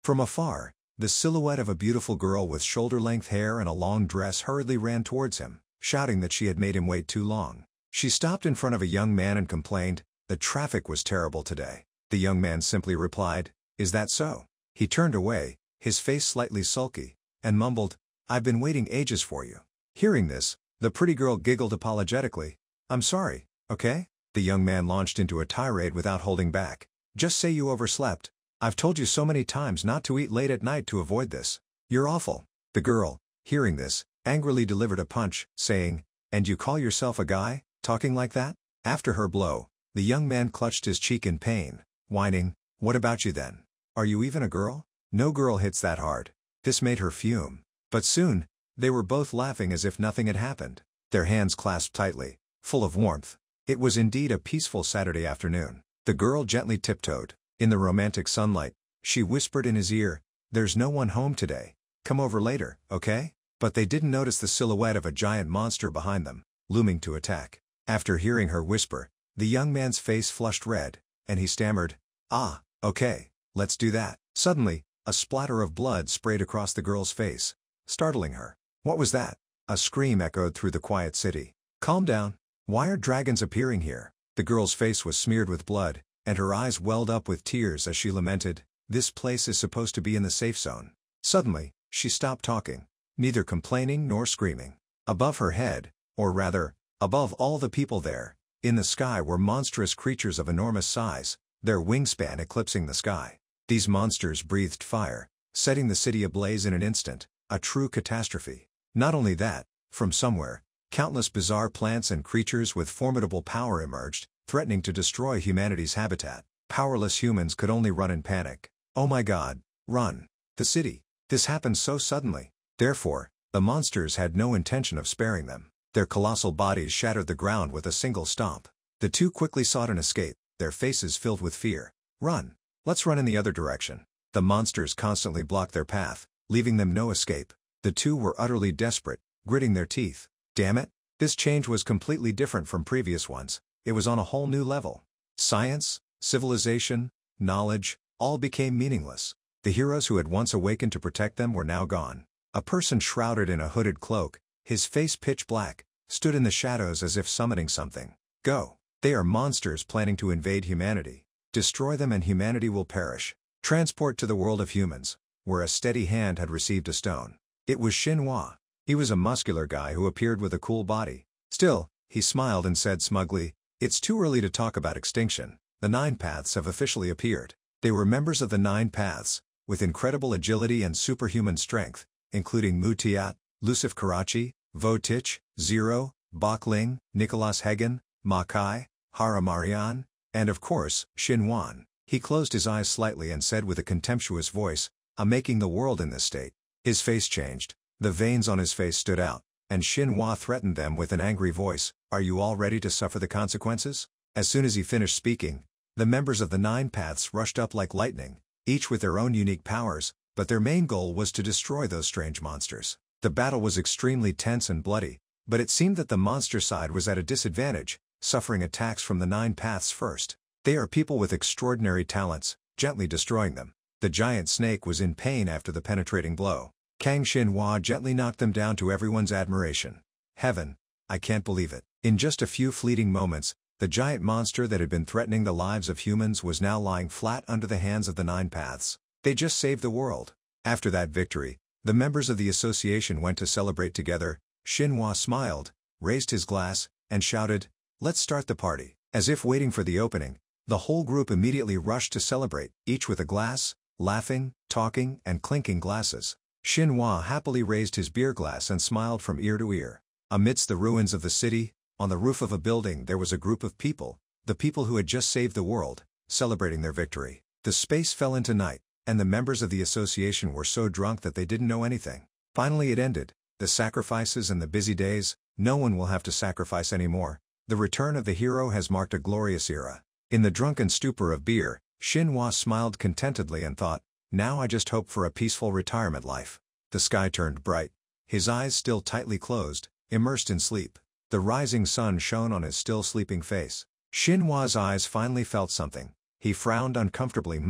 From afar, the silhouette of a beautiful girl with shoulder-length hair and a long dress hurriedly ran towards him, shouting that she had made him wait too long. She stopped in front of a young man and complained, "The traffic was terrible today." The young man simply replied, "Is that so?" He turned away, his face slightly sulky, and mumbled, "I've been waiting ages for you." Hearing this, the pretty girl giggled apologetically. "I'm sorry, okay?" The young man launched into a tirade without holding back. "Just say you overslept. I've told you so many times not to eat late at night to avoid this. You're awful." The girl, hearing this, angrily delivered a punch, saying, "And you call yourself a guy, talking like that?" After her blow, the young man clutched his cheek in pain, whining, "What about you then? Are you even a girl? No girl hits that hard." This made her fume. But soon, they were both laughing as if nothing had happened, their hands clasped tightly, full of warmth. It was indeed a peaceful Saturday afternoon. The girl gently tiptoed. In the romantic sunlight, she whispered in his ear, "There's no one home today. Come over later, okay?" But they didn't notice the silhouette of a giant monster behind them, looming to attack. After hearing her whisper, the young man's face flushed red, and he stammered, "Ah, okay, let's do that." Suddenly, a splatter of blood sprayed across the girl's face, startling her. "What was that?" A scream echoed through the quiet city. "Calm down. Why are dragons appearing here?" The girl's face was smeared with blood, and her eyes welled up with tears as she lamented, "This place is supposed to be in the safe zone." Suddenly, she stopped talking, neither complaining nor screaming. Above her head, or rather, above all the people there, in the sky were monstrous creatures of enormous size, their wingspan eclipsing the sky. These monsters breathed fire, setting the city ablaze in an instant, a true catastrophe. Not only that, from somewhere, countless bizarre plants and creatures with formidable power emerged, threatening to destroy humanity's habitat. Powerless humans could only run in panic. "Oh my God, run! The city! This happened so suddenly." Therefore, the monsters had no intention of sparing them. Their colossal bodies shattered the ground with a single stomp. The two quickly sought an escape, their faces filled with fear. "Run! Let's run in the other direction." The monsters constantly blocked their path, leaving them no escape. The two were utterly desperate, gritting their teeth. Damn it! This change was completely different from previous ones. It was on a whole new level. Science, civilization, knowledge, all became meaningless. The heroes who had once awakened to protect them were now gone. A person shrouded in a hooded cloak, his face pitch black, stood in the shadows as if summoning something. "Go! They are monsters planning to invade humanity. Destroy them and humanity will perish. Transport to the world of humans," where a steady hand had received a stone. It was Manhwa. He was a muscular guy who appeared with a cool body. Still, he smiled and said smugly, "It's too early to talk about extinction. The Nine Paths have officially appeared." They were members of the Nine Paths, with incredible agility and superhuman strength, including Mutiat, Lusif Karachi, Votich, Zero, Bakling, Nicholas Hagen, Makai, Hara Marian, and of course, Xinhuan. He closed his eyes slightly and said with a contemptuous voice, "I'm making the world in this state." His face changed. The veins on his face stood out, and Xinhua threatened them with an angry voice, "Are you all ready to suffer the consequences?" As soon as he finished speaking, the members of the Nine Paths rushed up like lightning, each with their own unique powers, but their main goal was to destroy those strange monsters. The battle was extremely tense and bloody, but it seemed that the monster side was at a disadvantage, suffering attacks from the Nine Paths first. They are people with extraordinary talents, gently destroying them. The giant snake was in pain after the penetrating blow. Kang Xinhua gently knocked them down to everyone's admiration. Heaven, I can't believe it. In just a few fleeting moments, the giant monster that had been threatening the lives of humans was now lying flat under the hands of the Nine Paths. They just saved the world. After that victory, the members of the association went to celebrate together. Xinhua smiled, raised his glass, and shouted, "Let's start the party." As if waiting for the opening, the whole group immediately rushed to celebrate, each with a glass, laughing, talking, and clinking glasses. Xinhua happily raised his beer glass and smiled from ear to ear. Amidst the ruins of the city, on the roof of a building there was a group of people, the people who had just saved the world, celebrating their victory. The space fell into night, and the members of the association were so drunk that they didn't know anything. Finally it ended. The sacrifices and the busy days, no one will have to sacrifice anymore. The return of the hero has marked a glorious era. In the drunken stupor of beer, Xinhua smiled contentedly and thought, "Now I just hope for a peaceful retirement life." The sky turned bright. His eyes still tightly closed, immersed in sleep. The rising sun shone on his still sleeping face. Xinhua's eyes finally felt something. He frowned uncomfortably.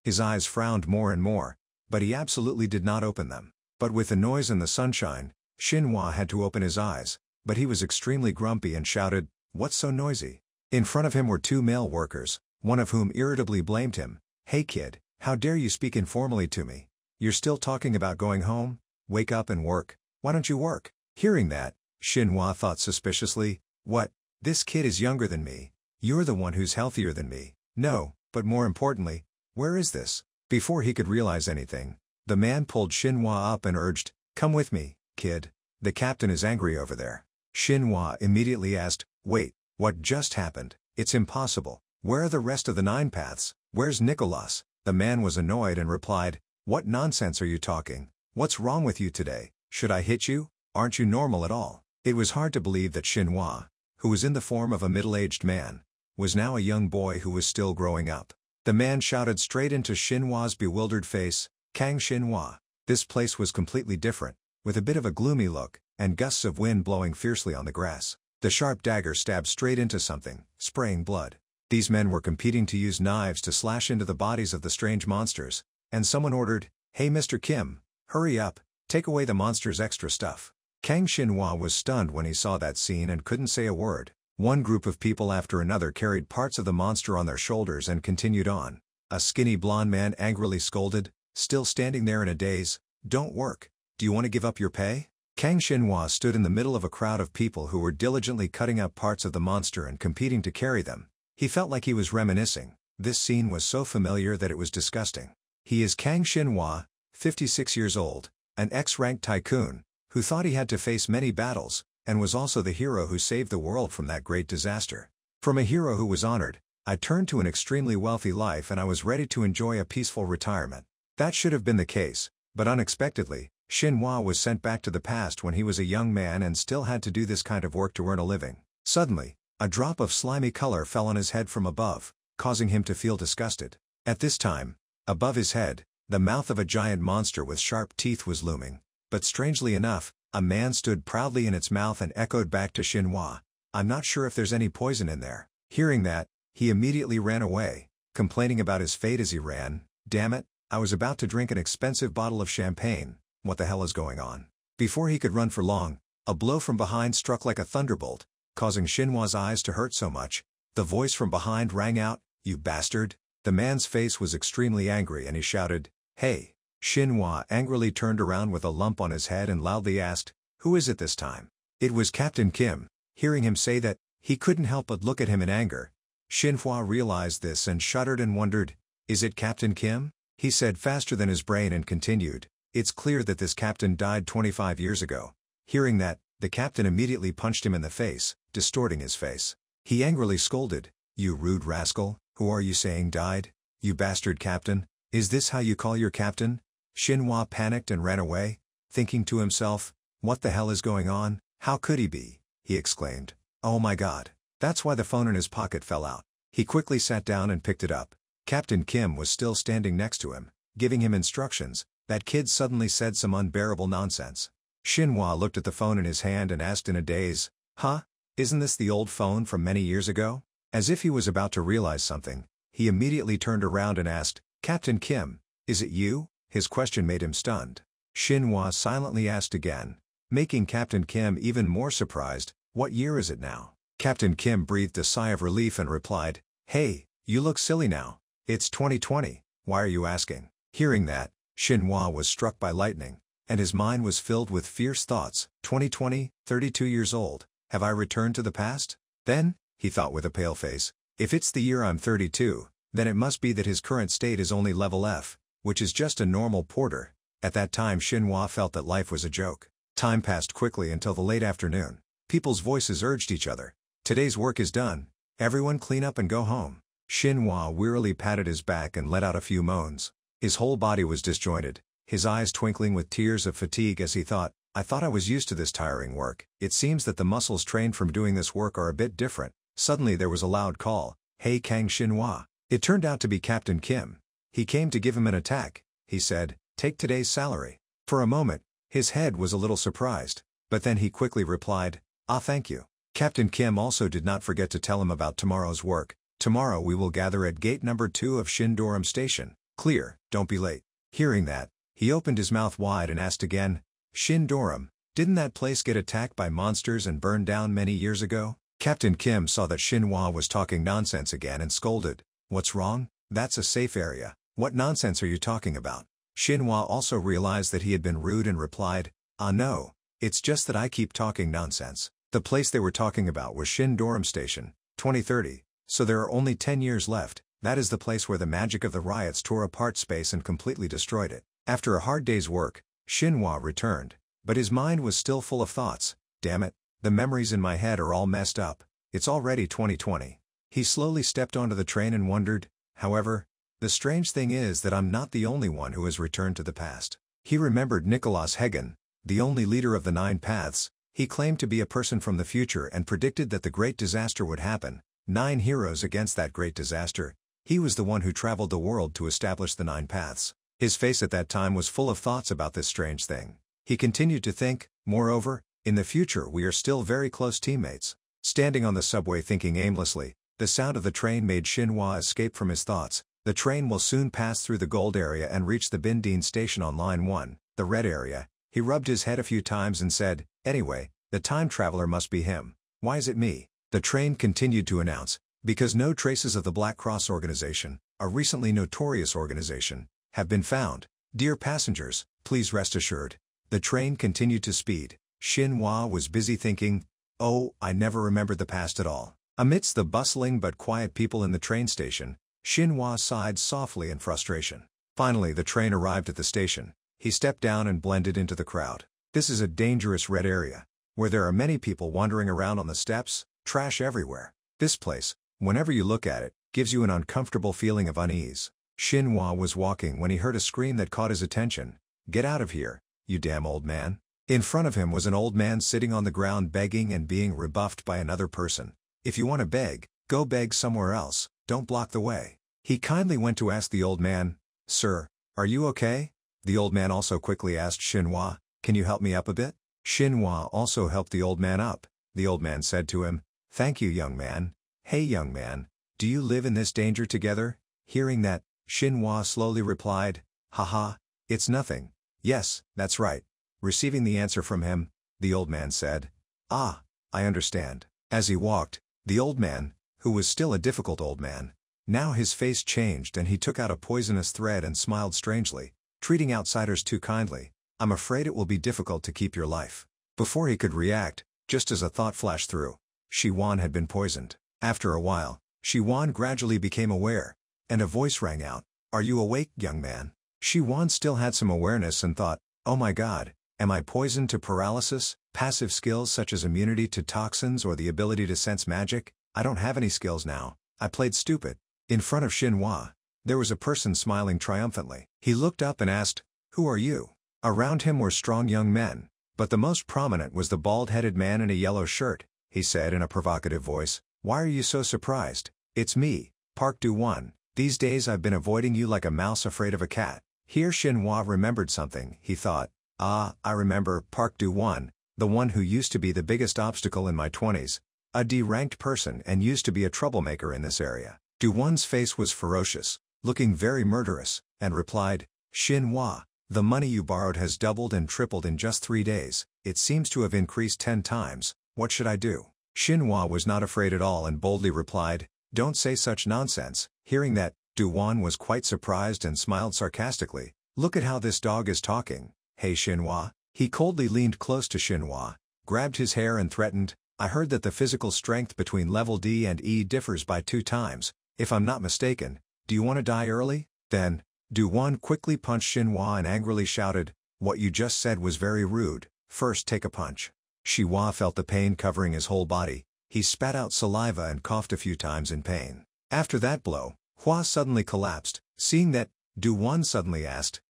His eyes frowned more and more, but he absolutely did not open them. But with the noise and the sunshine, Shinhwa had to open his eyes, but he was extremely grumpy and shouted, "What's so noisy?" In front of him were two male workers, one of whom irritably blamed him. "Hey kid, how dare you speak informally to me? You're still talking about going home? Wake up and work. Why don't you work?" Hearing that, Shinhwa thought suspiciously, "What? This kid is younger than me. You're the one who's healthier than me. No, but more importantly, where is this?" Before he could realize anything, the man pulled Shinhwa up and urged, "Come with me, kid. The captain is angry over there." Shinhwa immediately asked, "Wait, what just happened? It's impossible. Where are the rest of the 9 paths? Where's Nicholas?" The man was annoyed and replied, "What nonsense are you talking? What's wrong with you today? Should I hit you? Aren't you normal at all?" It was hard to believe that Shinhwa, who was in the form of a middle-aged man, was now a young boy who was still growing up. The man shouted straight into Shinhwa's bewildered face, "Kang Shinhwa." This place was completely different, with a bit of a gloomy look, and gusts of wind blowing fiercely on the grass. The sharp dagger stabbed straight into something, spraying blood. These men were competing to use knives to slash into the bodies of the strange monsters, and someone ordered, "Hey Mr. Kim, hurry up, take away the monster's extra stuff." Kang Shinhwa was stunned when he saw that scene and couldn't say a word. One group of people after another carried parts of the monster on their shoulders and continued on. A skinny blonde man angrily scolded, still standing there in a daze, "Don't work. Do you want to give up your pay?" Kang Shinhwa stood in the middle of a crowd of people who were diligently cutting up parts of the monster and competing to carry them. He felt like he was reminiscing. This scene was so familiar that it was disgusting. He is Kang Shinhwa, 56 years old, an ex-ranked tycoon, who thought he had to face many battles, and was also the hero who saved the world from that great disaster. From a hero who was honored, I turned to an extremely wealthy life and I was ready to enjoy a peaceful retirement. That should have been the case, but unexpectedly, Shinhwa was sent back to the past when he was a young man and still had to do this kind of work to earn a living. Suddenly, a drop of slimy color fell on his head from above, causing him to feel disgusted. At this time, above his head, the mouth of a giant monster with sharp teeth was looming. But strangely enough, a man stood proudly in its mouth and echoed back to Shinhwa, "I'm not sure if there's any poison in there." Hearing that, he immediately ran away, complaining about his fate as he ran. "Damn it, I was about to drink an expensive bottle of champagne. What the hell is going on?" Before he could run for long, a blow from behind struck like a thunderbolt, causing Shinhwa's eyes to hurt so much. The voice from behind rang out, "You bastard!" The man's face was extremely angry and he shouted, "Hey!" Shinhwa angrily turned around with a lump on his head and loudly asked, "Who is it this time?" It was Captain Kim. Hearing him say that, he couldn't help but look at him in anger. Shinhwa realized this and shuddered and wondered, "Is it Captain Kim?" He said faster than his brain and continued, "It's clear that this captain died 25 years ago." Hearing that, the captain immediately punched him in the face, distorting his face. He angrily scolded, "You rude rascal, who are you saying died? You bastard captain, is this how you call your captain?" Shinhwa panicked and ran away, thinking to himself, "What the hell is going on? How could he be?" he exclaimed. "Oh my god, that's why the phone in his pocket fell out." He quickly sat down and picked it up. Captain Kim was still standing next to him, giving him instructions. That kid suddenly said some unbearable nonsense. Shinhwa looked at the phone in his hand and asked in a daze, "Huh? Isn't this the old phone from many years ago?" As if he was about to realize something, he immediately turned around and asked, "Captain Kim, is it you?" His question made him stunned. Shinhwa silently asked again, making Captain Kim even more surprised, "What year is it now?" Captain Kim breathed a sigh of relief and replied, "Hey, you look silly now. It's 2020, why are you asking?" Hearing that, Shinhwa was struck by lightning, and his mind was filled with fierce thoughts. 2020, 32 years old, have I returned to the past? Then, he thought with a pale face, if it's the year I'm 32, then it must be that his current state is only level F, which is just a normal porter. At that time Shinhwa felt that life was a joke. Time passed quickly until the late afternoon. People's voices urged each other, "Today's work is done. Everyone clean up and go home." Shinhwa wearily patted his back and let out a few moans. His whole body was disjointed, his eyes twinkling with tears of fatigue as he thought, "I thought I was used to this tiring work. It seems that the muscles trained from doing this work are a bit different." Suddenly there was a loud call, "Hey Kang Shinhwa." It turned out to be Captain Kim. He came to give him an attack. He said, "Take today's salary." For a moment, his head was a little surprised, but then he quickly replied, "Ah, thank you." Captain Kim also did not forget to tell him about tomorrow's work. "Tomorrow we will gather at gate number 2 of Shindoram Station. Clear, don't be late. Hearing that, he opened his mouth wide and asked again, Shin Doram, didn't that place get attacked by monsters and burned down many years ago? Captain Kim saw that Shinhwa was talking nonsense again and scolded, What's wrong? That's a safe area. What nonsense are you talking about? Shinhwa also realized that he had been rude and replied, No, it's just that I keep talking nonsense. The place they were talking about was Shin Doram Station, 2030, so there are only 10 years left. That is the place where the magic of the riots tore apart space and completely destroyed it. After a hard day's work, Shinhwa returned, but his mind was still full of thoughts. Damn it, the memories in my head are all messed up. It's already 2020. He slowly stepped onto the train and wondered, however, the strange thing is that I'm not the only one who has returned to the past. He remembered Nicholas Hagen, the only leader of the Nine Paths. He claimed to be a person from the future and predicted that the great disaster would happen. 9 heroes against that great disaster. He was the one who traveled the world to establish the Nine Paths. His face at that time was full of thoughts about this strange thing. He continued to think, moreover, in the future we are still very close teammates. Standing on the subway thinking aimlessly, the sound of the train made Shinhwa escape from his thoughts. The train will soon pass through the gold area and reach the Bindin station on line 1, the red area. He rubbed his head a few times and said, Anyway, the time traveler must be him. Why is it me? The train continued to announce, because no traces of the Black Cross organization, a recently notorious organization, have been found. Dear passengers, please rest assured. The train continued to speed. Shinhwa was busy thinking, Oh, I never remembered the past at all. Amidst the bustling but quiet people in the train station, Shinhwa sighed softly in frustration. Finally the train arrived at the station. He stepped down and blended into the crowd. This is a dangerous red area, where there are many people wandering around on the steps, trash everywhere. This place, whenever you look at it, gives you an uncomfortable feeling of unease. Shinhwa was walking when he heard a scream that caught his attention. Get out of here, you damn old man. In front of him was an old man sitting on the ground begging and being rebuffed by another person. If you want to beg, go beg somewhere else, don't block the way. He kindly went to ask the old man, Sir, are you okay? The old man also quickly asked Shinhwa, Can you help me up a bit? Shinhwa also helped the old man up. The old man said to him, Thank you, young man. Hey young man, do you live in this danger together? Hearing that, Shinhwa slowly replied, Haha, it's nothing. Yes, that's right. Receiving the answer from him, the old man said, I understand. As he walked, the old man, who was still a difficult old man, now his face changed and he took out a poisonous thread and smiled strangely, treating outsiders too kindly. I'm afraid it will be difficult to keep your life. Before he could react, just as a thought flashed through, Shiwan had been poisoned. After a while, Shiwan gradually became aware, and a voice rang out, Are you awake, young man? Shiwan still had some awareness and thought, Oh my god, am I poisoned to paralysis? Passive skills such as immunity to toxins or the ability to sense magic? I don't have any skills now. I played stupid. In front of Shinhwa, there was a person smiling triumphantly. He looked up and asked, Who are you? Around him were strong young men, but the most prominent was the bald-headed man in a yellow shirt. He said in a provocative voice, Why are you so surprised? It's me, Park Do-won. These days I've been avoiding you like a mouse afraid of a cat. Here Shinhwa remembered something. He thought, I remember Park Do-won, the one who used to be the biggest obstacle in my 20s, a D-ranked person and used to be a troublemaker in this area. Do-won's face was ferocious, looking very murderous, and replied, Shinhwa, the money you borrowed has doubled and tripled in just 3 days. It seems to have increased 10 times. What should I do? Shinhwa was not afraid at all and boldly replied, Don't say such nonsense. Hearing that, Do-won was quite surprised and smiled sarcastically. Look at how this dog is talking. Hey Shinhwa. He coldly leaned close to Shinhwa, grabbed his hair and threatened, I heard that the physical strength between level D and E differs by 2 times. If I'm not mistaken, do you want to die early? Then, Do-won quickly punched Shinhwa and angrily shouted, What you just said was very rude. First take a punch. Shinhwa felt the pain covering his whole body. He spat out saliva and coughed a few times in pain. After that blow, Hua suddenly collapsed. Seeing that, Do-won suddenly asked,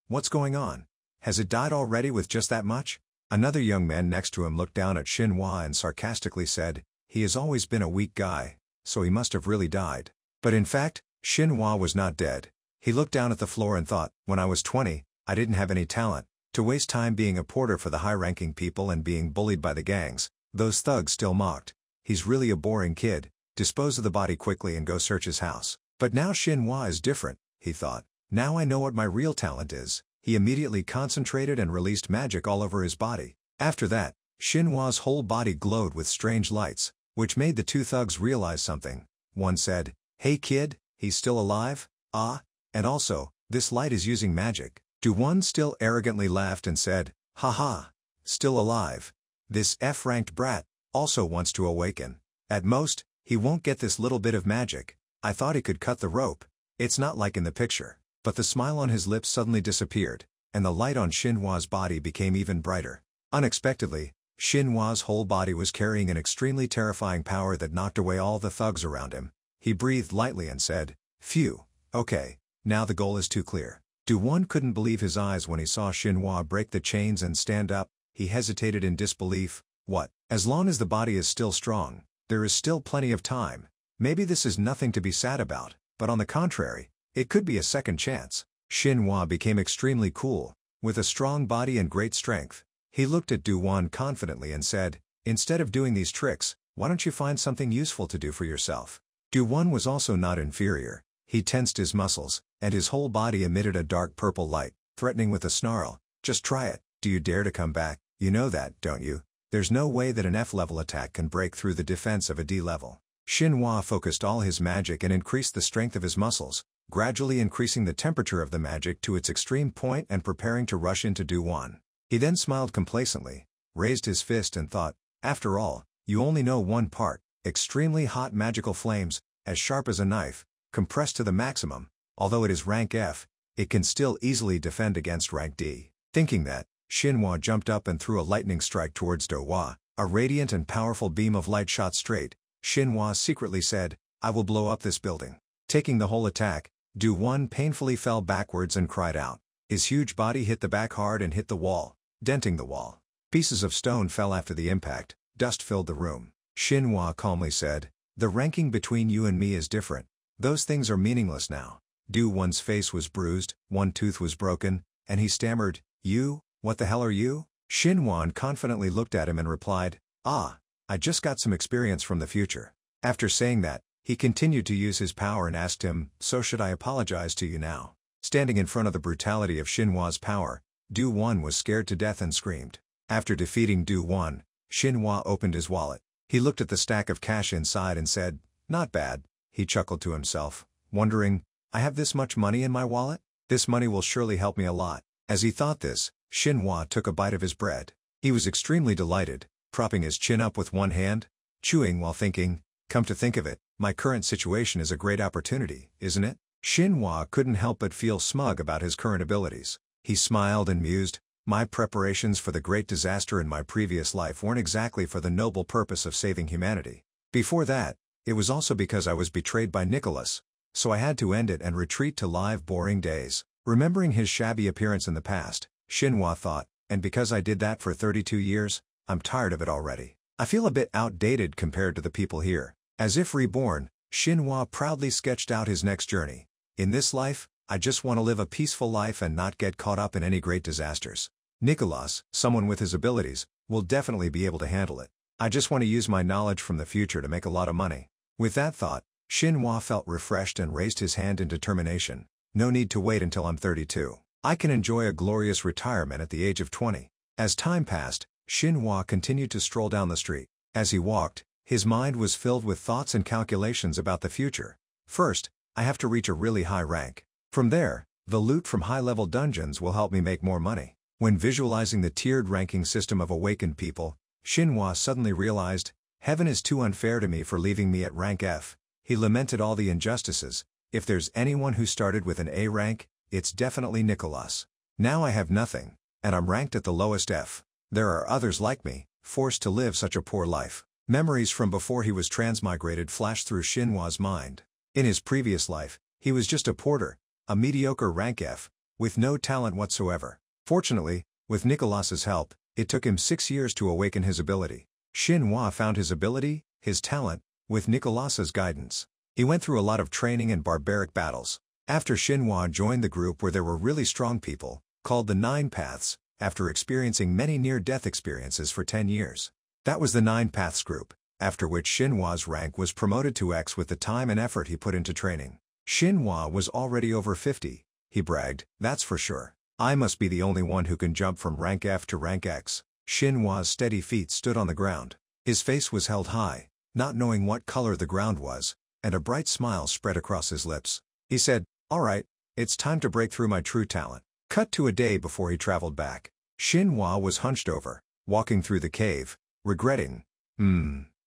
What's going on? Has it died already with just that much? Another young man next to him looked down at Shinhwa and sarcastically said, He has always been a weak guy, so he must have really died. But in fact, Shinhwa was not dead. He looked down at the floor and thought, When I was 20, I didn't have any talent. To waste time being a porter for the high-ranking people and being bullied by the gangs, those thugs still mocked. He's really a boring kid. Dispose of the body quickly and go search his house. But now Shinhwa is different. he thought. Now I know what my real talent is. He immediately concentrated and released magic all over his body. After that, Xinhua's whole body glowed with strange lights, which made the two thugs realize something. One said, "Hey kid, he's still alive? Ah, and also, this light is using magic." Do-Won still arrogantly laughed and said, "Haha, still alive. This F-ranked brat also wants to awaken. At most, he won't get this little bit of magic. I thought he could cut the rope. It's not like in the picture." But the smile on his lips suddenly disappeared, and the light on Xinhua's body became even brighter. Unexpectedly, Xinhua's whole body was carrying an extremely terrifying power that knocked away all the thugs around him. He breathed lightly and said, "Phew, okay, now the goal is too clear." Do-Won couldn't believe his eyes when he saw Xinhua break the chains and stand up. He hesitated in disbelief. What? As long as the body is still strong, there is still plenty of time. Maybe this is nothing to be sad about, but on the contrary, it could be a second chance. Xinhua became extremely cool, with a strong body and great strength. He looked at Do-Won confidently and said, "Instead of doing these tricks, why don't you find something useful to do for yourself?" Do-Won was also not inferior. He tensed his muscles, and his whole body emitted a dark purple light, threatening with a snarl. "Just try it. Do you dare to come back? You know that, don't you? There's no way that an F-level attack can break through the defense of a D-level." Xinhua focused all his magic and increased the strength of his muscles, gradually increasing the temperature of the magic to its extreme point and preparing to rush into Do-Won. He then smiled complacently, raised his fist and thought, "After all, you only know one part, extremely hot magical flames, as sharp as a knife, compressed to the maximum. Although it is rank F, it can still easily defend against rank D." Thinking that, Xinhua jumped up and threw a lightning strike towards Do-Won. A radiant and powerful beam of light shot straight. Xinhua secretly said, "I will blow up this building." Taking the whole attack, Do-Won painfully fell backwards and cried out. His huge body hit the back hard and hit the wall, denting the wall. Pieces of stone fell after the impact. Dust filled the room. Xinhua calmly said, "The ranking between you and me is different. Those things are meaningless now." Do-Won's face was bruised, one tooth was broken, and he stammered, "You, what the hell are you?" Xinhua confidently looked at him and replied, "Ah, I just got some experience from the future." After saying that, he continued to use his power and asked him, "So should I apologize to you now?" Standing in front of the brutality of Xinhua's power, Do-Won was scared to death and screamed. After defeating Do-Won, Xinhua opened his wallet. He looked at the stack of cash inside and said, "Not bad." He chuckled to himself, wondering, "I have this much money in my wallet? This money will surely help me a lot." As he thought this, Xinhua took a bite of his bread. He was extremely delighted, propping his chin up with one hand, chewing while thinking, "Come to think of it, my current situation is a great opportunity, isn't it?" Xinhua couldn't help but feel smug about his current abilities. He smiled and mused, "My preparations for the great disaster in my previous life weren't exactly for the noble purpose of saving humanity. Before that, it was also because I was betrayed by Nicholas, so I had to end it and retreat to live boring days." Remembering his shabby appearance in the past, Xinhua thought, "And because I did that for 32 years, I'm tired of it already. I feel a bit outdated compared to the people here." As if reborn, Xinhua proudly sketched out his next journey. "In this life, I just want to live a peaceful life and not get caught up in any great disasters. Nicholas, someone with his abilities, will definitely be able to handle it. I just want to use my knowledge from the future to make a lot of money." With that thought, Xinhua felt refreshed and raised his hand in determination. "No need to wait until I'm 32. I can enjoy a glorious retirement at the age of 20. As time passed, Xinhua continued to stroll down the street. As he walked, his mind was filled with thoughts and calculations about the future. First, I have to reach a really high rank. From there, the loot from high-level dungeons will help me make more money. When visualizing the tiered ranking system of awakened people, Xinhua suddenly realized, "Heaven is too unfair to me for leaving me at rank F." He lamented all the injustices. If there's anyone who started with an A rank, it's definitely Nicholas. Now I have nothing, and I'm ranked at the lowest F. There are others like me, forced to live such a poor life. Memories from before he was transmigrated flashed through Xinhua's mind. In his previous life, he was just a porter, a mediocre rank F, with no talent whatsoever. Fortunately, with Nicholas's help, it took him 6 years to awaken his ability. Xinhua found his ability, his talent, with Nicholas's guidance. He went through a lot of training and barbaric battles. After Xinhua joined the group where there were really strong people, called the Nine Paths, after experiencing many near-death experiences for 10 years. That was the Nine Paths group, after which Xinhua's rank was promoted to X with the time and effort he put into training. Xinhua was already over 50, he bragged, that's for sure. I must be the only one who can jump from rank F to rank X. Xinhua's steady feet stood on the ground. His face was held high, not knowing what color the ground was, and a bright smile spread across his lips. He said, all right, it's time to break through my true talent. Cut to a day before he traveled back. Xinhua was hunched over, walking through the cave, regretting,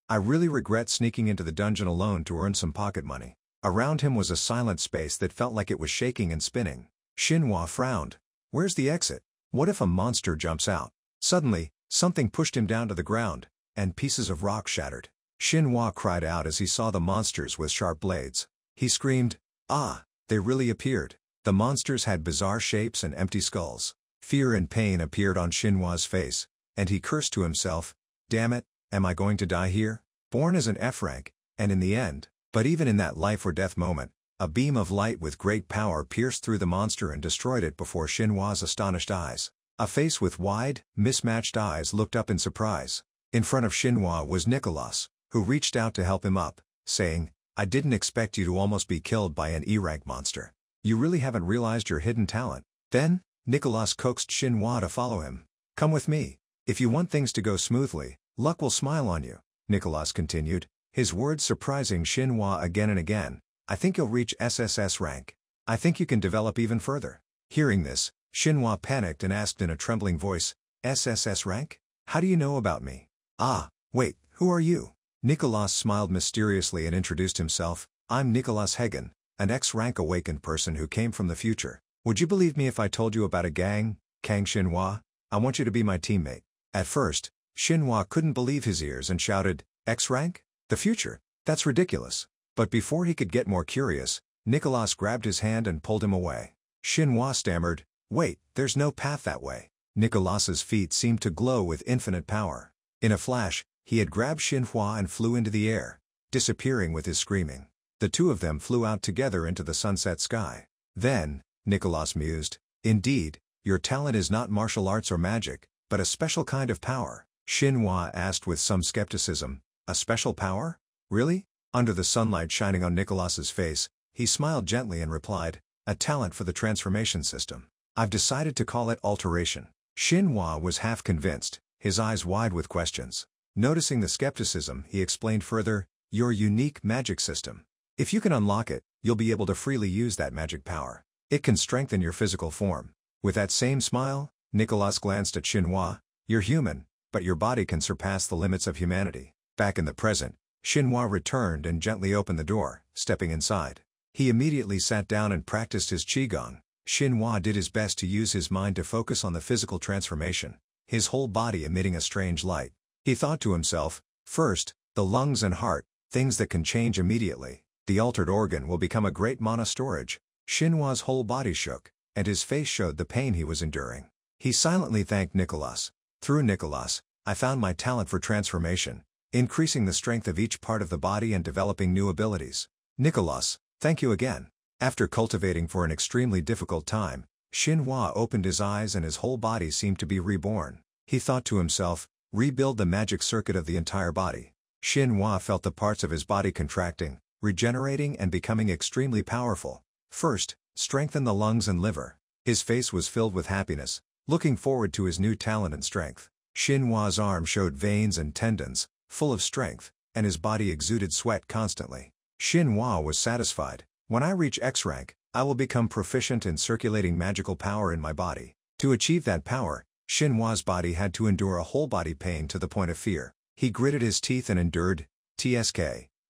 I really regret sneaking into the dungeon alone to earn some pocket money. Around him was a silent space that felt like it was shaking and spinning. Xinhua frowned. Where's the exit? What if a monster jumps out? Suddenly, something pushed him down to the ground, and pieces of rock shattered. Xinhua cried out as he saw the monsters with sharp blades. He screamed, ah, they really appeared. The monsters had bizarre shapes and empty skulls. Fear and pain appeared on Xinhua's face, and he cursed to himself, damn it, am I going to die here? Born as an F rank, and in the end. But even in that life or death moment, a beam of light with great power pierced through the monster and destroyed it before Xinhua's astonished eyes. A face with wide, mismatched eyes looked up in surprise. In front of Xinhua was Nicholas, who reached out to help him up, saying, I didn't expect you to almost be killed by an E-rank monster. You really haven't realized your hidden talent. Then, Nicholas coaxed Xinhua to follow him. Come with me. If you want things to go smoothly, luck will smile on you, Nicholas continued, his words surprising Xinhua again and again. I think you'll reach SSS rank. I think you can develop even further. Hearing this, Xinhua panicked and asked in a trembling voice, SSS rank? How do you know about me? Ah, wait, who are you? Nicholas smiled mysteriously and introduced himself. I'm Nicholas Hagen, an X-rank awakened person who came from the future. Would you believe me if I told you about a gang, Kang Xinhua? I want you to be my teammate. At first, Xinhua couldn't believe his ears and shouted, X-rank? The future? That's ridiculous. But before he could get more curious, Nicholas grabbed his hand and pulled him away. Xinhua stammered, wait, there's no path that way. Nicholas's feet seemed to glow with infinite power. In a flash, he had grabbed Xinhua and flew into the air, disappearing with his screaming. The two of them flew out together into the sunset sky. Then, Nicholas mused, indeed, your talent is not martial arts or magic, but a special kind of power. Xinhua asked with some skepticism, a special power? Really? Under the sunlight shining on Nicholas's face, he smiled gently and replied, a talent for the transformation system. I've decided to call it alteration. Xinhua was half convinced, his eyes wide with questions. Noticing the skepticism, he explained further, your unique magic system. If you can unlock it, you'll be able to freely use that magic power. It can strengthen your physical form. With that same smile, Nicholas glanced at Xinhua, you're human, but your body can surpass the limits of humanity. Back in the present, Xinhua returned and gently opened the door, stepping inside. He immediately sat down and practiced his qigong. Xinhua did his best to use his mind to focus on the physical transformation, his whole body emitting a strange light. He thought to himself, first, the lungs and heart, things that can change immediately. The altered organ will become a great mana storage. Xinhua's whole body shook, and his face showed the pain he was enduring. He silently thanked Nicholas. Through Nicholas, I found my talent for transformation, increasing the strength of each part of the body and developing new abilities. Nicholas, thank you again. After cultivating for an extremely difficult time, Xinhua opened his eyes and his whole body seemed to be reborn. He thought to himself, rebuild the magic circuit of the entire body. Xinhua felt the parts of his body contracting, regenerating and becoming extremely powerful. First, strengthen the lungs and liver. His face was filled with happiness, looking forward to his new talent and strength. Xinhua's arm showed veins and tendons, full of strength, and his body exuded sweat constantly. Xinhua was satisfied. When I reach X rank, I will become proficient in circulating magical power in my body. To achieve that power, Xinhua's body had to endure a whole body pain to the point of fear. He gritted his teeth and endured, TSK.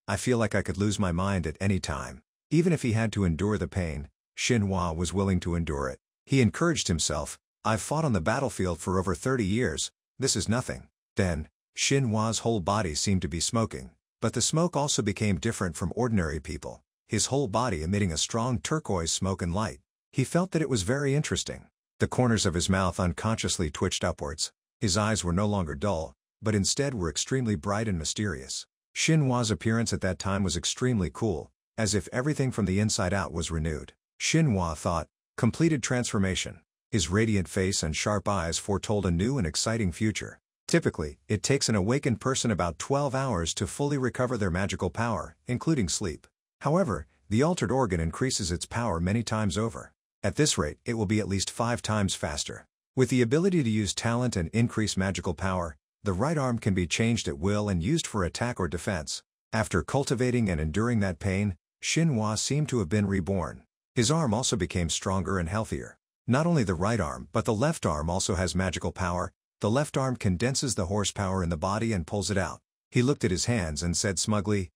I feel like I could lose my mind at any time. Even if he had to endure the pain, Xinhua was willing to endure it. He encouraged himself, I've fought on the battlefield for over 30 years, this is nothing. Then, Xinhua's whole body seemed to be smoking. But the smoke also became different from ordinary people, his whole body emitting a strong turquoise smoke and light. He felt that it was very interesting. The corners of his mouth unconsciously twitched upwards. His eyes were no longer dull, but instead were extremely bright and mysterious. Xinhua's appearance at that time was extremely cool, as if everything from the inside out was renewed. Xinhua thought, completed transformation. His radiant face and sharp eyes foretold a new and exciting future. Typically, it takes an awakened person about 12 hours to fully recover their magical power, including sleep. However, the altered organ increases its power many times over. At this rate, it will be at least 5 times faster. With the ability to use talent and increase magical power, the right arm can be changed at will and used for attack or defense. After cultivating and enduring that pain, Xinhua seemed to have been reborn. His arm also became stronger and healthier. Not only the right arm but the left arm also has magical power. The left arm condenses the horsepower in the body and pulls it out. He looked at his hands and said smugly,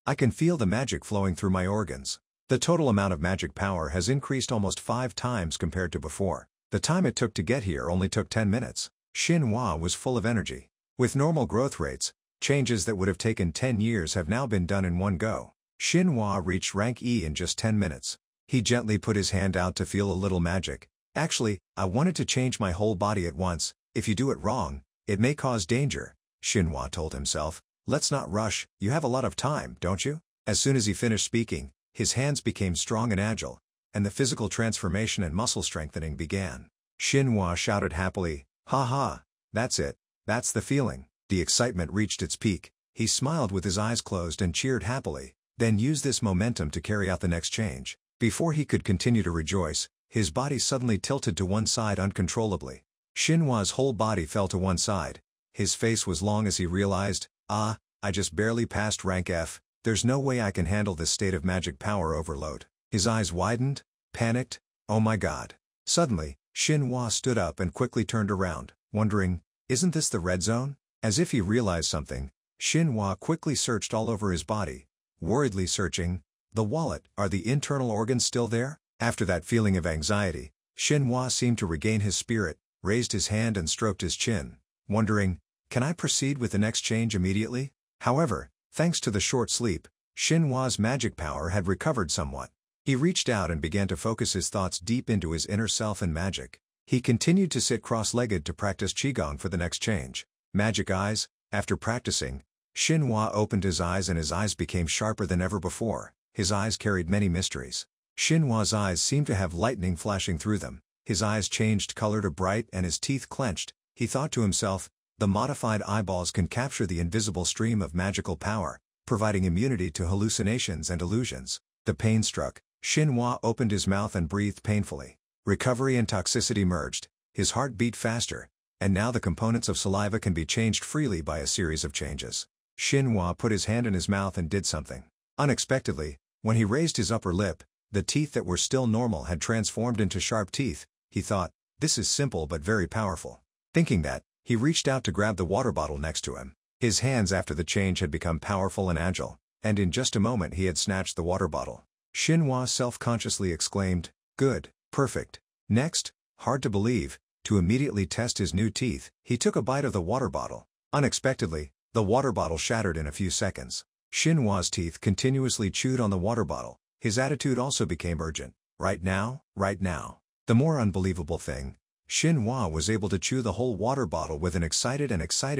I can feel the magic flowing through my organs. The total amount of magic power has increased almost 5 times compared to before. The time it took to get here only took 10 minutes. Xinhua was full of energy. With normal growth rates, changes that would have taken 10 years have now been done in one go. Xinhua reached rank E in just 10 minutes. He gently put his hand out to feel a little magic. Actually, I wanted to change my whole body at once. If you do it wrong, it may cause danger, Xinhua told himself. Let's not rush, you have a lot of time, don't you? As soon as he finished speaking, his hands became strong and agile, and the physical transformation and muscle strengthening began. Xinhua shouted happily, "Ha ha, that's it, that's the feeling." The excitement reached its peak. He smiled with his eyes closed and cheered happily, then used this momentum to carry out the next change. Before he could continue to rejoice, his body suddenly tilted to one side uncontrollably. Xinhua's whole body fell to one side. His face was long as he realized, I just barely passed rank F, there's no way I can handle this state of magic power overload. His eyes widened, panicked, oh my god. Suddenly, Xinhua stood up and quickly turned around, wondering, isn't this the red zone? As if he realized something, Xinhua quickly searched all over his body, worriedly searching, the wallet, are the internal organs still there? After that feeling of anxiety, Xinhua seemed to regain his spirit, raised his hand and stroked his chin, wondering, can I proceed with the next change immediately? However, thanks to the short sleep, Xinhua's magic power had recovered somewhat. He reached out and began to focus his thoughts deep into his inner self and magic. He continued to sit cross-legged to practice Qigong for the next change. Magic eyes. After practicing, Xinhua opened his eyes and his eyes became sharper than ever before. His eyes carried many mysteries. Xinhua's eyes seemed to have lightning flashing through them. His eyes changed color to bright and his teeth clenched. He thought to himself, the modified eyeballs can capture the invisible stream of magical power, providing immunity to hallucinations and illusions. The pain struck. Xinhua opened his mouth and breathed painfully. Recovery and toxicity merged. His heart beat faster, and now the components of saliva can be changed freely by a series of changes. Xinhua put his hand in his mouth and did something. Unexpectedly, when he raised his upper lip, the teeth that were still normal had transformed into sharp teeth. He thought, this is simple but very powerful. Thinking that, he reached out to grab the water bottle next to him. His hands after the change had become powerful and agile, and in just a moment he had snatched the water bottle. Xinhua self-consciously exclaimed, good, perfect. Next, hard to believe, to immediately test his new teeth, he took a bite of the water bottle. Unexpectedly, the water bottle shattered in a few seconds. Xinhua's teeth continuously chewed on the water bottle. His attitude also became urgent. Right now, right now. The more unbelievable thing, Xinhua was able to chew the whole water bottle with an excited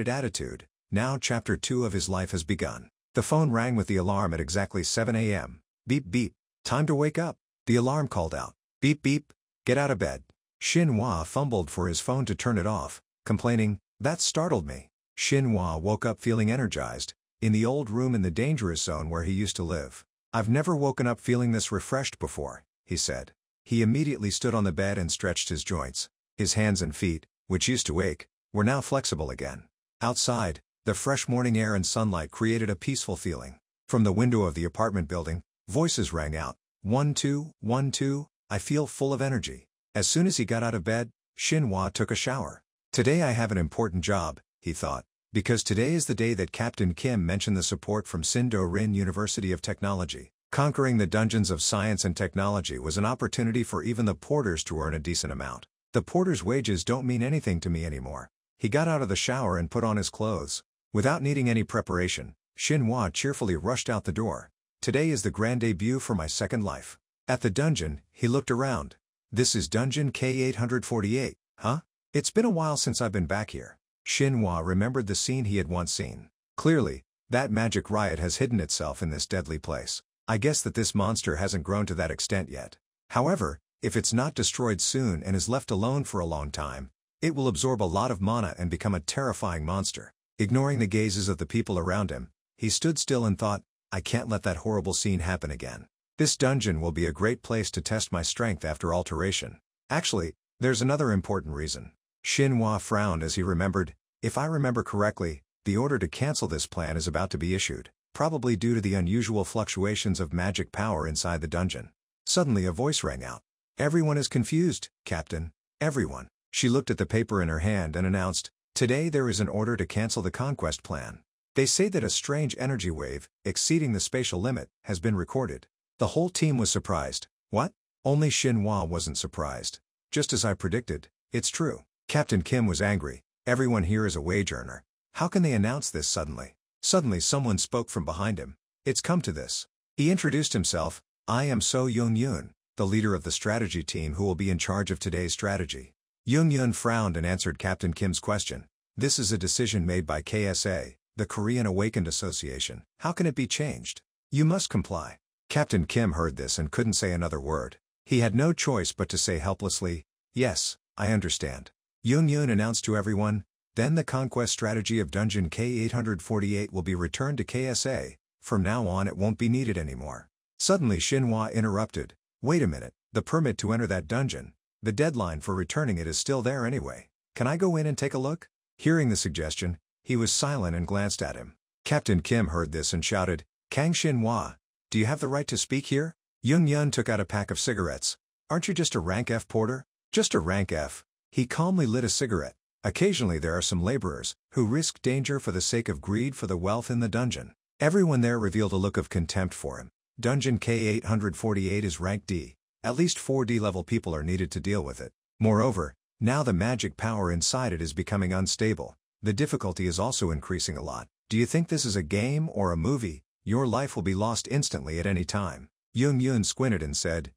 attitude. Now chapter 2 of his life has begun. The phone rang with the alarm at exactly 7 a.m. Beep beep. Time to wake up. The alarm called out. Beep beep. Get out of bed. Xinhua fumbled for his phone to turn it off, complaining, that startled me. Xinhua woke up feeling energized, in the old room in the dangerous zone where he used to live. I've never woken up feeling this refreshed before, he said. He immediately stood on the bed and stretched his joints. His hands and feet, which used to ache, were now flexible again. Outside, the fresh morning air and sunlight created a peaceful feeling. From the window of the apartment building, voices rang out. 1-2, 1-2, I feel full of energy. As soon as he got out of bed, Xinhua took a shower. Today I have an important job, he thought, because today is the day that Captain Kim mentioned the support from Sindo-Rin University of Technology. Conquering the dungeons of science and technology was an opportunity for even the porters to earn a decent amount. The porter's wages don't mean anything to me anymore. He got out of the shower and put on his clothes. Without needing any preparation, Xinhua cheerfully rushed out the door. Today is the grand debut for my second life. At the dungeon, he looked around. This is dungeon K848, huh? It's been a while since I've been back here. Xinhua remembered the scene he had once seen. Clearly, that magic riot has hidden itself in this deadly place. I guess that this monster hasn't grown to that extent yet. However, if it's not destroyed soon and is left alone for a long time, it will absorb a lot of mana and become a terrifying monster. Ignoring the gazes of the people around him, he stood still and thought, I can't let that horrible scene happen again. This dungeon will be a great place to test my strength after alteration. Actually, there's another important reason. Xinhua frowned as he remembered, if I remember correctly, the order to cancel this plan is about to be issued, probably due to the unusual fluctuations of magic power inside the dungeon. Suddenly a voice rang out. Everyone is confused, Captain. Everyone. She looked at the paper in her hand and announced, today there is an order to cancel the conquest plan. They say that a strange energy wave, exceeding the spatial limit, has been recorded. The whole team was surprised. What? Only Xinhua wasn't surprised. Just as I predicted, it's true. Captain Kim was angry. Everyone here is a wage earner. How can they announce this suddenly? Suddenly someone spoke from behind him. It's come to this. He introduced himself. I am So Young-Yun, the leader of the strategy team who will be in charge of today's strategy. Young-Yun frowned and answered Captain Kim's question. This is a decision made by KSA, the Korean Awakened Association. How can it be changed? You must comply. Captain Kim heard this and couldn't say another word. He had no choice but to say helplessly, yes, I understand. Young-Yun announced to everyone, then the conquest strategy of Dungeon K848 will be returned to KSA, from now on it won't be needed anymore. Suddenly Xinhua interrupted, wait a minute, the permit to enter that dungeon, the deadline for returning it is still there anyway. Can I go in and take a look? Hearing the suggestion, he was silent and glanced at him. Captain Kim heard this and shouted, Kang Xinhua, do you have the right to speak here? Young-Yun took out a pack of cigarettes. Aren't you just a rank F porter? Just a rank F. He calmly lit a cigarette. Occasionally there are some laborers, who risk danger for the sake of greed for the wealth in the dungeon. Everyone there revealed a look of contempt for him. Dungeon K848 is rank D. At least 4 D-level people are needed to deal with it. Moreover, now the magic power inside it is becoming unstable. The difficulty is also increasing a lot. Do you think this is a game or a movie? Your life will be lost instantly at any time. Young-Yun squinted and said,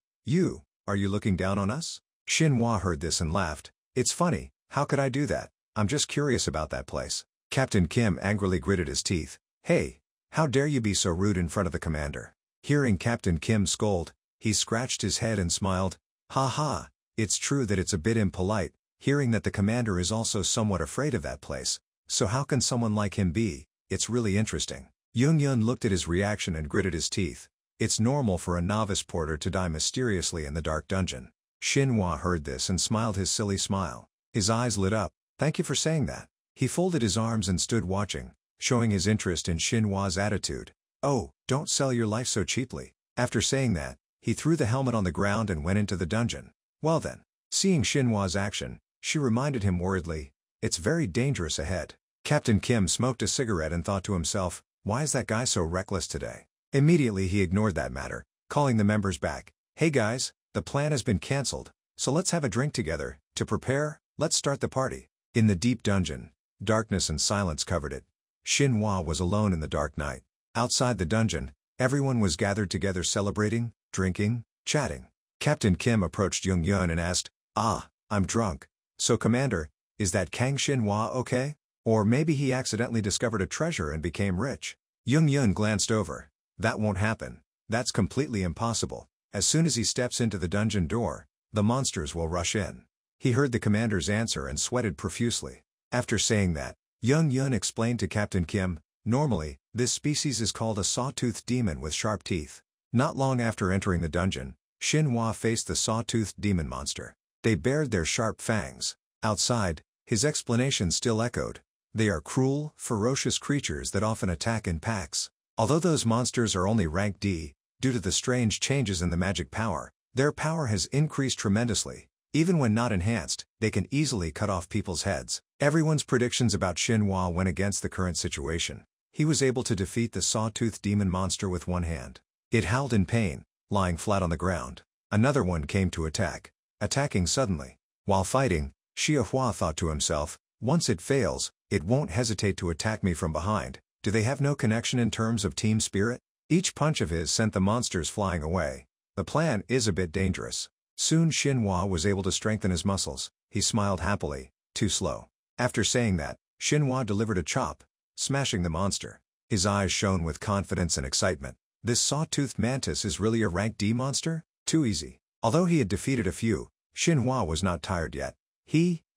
are you looking down on us? Xinhua heard this and laughed. It's funny, how could I do that? I'm just curious about that place. Captain Kim angrily gritted his teeth. Hey, how dare you be so rude in front of the commander? Hearing Captain Kim scold, he scratched his head and smiled. Ha ha, it's true that it's a bit impolite, hearing that the commander is also somewhat afraid of that place. So how can someone like him be? It's really interesting. Young-Yun looked at his reaction and gritted his teeth. It's normal for a novice porter to die mysteriously in the dark dungeon. Xinhua heard this and smiled his silly smile. His eyes lit up. Thank you for saying that. He folded his arms and stood watching, showing his interest in Xinhua's attitude. Oh, don't sell your life so cheaply. After saying that, he threw the helmet on the ground and went into the dungeon. Well then, seeing Xinhua's action, she reminded him worriedly, it's very dangerous ahead. Captain Kim smoked a cigarette and thought to himself, why is that guy so reckless today? Immediately he ignored that matter, calling the members back. Hey guys, the plan has been cancelled, so let's have a drink together. To prepare, let's start the party. In the deep dungeon, darkness and silence covered it. Xinhua was alone in the dark night. Outside the dungeon, everyone was gathered together celebrating, drinking, chatting. Captain Kim approached Young-Yun and asked, I'm drunk. So Commander, is that Kang Xinhua okay? Or maybe he accidentally discovered a treasure and became rich. Young-Yun glanced over. That won't happen. That's completely impossible. As soon as he steps into the dungeon door, the monsters will rush in. He heard the commander's answer and sweated profusely. After saying that, Young-Yun explained to Captain Kim, normally, this species is called a saw-toothed demon with sharp teeth. Not long after entering the dungeon, Xinhua faced the saw-toothed demon monster. They bared their sharp fangs. Outside, his explanation still echoed. They are cruel, ferocious creatures that often attack in packs. Although those monsters are only rank D, due to the strange changes in the magic power, their power has increased tremendously. Even when not enhanced, they can easily cut off people's heads. Everyone's predictions about Xinhua went against the current situation. He was able to defeat the saw-toothed demon monster with one hand. It howled in pain, lying flat on the ground. Another one came to attack, attacking suddenly. While fighting, Xiahua thought to himself, once it fails, it won't hesitate to attack me from behind. Do they have no connection in terms of team spirit? Each punch of his sent the monsters flying away. The plan is a bit dangerous. Soon Xinhua was able to strengthen his muscles. He smiled happily. Too slow. After saying that, Xinhua delivered a chop, smashing the monster. His eyes shone with confidence and excitement. This saw-toothed mantis is really a rank D monster? Too easy. Although he had defeated a few, Xinhua was not tired yet.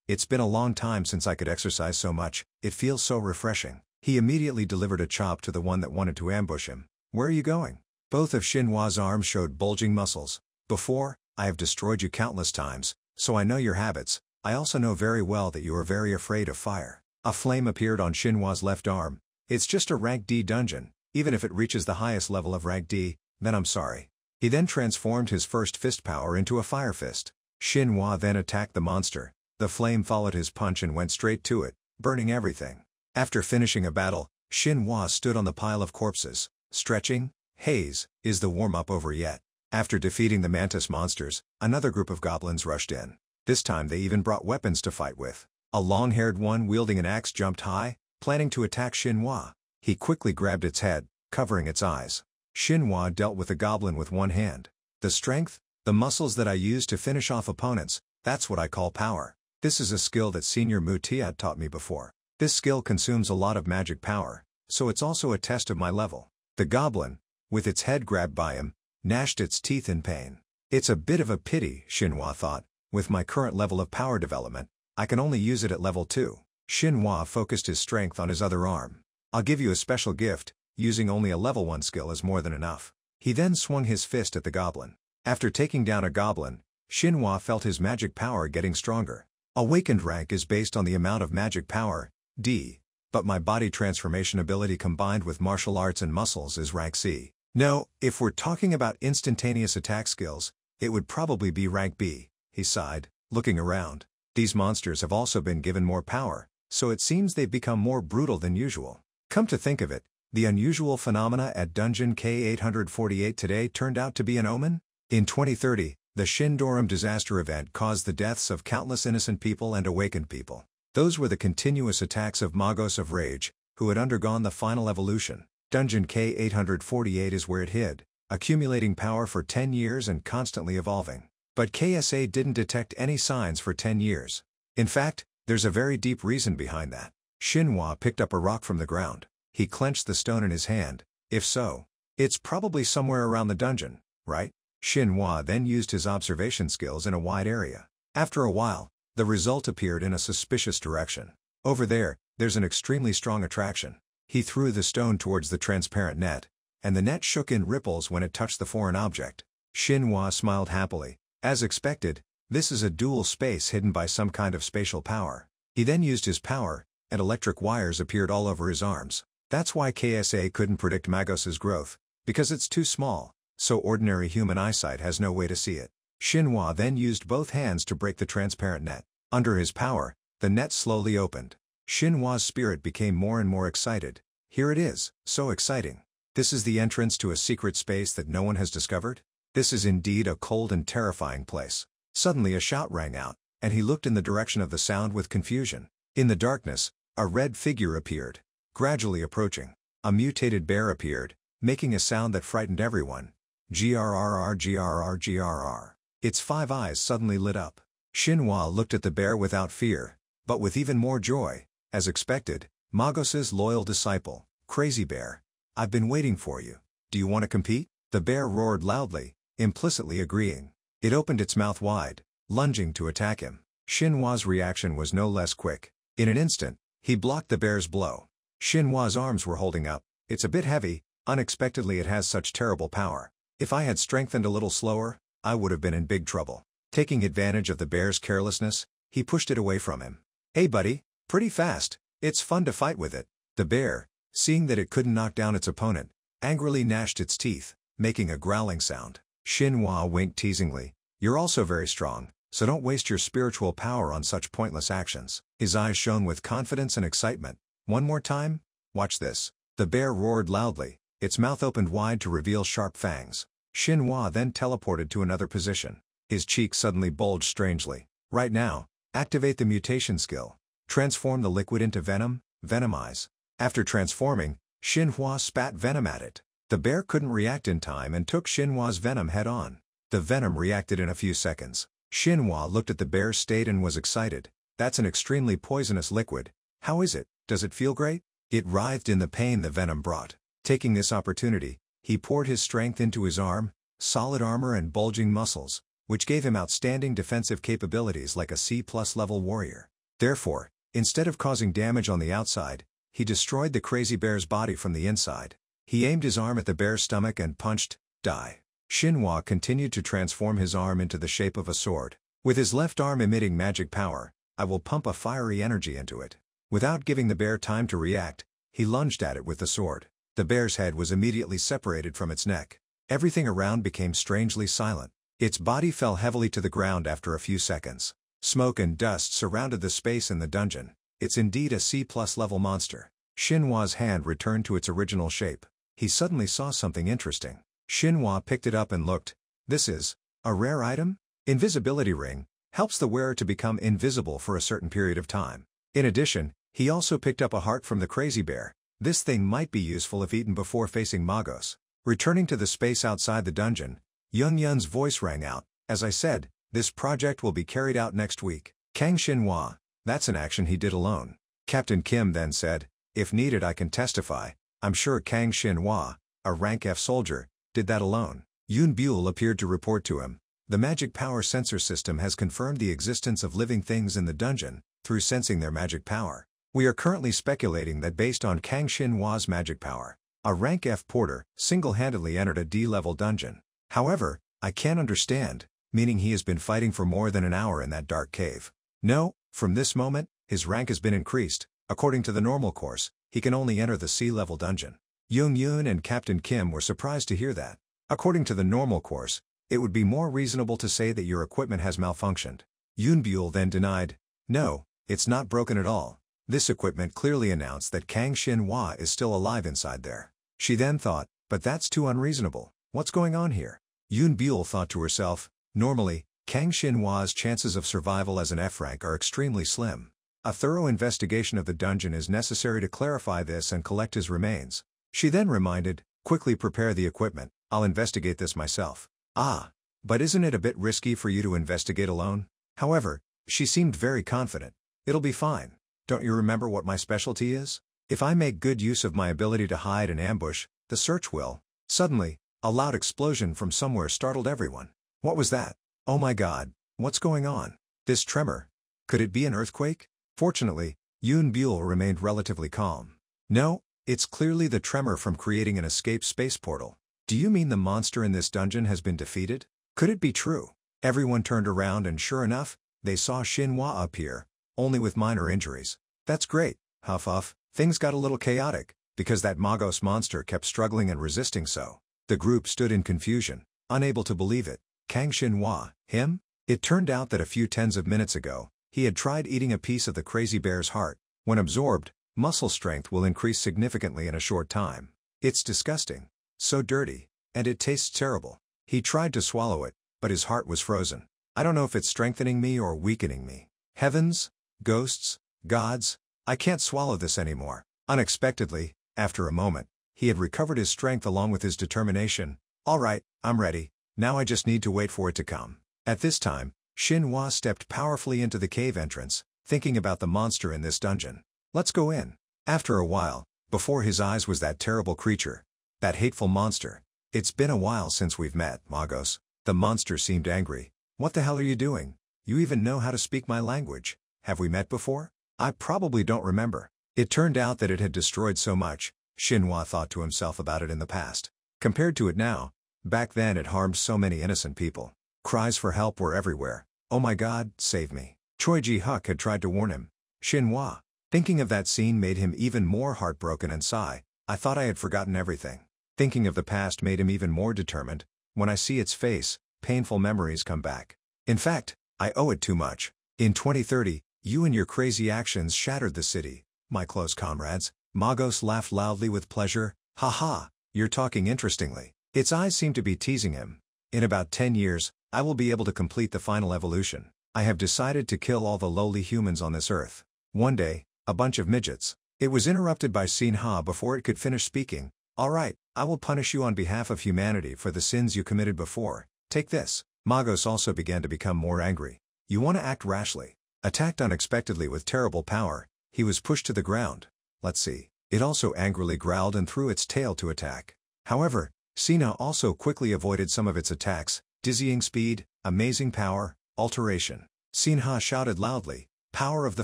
It's been a long time since I could exercise so much, it feels so refreshing. He immediately delivered a chop to the one that wanted to ambush him. Where are you going? Both of Xinhua's arms showed bulging muscles. Before, I have destroyed you countless times, so I know your habits. I also know very well that you are very afraid of fire. A flame appeared on Xinhua's left arm. It's just a rank D dungeon. Even if it reaches the highest level of rank D, then I'm sorry. He then transformed his first fist power into a fire fist. Xinhua then attacked the monster. The flame followed his punch and went straight to it, burning everything. After finishing a battle, Xinhua stood on the pile of corpses, stretching. Haze, is the warm-up over yet? After defeating the mantis monsters, another group of goblins rushed in. This time they even brought weapons to fight with. A long-haired one wielding an axe jumped high, planning to attack Xinhua. He quickly grabbed its head, covering its eyes. Xinhua dealt with the goblin with one hand. The strength, the muscles that I use to finish off opponents, that's what I call power. This is a skill that Senior Mutiat taught me before. This skill consumes a lot of magic power, so it's also a test of my level. The goblin, with its head grabbed by him, gnashed its teeth in pain. It's a bit of a pity, Xinhua thought. With my current level of power development, I can only use it at level 2. Xinhua focused his strength on his other arm. I'll give you a special gift, using only a level 1 skill is more than enough. He then swung his fist at the goblin. After taking down a goblin, Xinhua felt his magic power getting stronger. Awakened rank is based on the amount of magic power, D, but my body transformation ability combined with martial arts and muscles is rank C. No, if we're talking about instantaneous attack skills, it would probably be rank B, he sighed, looking around. These monsters have also been given more power, so it seems they've become more brutal than usual. Come to think of it, the unusual phenomena at Dungeon K848 today turned out to be an omen? In 2030, the Shindorum disaster event caused the deaths of countless innocent people and awakened people. Those were the continuous attacks of Magos of Rage, who had undergone the final evolution. Dungeon K848 is where it hid, accumulating power for 10 years and constantly evolving. But KSA didn't detect any signs for 10 years. In fact, there's a very deep reason behind that. Xinhua picked up a rock from the ground. He clenched the stone in his hand. If so, it's probably somewhere around the dungeon, right? Xinhua then used his observation skills in a wide area. After a while, the result appeared in a suspicious direction. Over there, there's an extremely strong attraction. He threw the stone towards the transparent net, and the net shook in ripples when it touched the foreign object. Xinhua smiled happily. As expected, this is a dual space hidden by some kind of spatial power. He then used his power, and electric wires appeared all over his arms. That's why KSA couldn't predict Magos's growth, because it's too small, so ordinary human eyesight has no way to see it. Xinhua then used both hands to break the transparent net. Under his power, the net slowly opened. Xinhua's spirit became more and more excited. Here it is, so exciting. This is the entrance to a secret space that no one has discovered? This is indeed a cold and terrifying place. Suddenly a shout rang out, and he looked in the direction of the sound with confusion. In the darkness, a red figure appeared. Gradually approaching, a mutated bear appeared, making a sound that frightened everyone. Grrr grrr grrr. Its 5 eyes suddenly lit up. Xinhua looked at the bear without fear, but with even more joy. As expected, Magos's loyal disciple, Crazy Bear. I've been waiting for you. Do you want to compete? The bear roared loudly, implicitly agreeing. It opened its mouth wide, lunging to attack him. Xinhua's reaction was no less quick. In an instant, he blocked the bear's blow. Xinhua's arms were holding up. It's a bit heavy, unexpectedly it has such terrible power. If I had strengthened a little slower, I would have been in big trouble. Taking advantage of the bear's carelessness, he pushed it away from him. Hey buddy, pretty fast, it's fun to fight with it. The bear, seeing that it couldn't knock down its opponent, angrily gnashed its teeth, making a growling sound. Xinhua winked teasingly. You're also very strong, so don't waste your spiritual power on such pointless actions. His eyes shone with confidence and excitement. One more time? Watch this. The bear roared loudly, its mouth opened wide to reveal sharp fangs. Xinhua then teleported to another position. His cheeks suddenly bulged strangely. Right now, activate the mutation skill. Transform the liquid into venom, venomize. After transforming, Xinhua spat venom at it. The bear couldn't react in time and took Xinhua's venom head-on. The venom reacted in a few seconds. Xinhua looked at the bear's state and was excited. That's an extremely poisonous liquid. How is it? Does it feel great? It writhed in the pain the venom brought. Taking this opportunity, he poured his strength into his arm, solid armor and bulging muscles, which gave him outstanding defensive capabilities like a C+ level warrior. Therefore, instead of causing damage on the outside, he destroyed the crazy bear's body from the inside. He aimed his arm at the bear's stomach and punched. Die. Shinhwa continued to transform his arm into the shape of a sword. With his left arm emitting magic power, I will pump a fiery energy into it. Without giving the bear time to react, he lunged at it with the sword. The bear's head was immediately separated from its neck. Everything around became strangely silent. Its body fell heavily to the ground after a few seconds. Smoke and dust surrounded the space in the dungeon. It's indeed a C+ level monster. Shinhwa's hand returned to its original shape. He suddenly saw something interesting. Shinhwa picked it up and looked. This is a rare item? Invisibility ring. Helps the wearer to become invisible for a certain period of time. In addition, he also picked up a heart from the crazy bear. This thing might be useful if eaten before facing Magos. Returning to the space outside the dungeon, Young Yun's voice rang out. As I said, this project will be carried out next week. Kang Shinhwa. That's an action he did alone. Captain Kim then said, if needed I can testify. I'm sure Kang Shinhwa, a rank F soldier, did that alone. Yoon Buell appeared to report to him. The magic power sensor system has confirmed the existence of living things in the dungeon, through sensing their magic power. We are currently speculating that based on Kang Shinhwa's magic power, a rank F porter single-handedly entered a D-level dungeon. However, I can't understand, meaning he has been fighting for more than an hour in that dark cave. No, from this moment, his rank has been increased. According to the normal course, he can only enter the C-level dungeon. Young Yun and Captain Kim were surprised to hear that. According to the normal course, it would be more reasonable to say that your equipment has malfunctioned. Yoon Buell then denied, no, it's not broken at all. This equipment clearly announced that Kang Shinhwa is still alive inside there. She then thought, but that's too unreasonable. What's going on here? Yoon Buell thought to herself, normally, Kang Shinhwa's chances of survival as an F rank are extremely slim. A thorough investigation of the dungeon is necessary to clarify this and collect his remains. She then reminded, quickly prepare the equipment, I'll investigate this myself. Ah, but isn't it a bit risky for you to investigate alone? However, she seemed very confident. It'll be fine. Don't you remember what my specialty is? If I make good use of my ability to hide and ambush, the search will. Suddenly, a loud explosion from somewhere startled everyone. What was that? Oh my god, what's going on? This tremor. Could it be an earthquake? Fortunately, Yoon Buell remained relatively calm. No, it's clearly the tremor from creating an escape space portal. Do you mean the monster in this dungeon has been defeated? Could it be true? Everyone turned around and sure enough, they saw Shinhwa appear, only with minor injuries. That's great, huff huff. Things got a little chaotic, because that Magos monster kept struggling and resisting so. The group stood in confusion, unable to believe it. Kang Shinhwa, him? It turned out that a few tens of minutes ago, he had tried eating a piece of the crazy bear's heart. When absorbed, muscle strength will increase significantly in a short time. It's disgusting. So dirty, and it tastes terrible. He tried to swallow it, but his heart was frozen. I don't know if it's strengthening me or weakening me. Heavens, ghosts, gods, I can't swallow this anymore. Unexpectedly, after a moment, he had recovered his strength along with his determination. All right, I'm ready. Now I just need to wait for it to come. At this time, Shinhwa stepped powerfully into the cave entrance, thinking about the monster in this dungeon. Let's go in. After a while, before his eyes was that terrible creature. That hateful monster. It's been a while since we've met, Magos. The monster seemed angry. What the hell are you doing? You even know how to speak my language. Have we met before? I probably don't remember. It turned out that it had destroyed so much, Shinhwa thought to himself about it in the past. Compared to it now, back then it harmed so many innocent people. Cries for help were everywhere. Oh my god, save me. Choi Ji-huk had tried to warn him. Shinhwa. Thinking of that scene made him even more heartbroken and sigh. I thought I had forgotten everything. Thinking of the past made him even more determined. When I see its face, painful memories come back. In fact, I owe it too much. In 2030, you and your crazy actions shattered the city, my close comrades. Magos laughed loudly with pleasure. Ha ha, you're talking interestingly. Its eyes seemed to be teasing him. In about 10 years, I will be able to complete the final evolution. I have decided to kill all the lowly humans on this earth. One day, a bunch of midgets. It was interrupted by Sinha before it could finish speaking. All right, I will punish you on behalf of humanity for the sins you committed before. Take this. Magos also began to become more angry. You want to act rashly. Attacked unexpectedly with terrible power, he was pushed to the ground. Let's see. It also angrily growled and threw its tail to attack. However, Sina also quickly avoided some of its attacks. Dizzying speed, amazing power, alteration. Sinha shouted loudly, power of the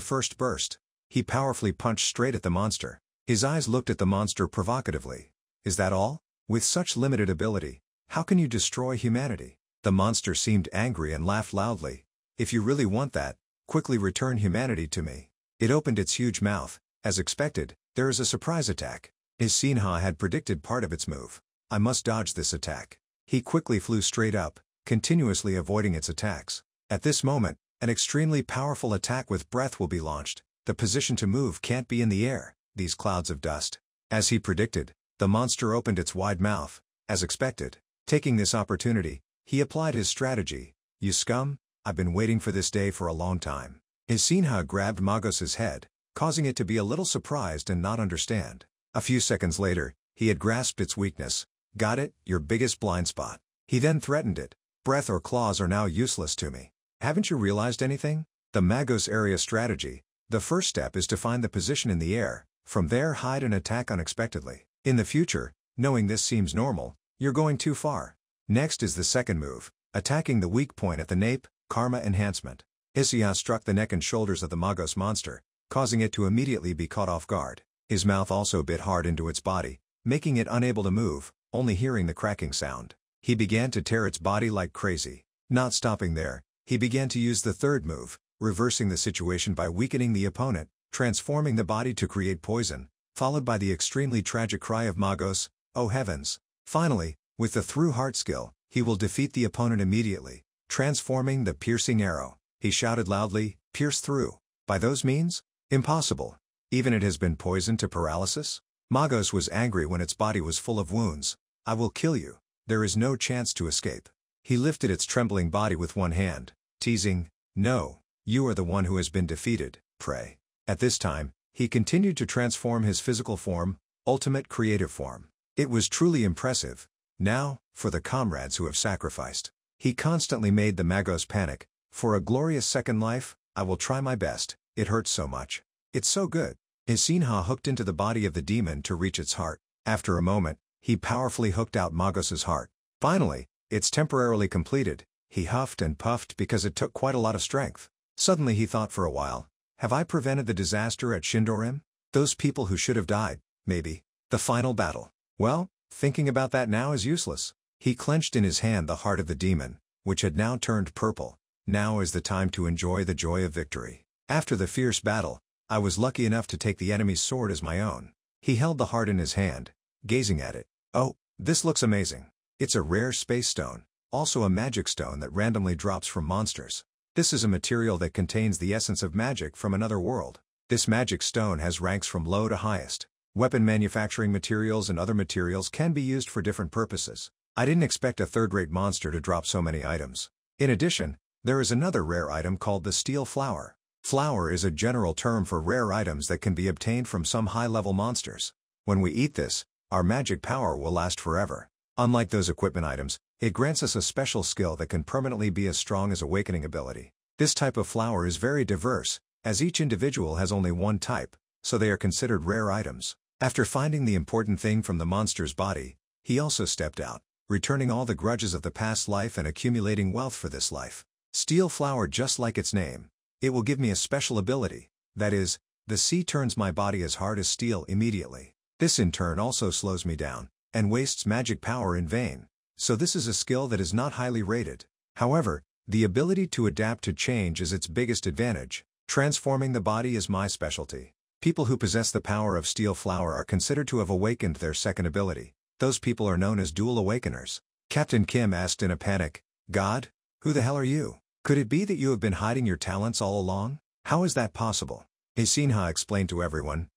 first burst. He powerfully punched straight at the monster. His eyes looked at the monster provocatively. Is that all? With such limited ability, how can you destroy humanity? The monster seemed angry and laughed loudly. If you really want that, quickly return humanity to me. It opened its huge mouth. As expected, there is a surprise attack. Sinha had predicted part of its move. I must dodge this attack. He quickly flew straight up, continuously avoiding its attacks. At this moment, an extremely powerful attack with breath will be launched. The position to move can't be in the air, these clouds of dust. As he predicted, the monster opened its wide mouth. As expected, taking this opportunity, he applied his strategy. You scum, I've been waiting for this day for a long time. Sinha grabbed Magos's head, causing it to be a little surprised and not understand. A few seconds later, he had grasped its weakness. Got it, your biggest blind spot. He then threatened it. Breath or claws are now useless to me. Haven't you realized anything? The Magos area strategy. The first step is to find the position in the air. From there hide and attack unexpectedly. In the future, knowing this seems normal, you're going too far. Next is the second move, attacking the weak point at the nape, karma enhancement. Sinha struck the neck and shoulders of the Magos monster, causing it to immediately be caught off guard. His mouth also bit hard into its body, making it unable to move, only hearing the cracking sound. He began to tear its body like crazy. Not stopping there, he began to use the third move, reversing the situation by weakening the opponent, transforming the body to create poison, followed by the extremely tragic cry of Magos, "Oh heavens!" Finally, with the through heart skill, he will defeat the opponent immediately, transforming the piercing arrow. He shouted loudly, "Pierce through." By those means? Impossible. Even it has been poisoned to paralysis? Magos was angry when its body was full of wounds. I will kill you. There is no chance to escape. He lifted its trembling body with one hand, teasing, "No, you are the one who has been defeated, pray." At this time, he continued to transform his physical form, ultimate creative form. It was truly impressive. Now, for the comrades who have sacrificed. He constantly made the Magos panic. For a glorious second life, I will try my best. It hurts so much. It's so good. Sinha hooked into the body of the demon to reach its heart. After a moment, he powerfully hooked out Magos's heart. Finally, it's temporarily completed. He huffed and puffed because it took quite a lot of strength. Suddenly he thought for a while. Have I prevented the disaster at Shindorim? Those people who should have died, maybe. The final battle. Well, thinking about that now is useless. He clenched in his hand the heart of the demon, which had now turned purple. Now is the time to enjoy the joy of victory. After the fierce battle, I was lucky enough to take the enemy's sword as my own. He held the heart in his hand, gazing at it. Oh, this looks amazing. It's a rare space stone, also a magic stone that randomly drops from monsters. This is a material that contains the essence of magic from another world. This magic stone has ranks from low to highest. Weapon manufacturing materials and other materials can be used for different purposes. I didn't expect a third-rate monster to drop so many items. In addition, there is another rare item called the steel flower. Flower is a general term for rare items that can be obtained from some high-level monsters. When we eat this, our magic power will last forever. Unlike those equipment items, it grants us a special skill that can permanently be as strong as awakening ability. This type of flower is very diverse, as each individual has only one type, so they are considered rare items. After finding the important thing from the monster's body, he also stepped out, returning all the grudges of the past life and accumulating wealth for this life. Steel flower, just like its name. It will give me a special ability, that is, the sea turns my body as hard as steel immediately. This in turn also slows me down, and wastes magic power in vain. So this is a skill that is not highly rated. However, the ability to adapt to change is its biggest advantage. Transforming the body is my specialty. People who possess the power of steel flower are considered to have awakened their second ability. Those people are known as dual awakeners. Captain Kim asked in a panic, "God? Who the hell are you? Could it be that you have been hiding your talents all along? How is that possible?" Sinha explained to everyone,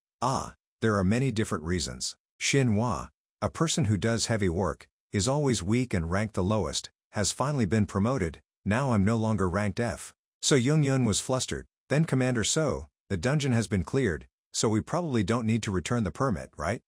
there are many different reasons. Shinhwa, a person who does heavy work, is always weak and ranked the lowest, has finally been promoted. Now I'm no longer ranked F. So Yun was flustered. Then Commander So, the dungeon has been cleared, so we probably don't need to return the permit, right?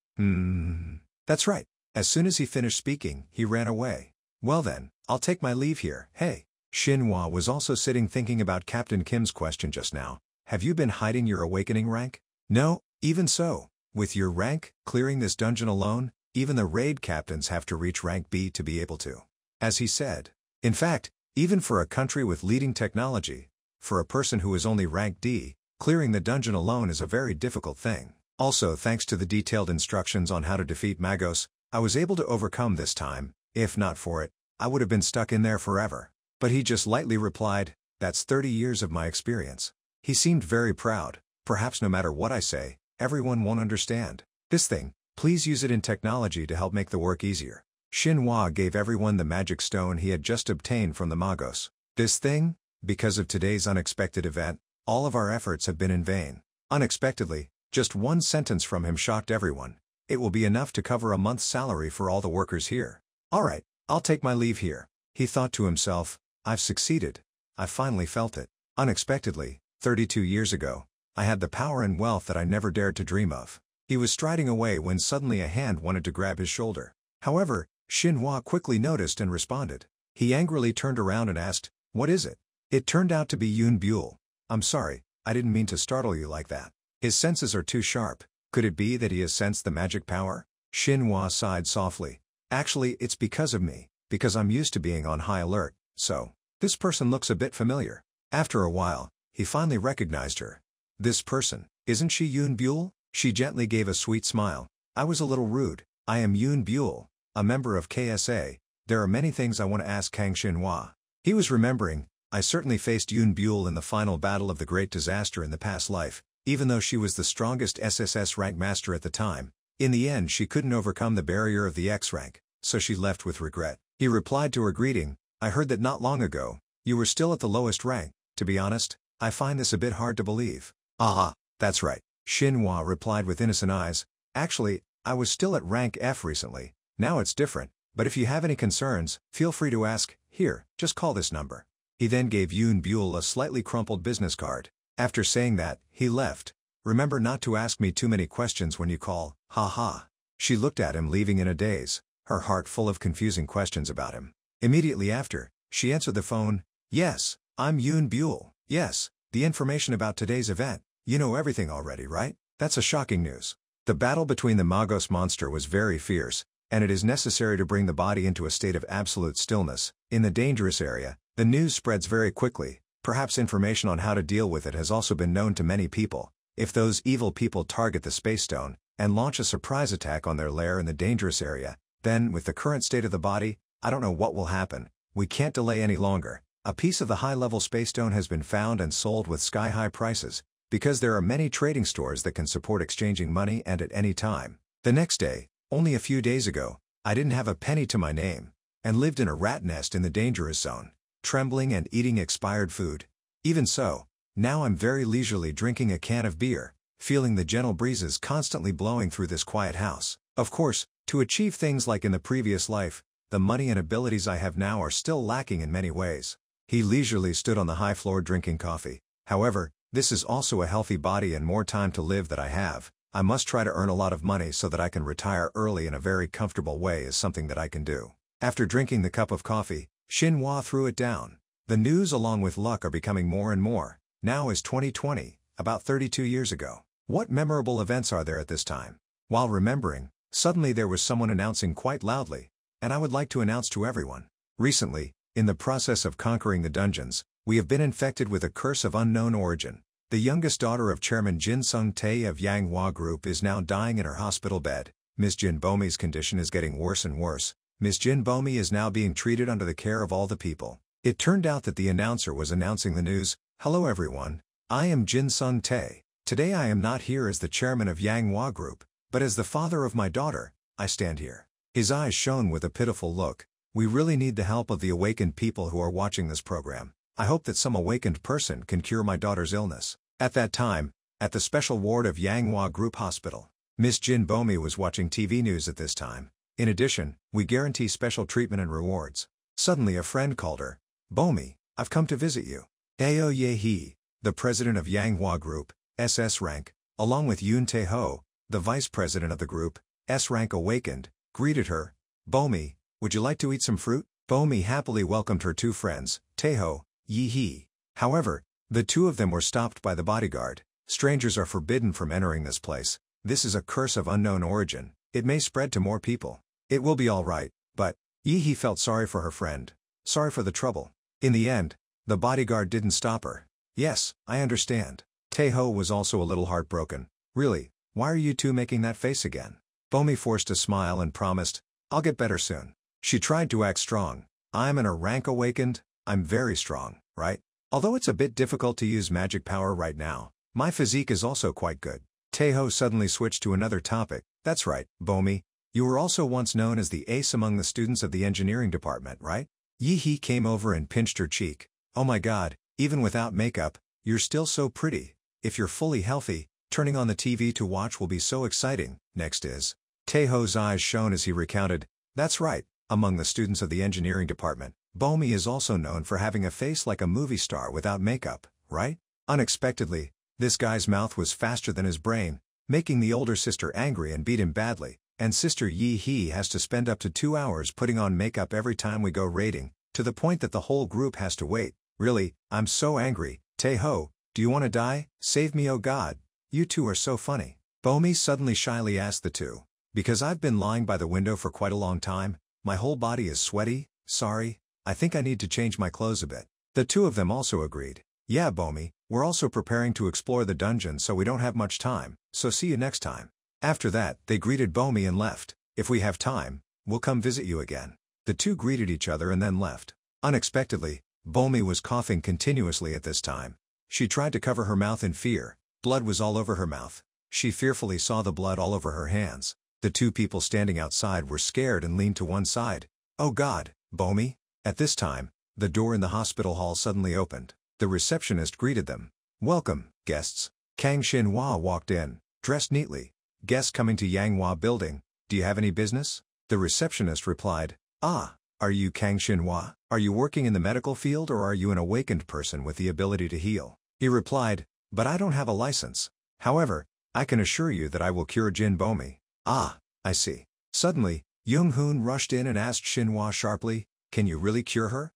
That's right. As soon as he finished speaking, he ran away. Well then, I'll take my leave here. Hey. Shinhwa was also sitting thinking about Captain Kim's question just now. Have you been hiding your awakening rank? No, even so. With your rank, clearing this dungeon alone, even the raid captains have to reach rank B to be able to. As he said. In fact, even for a country with leading technology, for a person who is only rank D, clearing the dungeon alone is a very difficult thing. Also, thanks to the detailed instructions on how to defeat Magos, I was able to overcome this time. If not for it, I would have been stuck in there forever. But he just lightly replied, that's 30 years of my experience. He seemed very proud. Perhaps no matter what I say, everyone won't understand. This thing, please use it in technology to help make the work easier. Xinhua gave everyone the magic stone he had just obtained from the magos. This thing? Because of today's unexpected event, all of our efforts have been in vain. Unexpectedly, just one sentence from him shocked everyone. It will be enough to cover a month's salary for all the workers here. Alright, I'll take my leave here. He thought to himself, I've succeeded. I finally felt it. Unexpectedly, 32 years ago, I had the power and wealth that I never dared to dream of. He was striding away when suddenly a hand wanted to grab his shoulder. However, Xinhua quickly noticed and responded. He angrily turned around and asked, what is it? It turned out to be Yun Buell. I'm sorry, I didn't mean to startle you like that. His senses are too sharp. Could it be that he has sensed the magic power? Xinhua sighed softly. Actually, it's because of me, because I'm used to being on high alert, so. This person looks a bit familiar. After a while, he finally recognized her. This person, isn't she Yun Buell? She gently gave a sweet smile. I was a little rude. I am Yun Buell, a member of KSA. There are many things I want to ask Kang Xinhua. He was remembering, I certainly faced Yun Buell in the final battle of the Great Disaster in the past life, even though she was the strongest SSS rank master at the time. In the end she couldn't overcome the barrier of the X rank, so she left with regret. He replied to her greeting, I heard that not long ago, you were still at the lowest rank. To be honest, I find this a bit hard to believe. Ah, that's right. Xinhua replied with innocent eyes. Actually, I was still at rank F recently. Now it's different, but if you have any concerns, feel free to ask. Here, just call this number. He then gave Yun Buell a slightly crumpled business card. After saying that, he left. Remember not to ask me too many questions when you call, haha. She looked at him leaving in a daze, her heart full of confusing questions about him. Immediately after, she answered the phone. Yes, I'm Yun Buell. Yes, the information about today's event. You know everything already, right? That's a shocking news. The battle between the Magos monster was very fierce, and it is necessary to bring the body into a state of absolute stillness. In the dangerous area, the news spreads very quickly. Perhaps information on how to deal with it has also been known to many people. If those evil people target the space stone and launch a surprise attack on their lair in the dangerous area, then, with the current state of the body, I don't know what will happen. We can't delay any longer. A piece of the high-level space stone has been found and sold with sky-high prices, because there are many trading stores that can support exchanging money and at any time. The next day, only a few days ago, I didn't have a penny to my name, and lived in a rat nest in the dangerous zone, trembling and eating expired food. Even so, now I'm very leisurely drinking a can of beer, feeling the gentle breezes constantly blowing through this quiet house. Of course, to achieve things like in the previous life, the money and abilities I have now are still lacking in many ways. He leisurely stood on the high floor drinking coffee. However, this is also a healthy body and more time to live that I have. I must try to earn a lot of money so that I can retire early in a very comfortable way is something that I can do. After drinking the cup of coffee, Xinhua threw it down. The news along with luck are becoming more and more. Now is 2020, about 32 years ago. What memorable events are there at this time? While remembering, suddenly there was someone announcing quite loudly, and I would like to announce to everyone. Recently, in the process of conquering the dungeons, we have been infected with a curse of unknown origin. The youngest daughter of Chairman Jin Sung-tae of Yanghua Group is now dying in her hospital bed. Ms. Jin Bomi's condition is getting worse and worse. Ms. Jin Bomi is now being treated under the care of all the people. It turned out that the announcer was announcing the news. Hello everyone, I am Jin Sung-tae. Today I am not here as the chairman of Yanghua Group, but as the father of my daughter. I stand here. His eyes shone with a pitiful look. We really need the help of the awakened people who are watching this program. I hope that some awakened person can cure my daughter's illness. At that time, at the special ward of Yanghua Group Hospital, Miss Jin Bomi was watching TV news at this time. In addition, we guarantee special treatment and rewards. Suddenly a friend called her. Bomi, I've come to visit you. Ayo Ye-hee, the president of Yanghua Group, SS rank, along with Yoon Tae-ho, the vice president of the group, S rank awakened, greeted her. Bomi, would you like to eat some fruit? Bomi happily welcomed her two friends, Tae-ho, Ye-hee. However, the two of them were stopped by the bodyguard. Strangers are forbidden from entering this place. This is a curse of unknown origin. It may spread to more people. It will be all right, but Ye-hee felt sorry for her friend. Sorry for the trouble. In the end, the bodyguard didn't stop her. Yes, I understand. Tae-ho was also a little heartbroken. Really, why are you two making that face again? Bomi forced a smile and promised, I'll get better soon. She tried to act strong. I'm in a rank awakened, I'm very strong, right? Although it's a bit difficult to use magic power right now, my physique is also quite good. Taeho suddenly switched to another topic. That's right, Bomi. You were also once known as the ace among the students of the engineering department, right? Yi-hee came over and pinched her cheek. Oh my god, even without makeup, you're still so pretty. If you're fully healthy, turning on the TV to watch will be so exciting. Next is. Taeho's eyes shone as he recounted, that's right, among the students of the engineering department, Bomi is also known for having a face like a movie star without makeup, right? Unexpectedly, this guy's mouth was faster than his brain, making the older sister angry and beat him badly, and sister Yi-hee has to spend up to 2 hours putting on makeup every time we go raiding, to the point that the whole group has to wait. Really, I'm so angry. Taeho, do you want to die? Save me, oh god. You two are so funny. Bomi suddenly shyly asked the two. Because I've been lying by the window for quite a long time, my whole body is sweaty. Sorry, I think I need to change my clothes a bit. The two of them also agreed. Yeah, Bomi, we're also preparing to explore the dungeon so we don't have much time, so see you next time. After that, they greeted Bomi and left. If we have time, we'll come visit you again. The two greeted each other and then left. Unexpectedly, Bomi was coughing continuously at this time. She tried to cover her mouth in fear. Blood was all over her mouth. She fearfully saw the blood all over her hands. The two people standing outside were scared and leaned to one side. Oh god, Bomi? At this time, the door in the hospital hall suddenly opened. The receptionist greeted them. Welcome, guests. Kang Xinhua walked in, dressed neatly. Guests coming to Yanghua building, do you have any business? The receptionist replied, Ah, are you Kang Xinhua? Are you working in the medical field or are you an awakened person with the ability to heal? He replied, but I don't have a license. However, I can assure you that I will cure Jin Bomi. Ah, I see. Suddenly, Young-hoon rushed in and asked Xinhua sharply, can you really cure her?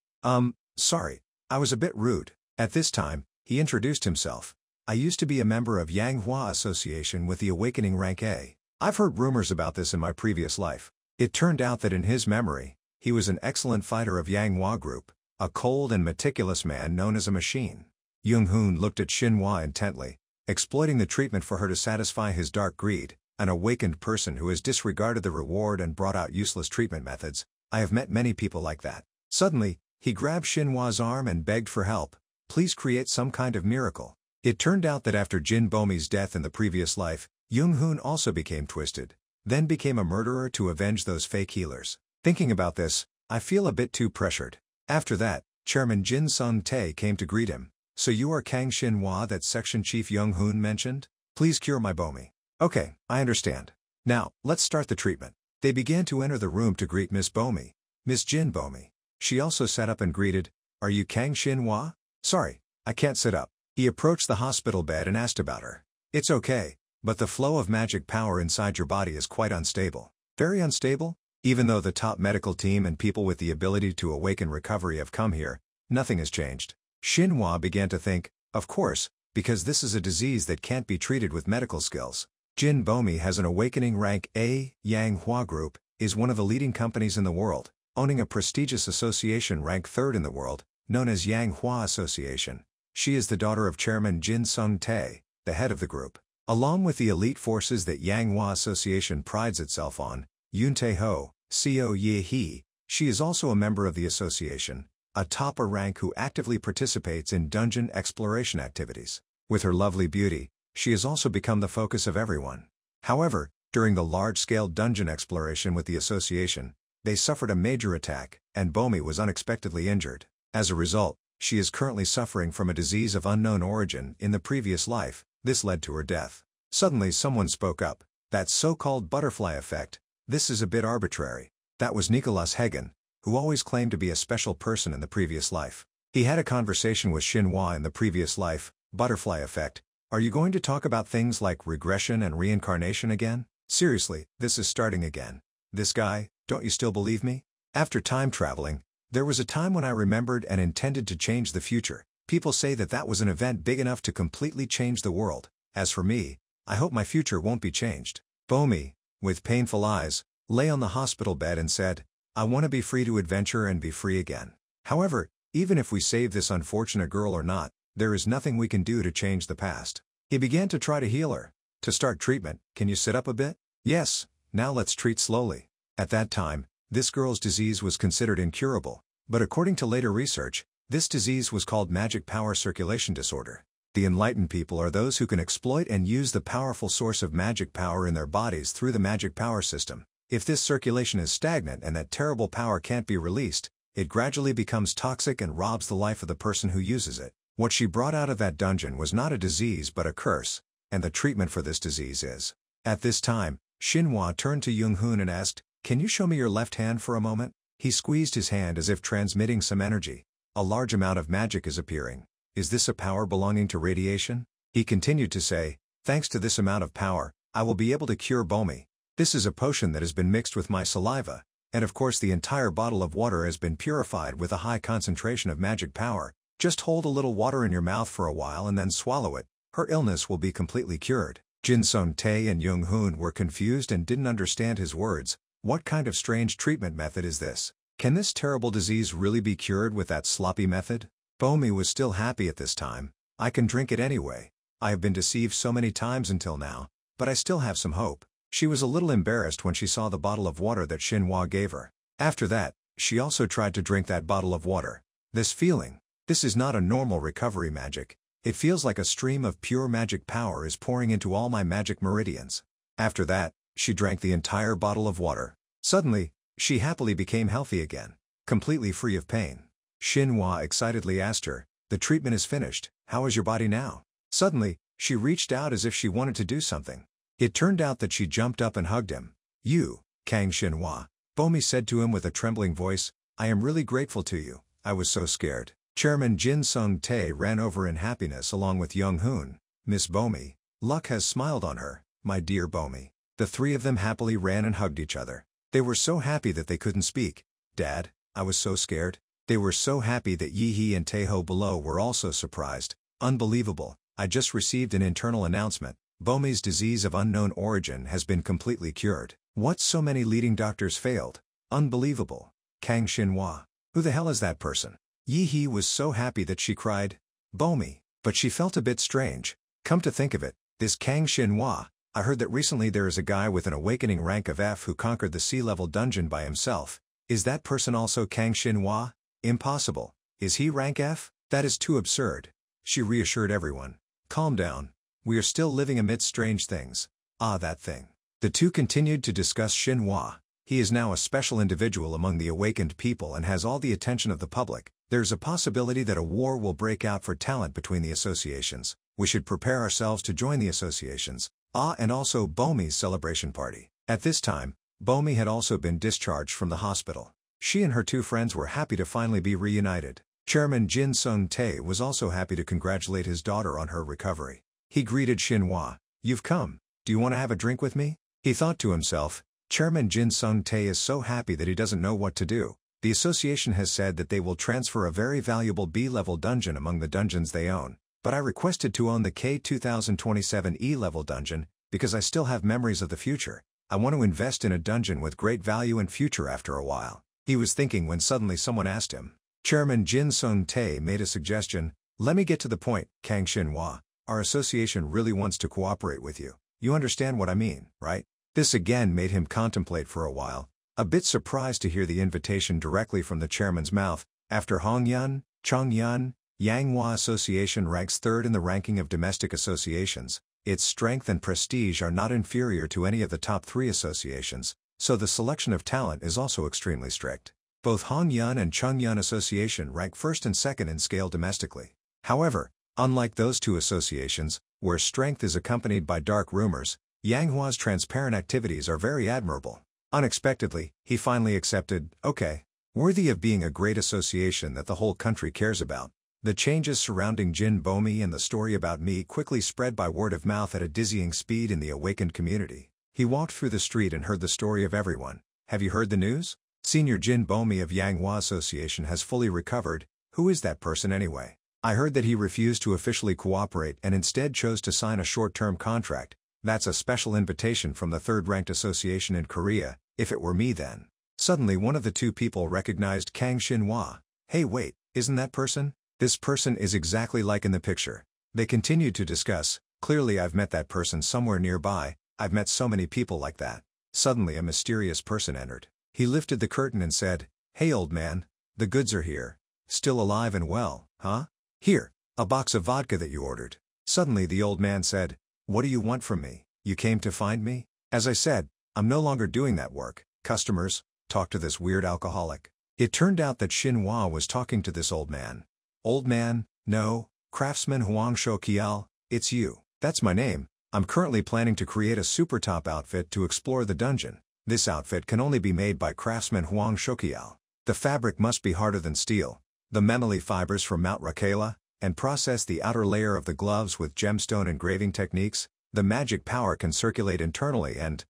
Sorry, I was a bit rude. At this time, he introduced himself. I used to be a member of Yanghua Association with the Awakening Rank A. I've heard rumors about this in my previous life. It turned out that in his memory, he was an excellent fighter of Yanghua Group, a cold and meticulous man known as a machine. Young-hoon looked at Xinhua intently, exploiting the treatment for her to satisfy his dark greed. An awakened person who has disregarded the reward and brought out useless treatment methods. I have met many people like that. Suddenly, he grabbed Xinhua's arm and begged for help. Please create some kind of miracle. It turned out that after Jin Bomi's death in the previous life, Young-hoon also became twisted, then became a murderer to avenge those fake healers. Thinking about this, I feel a bit too pressured. After that, Chairman Jin Sung-tae came to greet him. So you are Kang Xinhua that Section Chief Young-hoon mentioned? Please cure my Bomi. Okay, I understand. Now, let's start the treatment. They began to enter the room to greet Miss Bomi. Miss Jin Bomi. She also sat up and greeted, are you Kang Xinhua? Sorry, I can't sit up. He approached the hospital bed and asked about her. It's okay, but the flow of magic power inside your body is quite unstable. Very unstable? Even though the top medical team and people with the ability to awaken recovery have come here, nothing has changed. Xinhua began to think, of course, because this is a disease that can't be treated with medical skills. Jin Bomi has an awakening rank A. Yanghua Group is one of the leading companies in the world, owning a prestigious association ranked 3rd in the world, known as Yanghua Association. She is the daughter of Chairman Jin Sung-tae, the head of the group. Along with the elite forces that Yanghua Association prides itself on, Yoon Tae-ho, Co Ye-hee, she is also a member of the association, a topper rank who actively participates in dungeon exploration activities. With her lovely beauty, she has also become the focus of everyone. However, during the large-scale dungeon exploration with the association, they suffered a major attack, and Bomi was unexpectedly injured. As a result, she is currently suffering from a disease of unknown origin in the previous life. This led to her death. Suddenly someone spoke up. That so-called butterfly effect, this is a bit arbitrary. That was Nicholas Hagen, who always claimed to be a special person in the previous life. He had a conversation with Xinhua in the previous life. Butterfly effect. Are you going to talk about things like regression and reincarnation again? Seriously, this is starting again. This guy, don't you still believe me? After time traveling, there was a time when I remembered and intended to change the future. People say that that was an event big enough to completely change the world. As for me, I hope my future won't be changed. Bomi, with painful eyes, lay on the hospital bed and said, I want to be free to adventure and be free again. However, even if we save this unfortunate girl or not, there is nothing we can do to change the past. He began to try to heal her. To start treatment, can you sit up a bit? Yes, Now let's treat slowly. At that time, this girl's disease was considered incurable, but according to later research, this disease was called magic power circulation disorder. The enlightened people are those who can exploit and use the powerful source of magic power in their bodies through the magic power system. If this circulation is stagnant and that terrible power can't be released, it gradually becomes toxic and robs the life of the person who uses it. What she brought out of that dungeon was not a disease but a curse, and the treatment for this disease is. At this time, Shinhwa turned to Young-hoon and asked, "Can you show me your left hand for a moment?" He squeezed his hand as if transmitting some energy. A large amount of magic is appearing. Is this a power belonging to radiation? He continued to say, "Thanks to this amount of power, I will be able to cure Bomi. This is a potion that has been mixed with my saliva, and of course the entire bottle of water has been purified with a high concentration of magic power. Just hold a little water in your mouth for a while and then swallow it. Her illness will be completely cured." Jin Sung-tae and Young-hoon were confused and didn't understand his words. What kind of strange treatment method is this? Can this terrible disease really be cured with that sloppy method? Bomi was still happy at this time. "I can drink it anyway. I have been deceived so many times until now, but I still have some hope." She was a little embarrassed when she saw the bottle of water that Shinhwa gave her. After that, she also tried to drink that bottle of water. This feeling. This is not a normal recovery magic. It feels like a stream of pure magic power is pouring into all my magic meridians. After that, she drank the entire bottle of water. Suddenly, she happily became healthy again, completely free of pain. Shinhwa excitedly asked her, "The treatment is finished, how is your body now?" Suddenly, she reached out as if she wanted to do something. It turned out that she jumped up and hugged him. "You, Kang Shinhwa," Bomi said to him with a trembling voice, "I am really grateful to you. I was so scared." Chairman Jin Sung-tae ran over in happiness along with Young-hoon. "Miss Bomi, luck has smiled on her, my dear Bomi." The three of them happily ran and hugged each other. They were so happy that they couldn't speak. "Dad, I was so scared." They were so happy that Yi-hee and Taeho below were also surprised. "Unbelievable, I just received an internal announcement. Bomi's disease of unknown origin has been completely cured. What, so many leading doctors failed? Unbelievable. Kang Shinhwa. Who the hell is that person?" Yi-hee was so happy that she cried, "Bomi," but she felt a bit strange. Come to think of it, this Kang Shinhwa, I heard that recently there is a guy with an awakening rank of F who conquered the sea-level dungeon by himself. Is that person also Kang Shinhwa? Impossible. Is he rank F? That is too absurd. She reassured everyone. "Calm down. We are still living amidst strange things." Ah, that thing. The two continued to discuss Shinhwa. He is now a special individual among the awakened people and has all the attention of the public. There's a possibility that a war will break out for talent between the associations. We should prepare ourselves to join the associations. Ah, and also Bomi's celebration party. At this time, Bomi had also been discharged from the hospital. She and her two friends were happy to finally be reunited. Chairman Jin Sung-tae was also happy to congratulate his daughter on her recovery. He greeted Shinhwa. "You've come. Do you want to have a drink with me?" He thought to himself, Chairman Jin Sung-tae is so happy that he doesn't know what to do. The association has said that they will transfer a very valuable B-level dungeon among the dungeons they own, but I requested to own the K2027 E-level dungeon, because I still have memories of the future. I want to invest in a dungeon with great value and future after a while. He was thinking when suddenly someone asked him. Chairman Jin Sung-tae made a suggestion. "Let me get to the point, Kang Shinhwa. Our association really wants to cooperate with you. You understand what I mean, right?" This again made him contemplate for a while, a bit surprised to hear the invitation directly from the chairman's mouth. After Hongyun, Chongyun, Yanghua Association ranks third in the ranking of domestic associations. Its strength and prestige are not inferior to any of the top three associations, so the selection of talent is also extremely strict. Both Hongyun and Chongyun Association rank first and second in scale domestically. However, unlike those two associations, where strength is accompanied by dark rumors, Yanghua's transparent activities are very admirable. Unexpectedly, he finally accepted. "Okay. Worthy of being a great association that the whole country cares about." The changes surrounding Jin Bomi and the story about me quickly spread by word of mouth at a dizzying speed in the awakened community. He walked through the street and heard the story of everyone. "Have you heard the news? Senior Jin Bomi of Yanghua Association has fully recovered." Who is that person anyway? "I heard that he refused to officially cooperate and instead chose to sign a short-term contract. That's a special invitation from the third-ranked association in Korea. If it were me then." Suddenly one of the two people recognized Kang Shinhwa. "Hey, wait, isn't that person? This person is exactly like in the picture." They continued to discuss. "Clearly I've met that person somewhere nearby. I've met so many people like that." Suddenly a mysterious person entered. He lifted the curtain and said, "Hey old man, the goods are here. Still alive and well, huh? Here, a box of vodka that you ordered." Suddenly the old man said, "What do you want from me? You came to find me?" As I said, I'm no longer doing that work. Customers, talk to this weird alcoholic. It turned out that Xinhua was talking to this old man. "Old man, no, craftsman Huang Shouqiao, it's you. That's my name. I'm currently planning to create a super top outfit to explore the dungeon. This outfit can only be made by craftsman Huang Shouqiao. The fabric must be harder than steel. The memely fibers from Mount Rakela, and process the outer layer of the gloves with gemstone engraving techniques. The magic power can circulate internally and,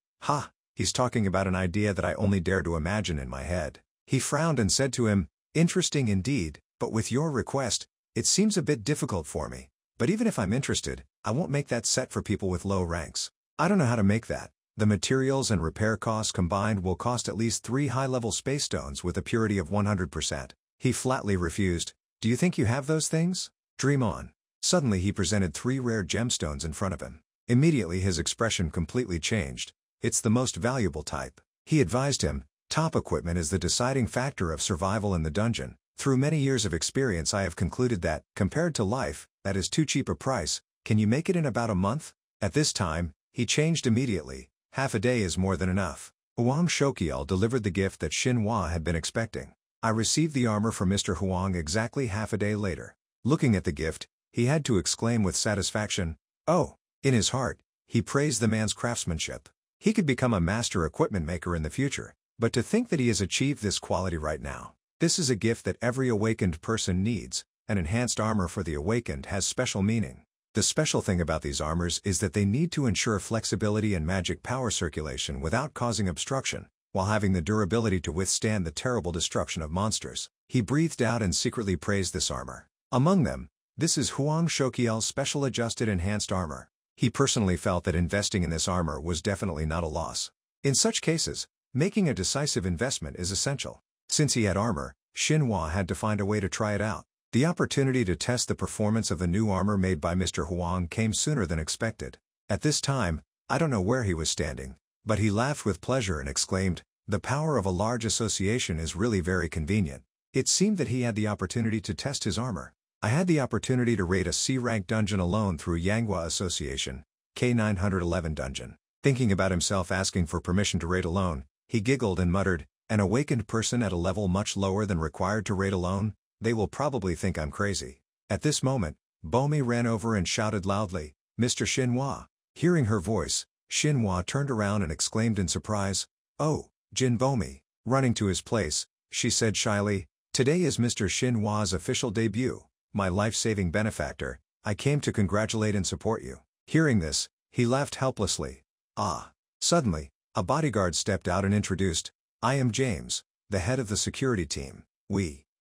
he's talking about an idea that I only dare to imagine in my head." He frowned and said to him, "Interesting indeed, but with your request, it seems a bit difficult for me. But even if I'm interested, I won't make that set for people with low ranks. I don't know how to make that. The materials and repair costs combined will cost at least 3 high-level space stones with a purity of 100%. He flatly refused. "Do you think you have those things? Dream on." Suddenly he presented 3 rare gemstones in front of him. Immediately his expression completely changed. "It's the most valuable type." He advised him, "Top equipment is the deciding factor of survival in the dungeon. Through many years of experience I have concluded that, compared to life, that is too cheap a price. Can you make it in about a month?" At this time, he changed immediately. "Half a day is more than enough." Huang Shouqiao delivered the gift that Xinhua had been expecting. I received the armor from Mr. Huang exactly half a day later. Looking at the gift, he had to exclaim with satisfaction, "Oh!" In his heart, he praised the man's craftsmanship. He could become a master equipment maker in the future, but to think that he has achieved this quality right now. This is a gift that every awakened person needs. An enhanced armor for the awakened has special meaning. The special thing about these armors is that they need to ensure flexibility and magic power circulation without causing obstruction, while having the durability to withstand the terrible destruction of monsters. He breathed out and secretly praised this armor. Among them, this is Huang Shouqiao's special adjusted enhanced armor. He personally felt that investing in this armor was definitely not a loss. In such cases, making a decisive investment is essential. Since he had armor, Xinhua had to find a way to try it out. The opportunity to test the performance of the new armor made by Mr. Huang came sooner than expected. At this time, I don't know where he was standing, but he laughed with pleasure and exclaimed, "The power of a large association is really very convenient." It seemed that he had the opportunity to test his armor. I had the opportunity to raid a C-rank dungeon alone through Yanghua Association, K911 dungeon. Thinking about himself asking for permission to raid alone, he giggled and muttered, "An awakened person at a level much lower than required to raid alone? They will probably think I'm crazy." At this moment, Bomi ran over and shouted loudly, "Mr. Xinhua." Hearing her voice, Xinhua turned around and exclaimed in surprise, "Oh, Jin Bomi." Running to his place, she said shyly, "Today is Mr. Xinhua's official debut. My life-saving benefactor, I came to congratulate and support you." Hearing this, he laughed helplessly. "Ah." Suddenly, a bodyguard stepped out and introduced, "I am James, the head of the security team.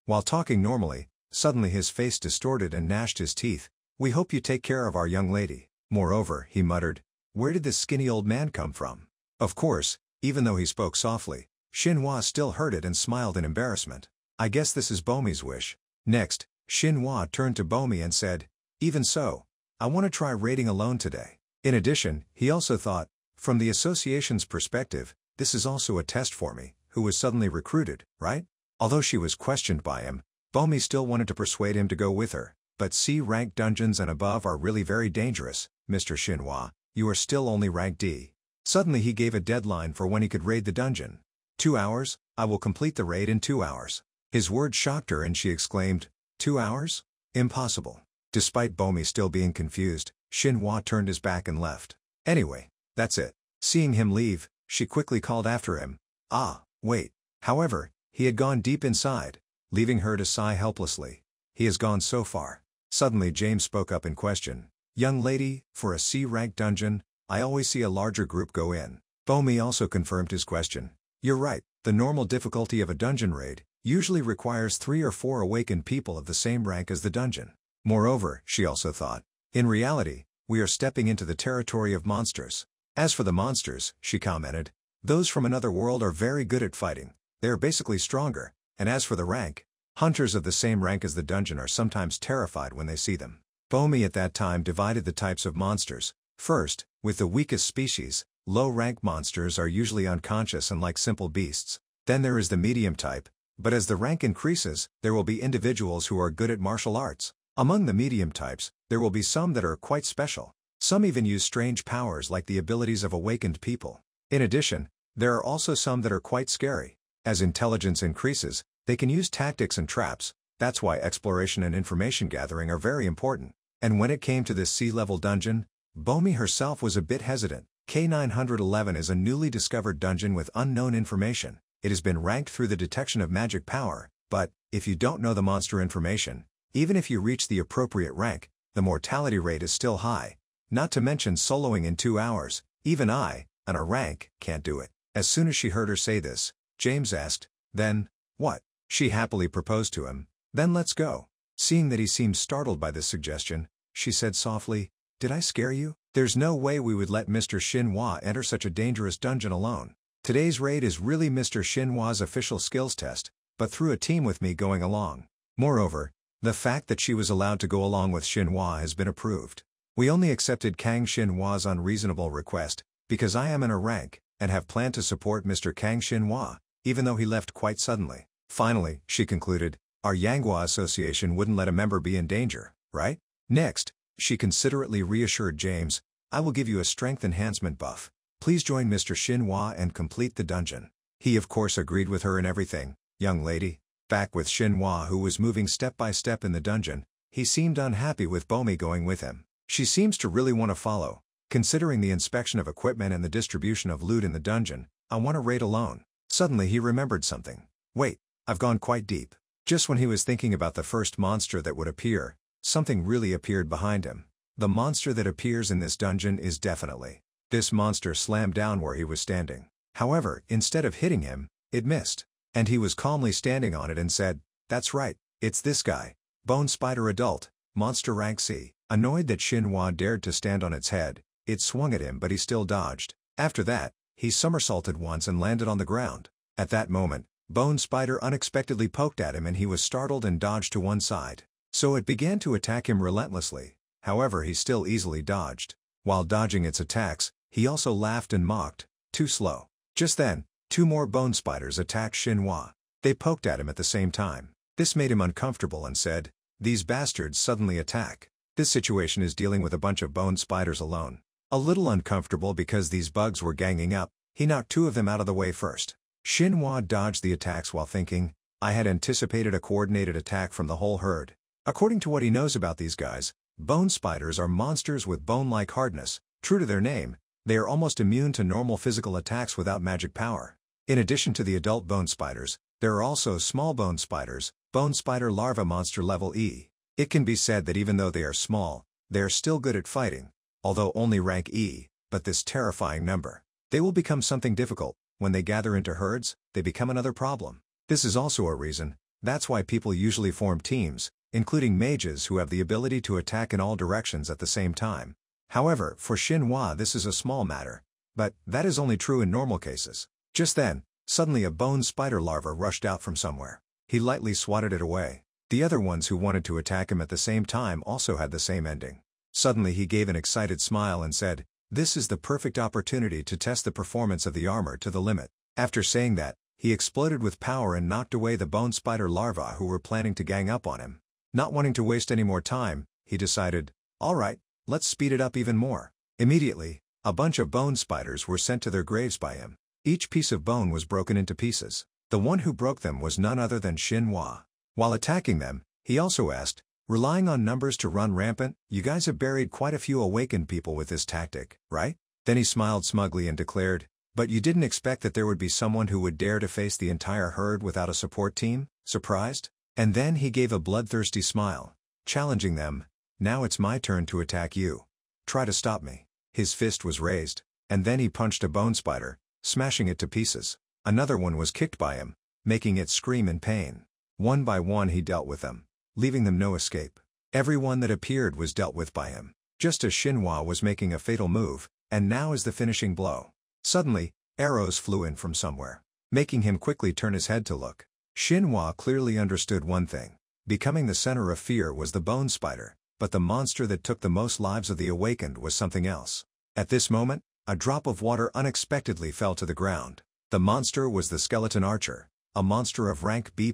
While talking normally, suddenly his face distorted and gnashed his teeth. "We hope you take care of our young lady." Moreover, he muttered, "Where did this skinny old man come from?" Of course, even though he spoke softly, Xinhua still heard it and smiled in embarrassment. "I guess this is Bomi's wish." Next, Xinhua turned to Bomi and said, "Even so, I want to try raiding alone today." In addition, he also thought, from the association's perspective, this is also a test for me, who was suddenly recruited, right? Although she was questioned by him, Bomi still wanted to persuade him to go with her. "But C-rank dungeons and above are really very dangerous, Mr. Xinhua. You are still only rank D." Suddenly he gave a deadline for when he could raid the dungeon. 2 hours, I will complete the raid in 2 hours. His words shocked her and she exclaimed, 2 hours? Impossible. Despite Bomi still being confused, Xinhua turned his back and left. "Anyway, that's it." Seeing him leave, she quickly called after him, "Ah, wait." However, he had gone deep inside, leaving her to sigh helplessly. He has gone so far. Suddenly James spoke up in question, "Young lady, for a C-rank dungeon, I always see a larger group go in." Bomi also confirmed his question. "You're right, the normal difficulty of a dungeon raid usually requires 3 or 4 awakened people of the same rank as the dungeon." Moreover, she also thought, "In reality, we are stepping into the territory of monsters." As for the monsters, she commented, "Those from another world are very good at fighting. They are basically stronger, and as for the rank, hunters of the same rank as the dungeon are sometimes terrified when they see them." Bomi at that time divided the types of monsters. First, with the weakest species, Low-rank monsters are usually unconscious and like simple beasts. Then there is the medium type, but as the rank increases, there will be individuals who are good at martial arts. Among the medium types, there will be some that are quite special. Some even use strange powers like the abilities of awakened people. In addition, there are also some that are quite scary. As intelligence increases, they can use tactics and traps. That's why exploration and information gathering are very important. And when it came to this sea-level dungeon, Bomi herself was a bit hesitant. K911 is a newly discovered dungeon with unknown information. It has been ranked through the detection of magic power, but, if you don't know the monster information, even if you reach the appropriate rank, the mortality rate is still high. Not to mention soloing in 2 hours, even I, on a rank, can't do it. As soon as she heard her say this, James asked, "Then, what?" She happily proposed to him, "Then let's go." Seeing that he seemed startled by this suggestion, she said softly, "Did I scare you? There's no way we would let Mr. Xinhua enter such a dangerous dungeon alone. Today's raid is really Mr. Xinhua's official skills test, but through a team with me going along." Moreover, the fact that she was allowed to go along with Xinhua has been approved. We only accepted Kang Xinhua's unreasonable request, because I am in a rank, and have planned to support Mr. Kang Xinhua, even though he left quite suddenly. Finally, she concluded, our Yanghua Association wouldn't let a member be in danger, right? Next, she considerately reassured James, "I will give you a strength enhancement buff. Please join Mr. Xinhua and complete the dungeon." He of course agreed with her in everything. Young lady. Back with Xinhua, who was moving step by step in the dungeon, he seemed unhappy with Bomi going with him. She seems to really want to follow. Considering the inspection of equipment and the distribution of loot in the dungeon, I want to raid alone. Suddenly he remembered something. Wait, I've gone quite deep. Just when he was thinking about the first monster that would appear, something really appeared behind him. The monster that appears in this dungeon is definitely. This monster slammed down where he was standing. However, instead of hitting him, it missed. And he was calmly standing on it and said, "That's right, it's this guy. Bone Spider Adult, Monster Rank C." Annoyed that Xinhua dared to stand on its head, it swung at him but he still dodged. After that, he somersaulted once and landed on the ground. At that moment, Bone Spider unexpectedly poked at him and he was startled and dodged to one side. So it began to attack him relentlessly. However, he still easily dodged. While dodging its attacks, he also laughed and mocked, "Too slow." Just then, 2 more bone spiders attacked Xinhua. They poked at him at the same time. This made him uncomfortable and said, "These bastards suddenly attack." This situation is dealing with a bunch of bone spiders alone. A little uncomfortable because these bugs were ganging up, he knocked 2 of them out of the way first. Xinhua dodged the attacks while thinking, "I had anticipated a coordinated attack from the whole herd." According to what he knows about these guys, bone spiders are monsters with bone-like hardness. True to their name, they are almost immune to normal physical attacks without magic power. In addition to the adult bone spiders, there are also small bone spiders, bone spider larva monster level E. It can be said that even though they are small, they are still good at fighting, although only rank E, but this terrifying number. They will become something difficult. When they gather into herds, they become another problem. This is also a reason, that's why people usually form teams, including mages who have the ability to attack in all directions at the same time. However, for Xinhua this is a small matter, but that is only true in normal cases. Just then, suddenly a bone spider larva rushed out from somewhere. He lightly swatted it away. The other ones who wanted to attack him at the same time also had the same ending. Suddenly he gave an excited smile and said, "This is the perfect opportunity to test the performance of the armor to the limit." After saying that, he exploded with power and knocked away the bone spider larvae who were planning to gang up on him. Not wanting to waste any more time, he decided, "Alright, let's speed it up even more." Immediately, a bunch of bone spiders were sent to their graves by him. Each piece of bone was broken into pieces. The one who broke them was none other than Xinhua. While attacking them, he also asked, "Relying on numbers to run rampant, you guys have buried quite a few awakened people with this tactic, right?" Then he smiled smugly and declared, "But you didn't expect that there would be someone who would dare to face the entire herd without a support team? Surprised?" And then he gave a bloodthirsty smile, challenging them, "Now it's my turn to attack you. Try to stop me." His fist was raised, and then he punched a bone spider, smashing it to pieces. Another one was kicked by him, making it scream in pain. One by one he dealt with them, leaving them no escape. Everyone that appeared was dealt with by him, just as Xinhua was making a fatal move, and now is the finishing blow. Suddenly, arrows flew in from somewhere, making him quickly turn his head to look. Xinhua clearly understood one thing. Becoming the center of fear was the bone spider, but the monster that took the most lives of the awakened was something else. At this moment, a drop of water unexpectedly fell to the ground. The monster was the skeleton archer, a monster of rank B+.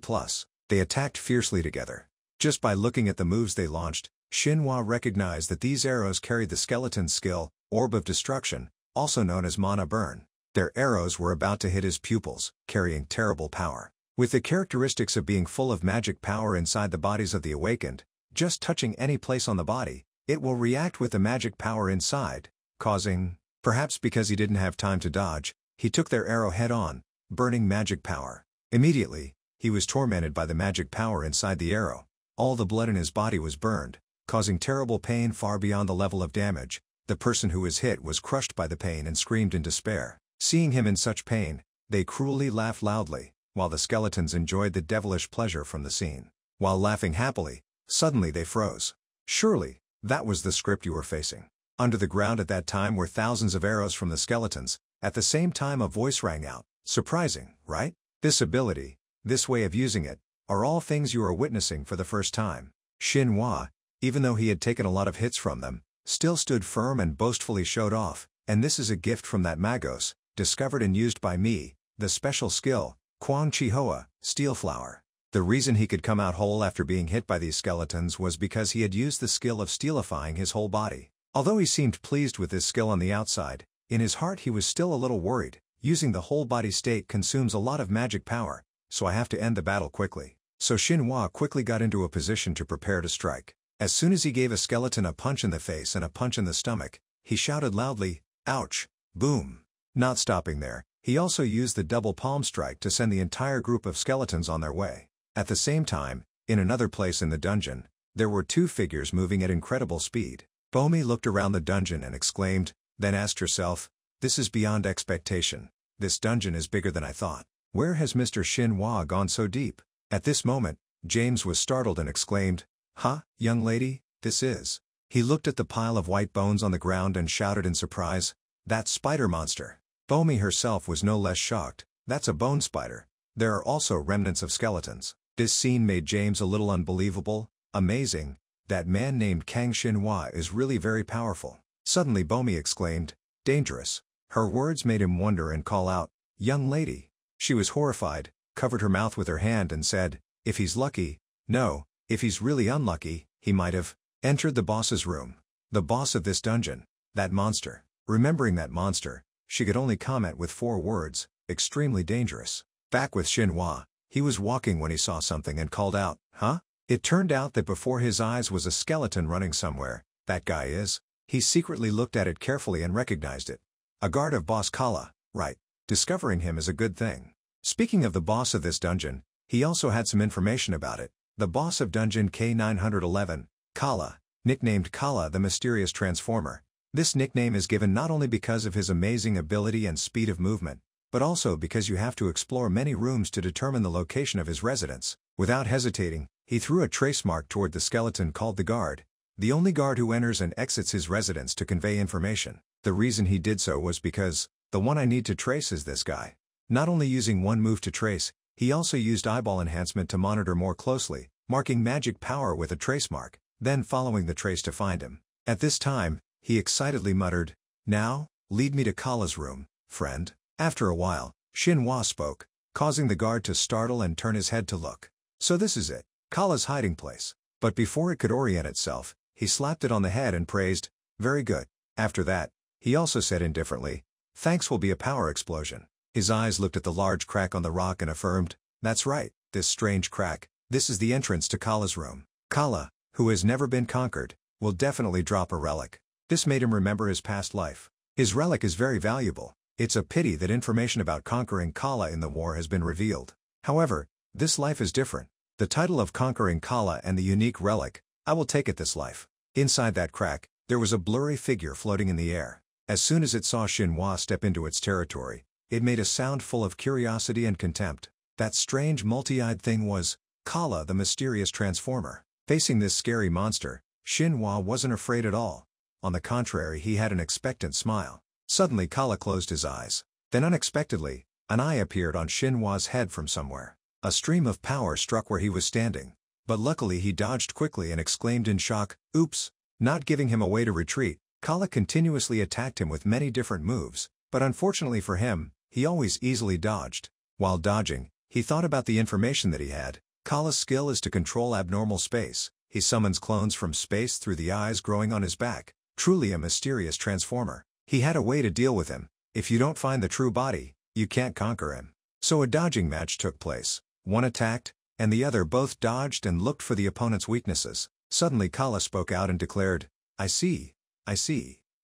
They attacked fiercely together. Just by looking at the moves they launched, Shinhwa recognized that these arrows carried the skeleton's skill, Orb of Destruction, also known as Mana Burn. Their arrows were about to hit his pupils, carrying terrible power. With the characteristics of being full of magic power inside the bodies of the awakened, just touching any place on the body, it will react with the magic power inside, causing, perhaps because he didn't have time to dodge, he took their arrow head-on, burning magic power. Immediately, he was tormented by the magic power inside the arrow. All the blood in his body was burned, causing terrible pain far beyond the level of damage. The person who was hit was crushed by the pain and screamed in despair. Seeing him in such pain, they cruelly laughed loudly, while the skeletons enjoyed the devilish pleasure from the scene. While laughing happily, suddenly they froze. Surely, that was the script you were facing. Under the ground at that time were thousands of arrows from the skeletons. At the same time a voice rang out. Surprising, right? This ability, this way of using it, are all things you are witnessing for the first time. Shinhwa, even though he had taken a lot of hits from them, still stood firm and boastfully showed off, and this is a gift from that Magos, discovered and used by me, the special skill, Kwang Chihoa, Steel Flower. The reason he could come out whole after being hit by these skeletons was because he had used the skill of steelifying his whole body. Although he seemed pleased with this skill on the outside, in his heart he was still a little worried. Using the whole body state consumes a lot of magic power, so I have to end the battle quickly. So Shinhwa quickly got into a position to prepare to strike. As soon as he gave a skeleton a punch in the face and a punch in the stomach, he shouted loudly, "Ouch!" Boom! Not stopping there, he also used the double palm strike to send the entire group of skeletons on their way. At the same time, in another place in the dungeon, there were two figures moving at incredible speed. Bomi looked around the dungeon and exclaimed, then asked herself, "This is beyond expectation. This dungeon is bigger than I thought. Where has Mr. Shinhwa gone so deep?" At this moment, James was startled and exclaimed, "Huh, young lady, this is..." He looked at the pile of white bones on the ground and shouted in surprise, "That's spider monster." Bomi herself was no less shocked. That's a bone spider. There are also remnants of skeletons. This scene made James a little unbelievable, amazing. That man named Kang Shinhwa is really very powerful. Suddenly Bomi exclaimed, "Dangerous." Her words made him wonder and call out, "Young lady." She was horrified, covered her mouth with her hand and said, "If he's lucky, no, if he's really unlucky, he might have..." Entered the boss's room. The boss of this dungeon. That monster. Remembering that monster, she could only comment with 4 words, extremely dangerous. Back with Shinhwa, he was walking when he saw something and called out, "Huh?" It turned out that before his eyes was a skeleton running somewhere. That guy is. He secretly looked at it carefully and recognized it. A guard of Boss Kala, right. Discovering him is a good thing. Speaking of the boss of this dungeon, he also had some information about it. The boss of dungeon K911, Kala, nicknamed Kala the Mysterious Transformer. This nickname is given not only because of his amazing ability and speed of movement, but also because you have to explore many rooms to determine the location of his residence. Without hesitating, he threw a trace mark toward the skeleton called the guard, the only guard who enters and exits his residence to convey information. The reason he did so was because, the one I need to trace is this guy. Not only using one move to trace, he also used eyeball enhancement to monitor more closely, marking magic power with a trace mark, then following the trace to find him. At this time, he excitedly muttered, "Now, lead me to Kala's room, friend." After a while, Shinhwa spoke, causing the guard to startle and turn his head to look. So this is it, Kala's hiding place. But before it could orient itself, he slapped it on the head and praised, "Very good." After that, he also said indifferently, "Thanks will be a power explosion." His eyes looked at the large crack on the rock and affirmed, "That's right, this strange crack, this is the entrance to Kala's room. Kala, who has never been conquered, will definitely drop a relic." This made him remember his past life. His relic is very valuable. It's a pity that information about conquering Kala in the war has been revealed. However, this life is different. The title of conquering Kala and the unique relic, I will take it this life. Inside that crack, there was a blurry figure floating in the air. As soon as it saw Shinhwa step into its territory, it made a sound full of curiosity and contempt. That strange multi-eyed thing was Kala the Mysterious Transformer. Facing this scary monster, Shinhwa wasn't afraid at all. On the contrary, he had an expectant smile. Suddenly Kala closed his eyes. Then unexpectedly, an eye appeared on Shinhwa's head from somewhere. A stream of power struck where he was standing. But luckily he dodged quickly and exclaimed in shock, "Oops!" Not giving him a way to retreat, Kala continuously attacked him with many different moves, but unfortunately for him, he always easily dodged. While dodging, he thought about the information that he had. Kala's skill is to control abnormal space. He summons clones from space through the eyes growing on his back. Truly a mysterious transformer. He had a way to deal with him. If you don't find the true body, you can't conquer him. So a dodging match took place. One attacked, and the other both dodged and looked for the opponent's weaknesses. Suddenly Kala spoke out and declared, I see.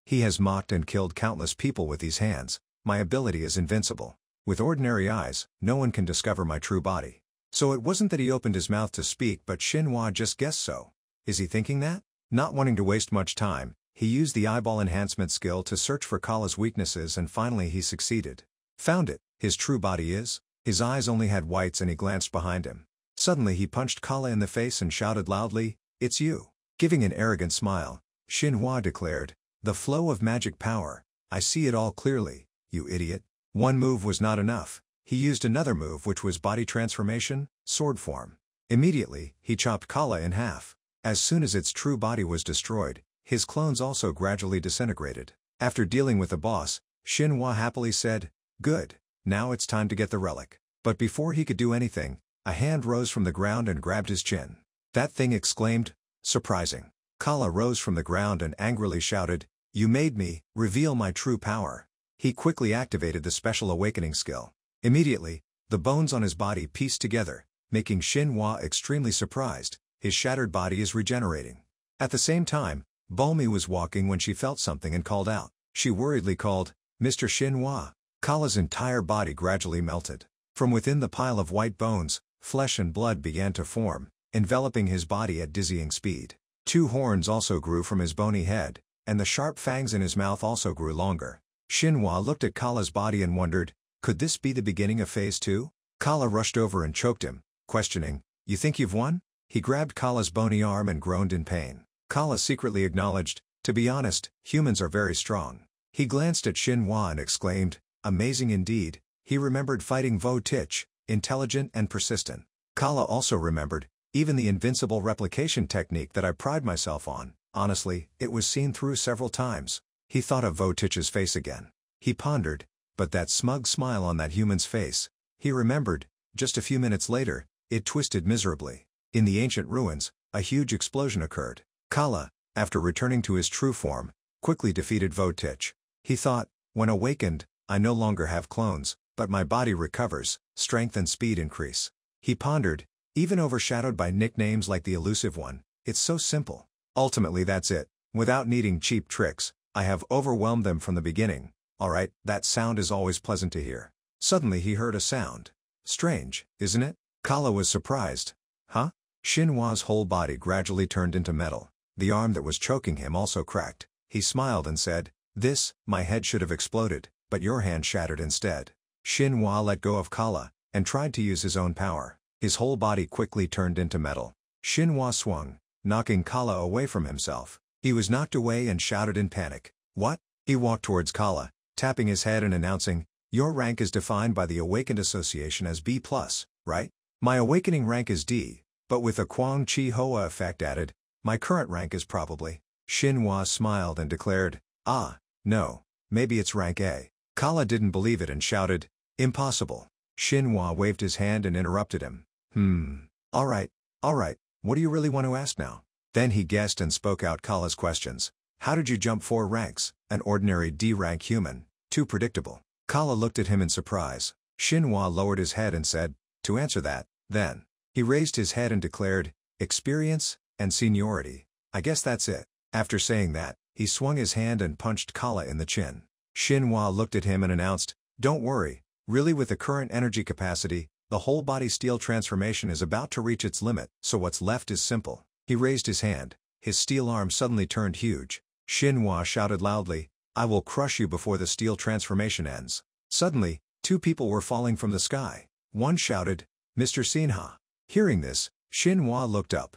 He has mocked and killed countless people with these hands. My ability is invincible. With ordinary eyes, no one can discover my true body. So it wasn't that he opened his mouth to speak, but Shinhwa just guessed so. Is he thinking that? Not wanting to waste much time, he used the eyeball enhancement skill to search for Kala's weaknesses, and finally he succeeded. Found it. His true body is? His eyes only had whites, and he glanced behind him. Suddenly he punched Kala in the face and shouted loudly, It's you. Giving an arrogant smile, Shinhwa declared, The flow of magic power. I see it all clearly, you idiot. One move was not enough. He used another move, which was body transformation, sword form. Immediately, he chopped Kala in half. As soon as its true body was destroyed, his clones also gradually disintegrated. After dealing with the boss, Shinhwa happily said, Good, now it's time to get the relic. But before he could do anything, a hand rose from the ground and grabbed his chin. That thing exclaimed, Surprising. Kala rose from the ground and angrily shouted, You made me reveal my true power. He quickly activated the special awakening skill. Immediately, the bones on his body pieced together, making Shinhwa extremely surprised. His shattered body is regenerating. At the same time, Bulmi was walking when she felt something and called out. She worriedly called, Mr. Shinhwa. Kala's entire body gradually melted. From within the pile of white bones, flesh and blood began to form, enveloping his body at dizzying speed. 2 horns also grew from his bony head, and the sharp fangs in his mouth also grew longer. Shinhwa looked at Kala's body and wondered, could this be the beginning of Phase 2? Kala rushed over and choked him, questioning, You think you've won? He grabbed Kala's bony arm and groaned in pain. Kala secretly acknowledged, To be honest, humans are very strong. He glanced at Shinhwa and exclaimed, Amazing indeed. He remembered fighting Vo Tich, intelligent and persistent. Kala also remembered, even the invincible replication technique that I pride myself on. Honestly, it was seen through several times. He thought of Vo Tich's face again. He pondered, but that smug smile on that human's face. He remembered, just a few minutes later, it twisted miserably. In the ancient ruins, a huge explosion occurred. Kala, after returning to his true form, quickly defeated Vo Tich. He thought, when awakened, I no longer have clones, but my body recovers, strength and speed increase. He pondered, even overshadowed by nicknames like the Elusive One, it's so simple. Ultimately that's it. Without needing cheap tricks, I have overwhelmed them from the beginning. Alright, that sound is always pleasant to hear. Suddenly he heard a sound. Strange, isn't it? Kala was surprised. Huh? Shinhwa's whole body gradually turned into metal. The arm that was choking him also cracked. He smiled and said, My head should have exploded, but your hand shattered instead. Shinhwa let go of Kala, and tried to use his own power. His whole body quickly turned into metal. Shinhwa swung, knocking Kala away from himself. He was knocked away and shouted in panic, What? He walked towards Kala, tapping his head and announcing, Your rank is defined by the Awakened Association as B+, right? My awakening rank is D, but with a Kwang Chi Hoa effect added, my current rank is probably. Shinhwa smiled and declared, No, maybe it's rank A. Kala didn't believe it and shouted, Impossible. Shinhwa waved his hand and interrupted him. Alright, what do you really want to ask now? Then he guessed and spoke out Kala's questions. How did you jump 4 ranks, an ordinary D-rank human? Too predictable. Kala looked at him in surprise. Shinhwa lowered his head and said, To answer that, then. He raised his head and declared, Experience and seniority. I guess that's it. After saying that, he swung his hand and punched Kala in the chin. Shinhwa looked at him and announced, Don't worry, really with the current energy capacity, the whole body steel transformation is about to reach its limit, so what's left is simple. He raised his hand. His steel arm suddenly turned huge. Shinhwa shouted loudly, I will crush you before the steel transformation ends. Suddenly, 2 people were falling from the sky. One shouted, Mr. Sinha. Hearing this, Shinhwa looked up.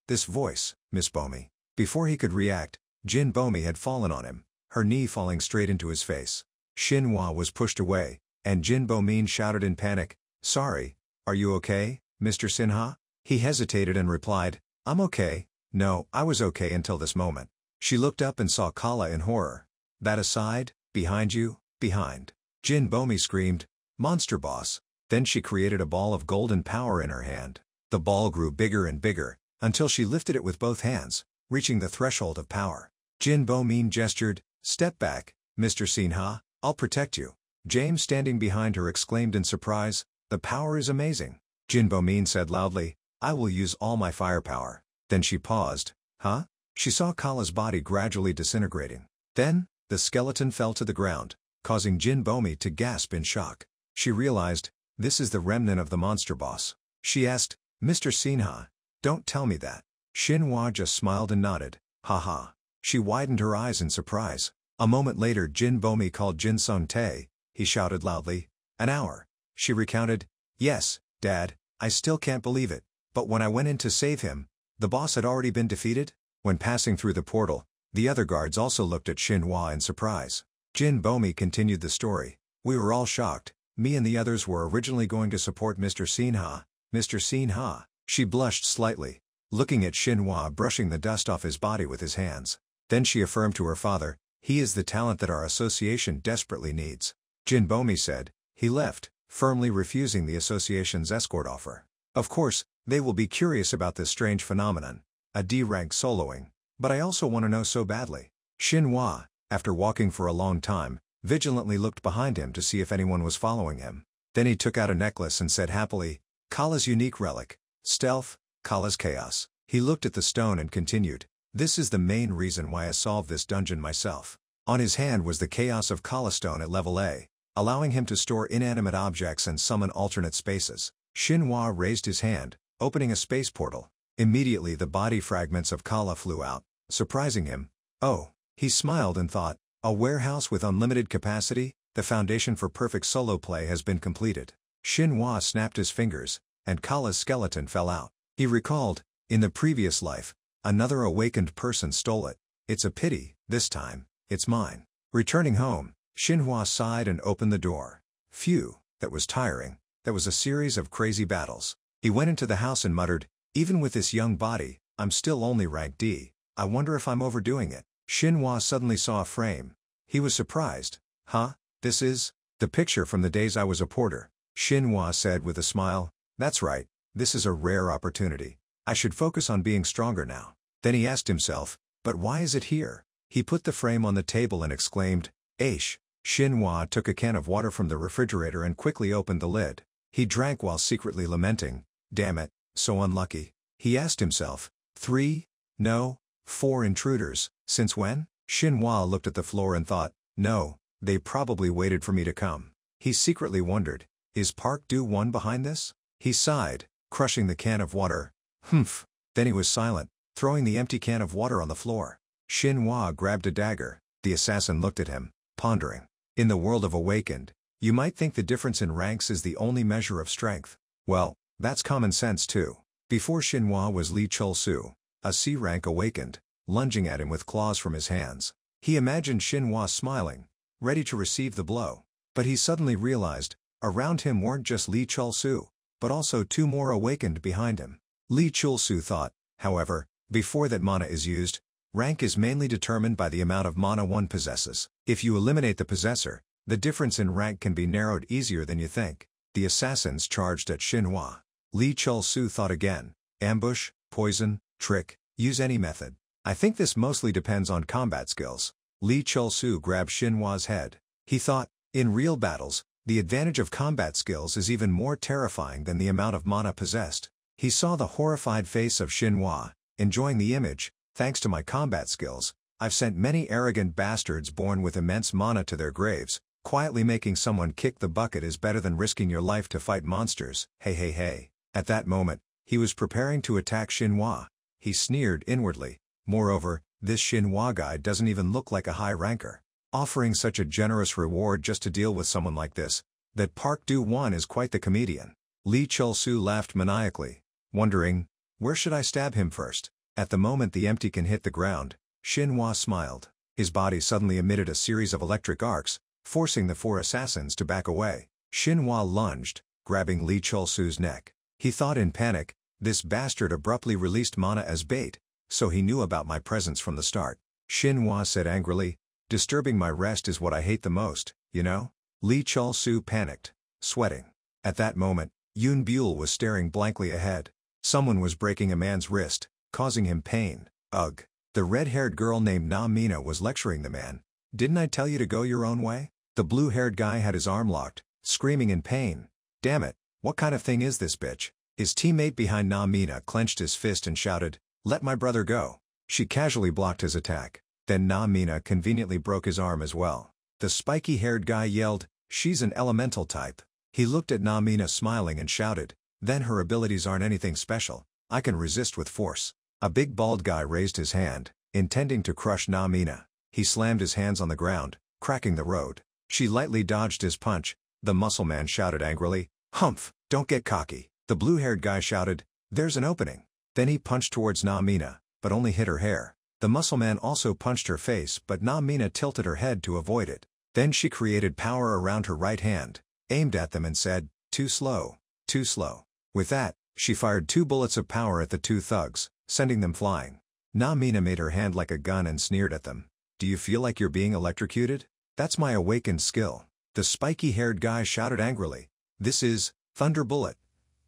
This voice, Miss Bomi. Before he could react, Jin Bomi had fallen on him, her knee falling straight into his face. Shinhwa was pushed away, and Jin Bomin shouted in panic, Sorry, are you okay, Mr. Sinha? He hesitated and replied, I'm okay. No, I was okay until this moment. She looked up and saw Kala in horror. That aside, behind you, behind. Jin Bomi screamed, "Monster boss." Then she created a ball of golden power in her hand. The ball grew bigger and bigger, until she lifted it with both hands, reaching the threshold of power. Jin Bomi gestured, "Step back, Mr. Sinha, I'll protect you." James standing behind her exclaimed in surprise, "The power is amazing." Jin Bomi said loudly, "I will use all my firepower." Then she paused. Huh? She saw Kala's body gradually disintegrating. Then, the skeleton fell to the ground, causing Jin Bomi to gasp in shock. She realized, this is the remnant of the monster boss. She asked, "Mr. Sinha, don't tell me that." Xinhua just smiled and nodded. Haha. She widened her eyes in surprise. A moment later Jin Bomi called Jin Sung Tae. He shouted loudly, "An hour." She recounted, "Yes, Dad, I still can't believe it, but when I went in to save him, the boss had already been defeated?" When passing through the portal, the other guards also looked at Xinhua in surprise. Jin Bomi continued the story. "We were all shocked. Me and the others were originally going to support Mr. Sinha. Mr. Sinha." She blushed slightly, looking at Xinhua brushing the dust off his body with his hands. Then she affirmed to her father, "He is the talent that our association desperately needs." Jin Bomi said, "He left," firmly refusing the association's escort offer. "Of course, they will be curious about this strange phenomenon, a D-rank soloing, but I also want to know so badly." Xinhua, after walking for a long time, vigilantly looked behind him to see if anyone was following him. Then he took out a necklace and said happily, "Kala's unique relic. Stealth, Kala's chaos." He looked at the stone and continued, "This is the main reason why I solved this dungeon myself." On his hand was the chaos of Kala stone at level A, allowing him to store inanimate objects and summon alternate spaces. Xinhua raised his hand, opening a space portal. Immediately the body fragments of Kala flew out, surprising him. Oh, he smiled and thought, a warehouse with unlimited capacity, the foundation for perfect solo play has been completed. Xinhua snapped his fingers, and Kala's skeleton fell out. He recalled, in the previous life, another awakened person stole it. It's a pity, this time, it's mine. Returning home, Xinhua sighed and opened the door. Phew, that was tiring. That was a series of crazy battles. He went into the house and muttered, "Even with this young body, I'm still only rank D. I wonder if I'm overdoing it." Xinhua suddenly saw a frame. He was surprised. "Huh? This is the picture from the days I was a porter." Xinhua said with a smile, "That's right, this is a rare opportunity. I should focus on being stronger now." Then he asked himself, "But why is it here?" He put the frame on the table and exclaimed, "Aish." Xinhua took a can of water from the refrigerator and quickly opened the lid. He drank while secretly lamenting, "Damn it, so unlucky." He asked himself, 3, no, 4 intruders, since when? Xinhua looked at the floor and thought, no, they probably waited for me to come. He secretly wondered, is Park Do-won behind this? He sighed, crushing the can of water. Humph. Then he was silent, throwing the empty can of water on the floor. Xinhua grabbed a dagger. The assassin looked at him, pondering. In the world of Awakened, you might think the difference in ranks is the only measure of strength. Well, that's common sense too. Before Xinhua was Li Chul-su, a C-rank Awakened, lunging at him with claws from his hands. He imagined Xinhua smiling, ready to receive the blow. But he suddenly realized, around him weren't just Li Chul-su, but also 2 more Awakened behind him. Li Chul-su thought, however, before that mana is used, rank is mainly determined by the amount of mana one possesses. If you eliminate the possessor, the difference in rank can be narrowed easier than you think. The assassins charged at Xinhua. Li Chul-su thought again, ambush, poison, trick, use any method. I think this mostly depends on combat skills. Li Chul-su grabbed Xinhua's head. He thought, in real battles, the advantage of combat skills is even more terrifying than the amount of mana possessed. He saw the horrified face of Xinhua, enjoying the image. Thanks to my combat skills, I've sent many arrogant bastards born with immense mana to their graves. Quietly making someone kick the bucket is better than risking your life to fight monsters. Hey hey hey. At that moment, he was preparing to attack Xinhua. He sneered inwardly. Moreover, this Xinhua guy doesn't even look like a high ranker. Offering such a generous reward just to deal with someone like this, that Park Do-won is quite the comedian. Li Chul-su laughed maniacally, wondering, where should I stab him first? At the moment the empty can hit the ground, Xinhua smiled. His body suddenly emitted a series of electric arcs, forcing the 4 assassins to back away. Xinhua lunged, grabbing Li Chul-su's neck. He thought in panic, this bastard abruptly released mana as bait, so he knew about my presence from the start. Xinhua said angrily. Disturbing my rest is what I hate the most, you know? Li Chul-su panicked, sweating. At that moment, Yoon Buell was staring blankly ahead. Someone was breaking a man's wrist, causing him pain. Ugh. The red-haired girl named Na Mina was lecturing the man. Didn't I tell you to go your own way? The blue-haired guy had his arm locked, screaming in pain. Damn it, what kind of thing is this bitch? His teammate behind Na Mina clenched his fist and shouted, "Let my brother go." She casually blocked his attack. Then Na Mina conveniently broke his arm as well. The spiky-haired guy yelled, "She's an elemental type." He looked at Na Mina smiling and shouted, "Then her abilities aren't anything special. I can resist with force." A big bald guy raised his hand, intending to crush Na Mina. He slammed his hands on the ground, cracking the road. She lightly dodged his punch. The muscle man shouted angrily, "Humph, don't get cocky." The blue-haired guy shouted, "There's an opening." Then he punched towards Na Mina, but only hit her hair. The muscle man also punched her face, but Na Mina tilted her head to avoid it. Then she created power around her right hand, aimed at them and said, "Too slow, too slow." With that, she fired 2 bullets of power at the 2 thugs, sending them flying. Na Mina made her hand like a gun and sneered at them. "Do you feel like you're being electrocuted? That's my awakened skill." The spiky-haired guy shouted angrily, "This is Thunder Bullet."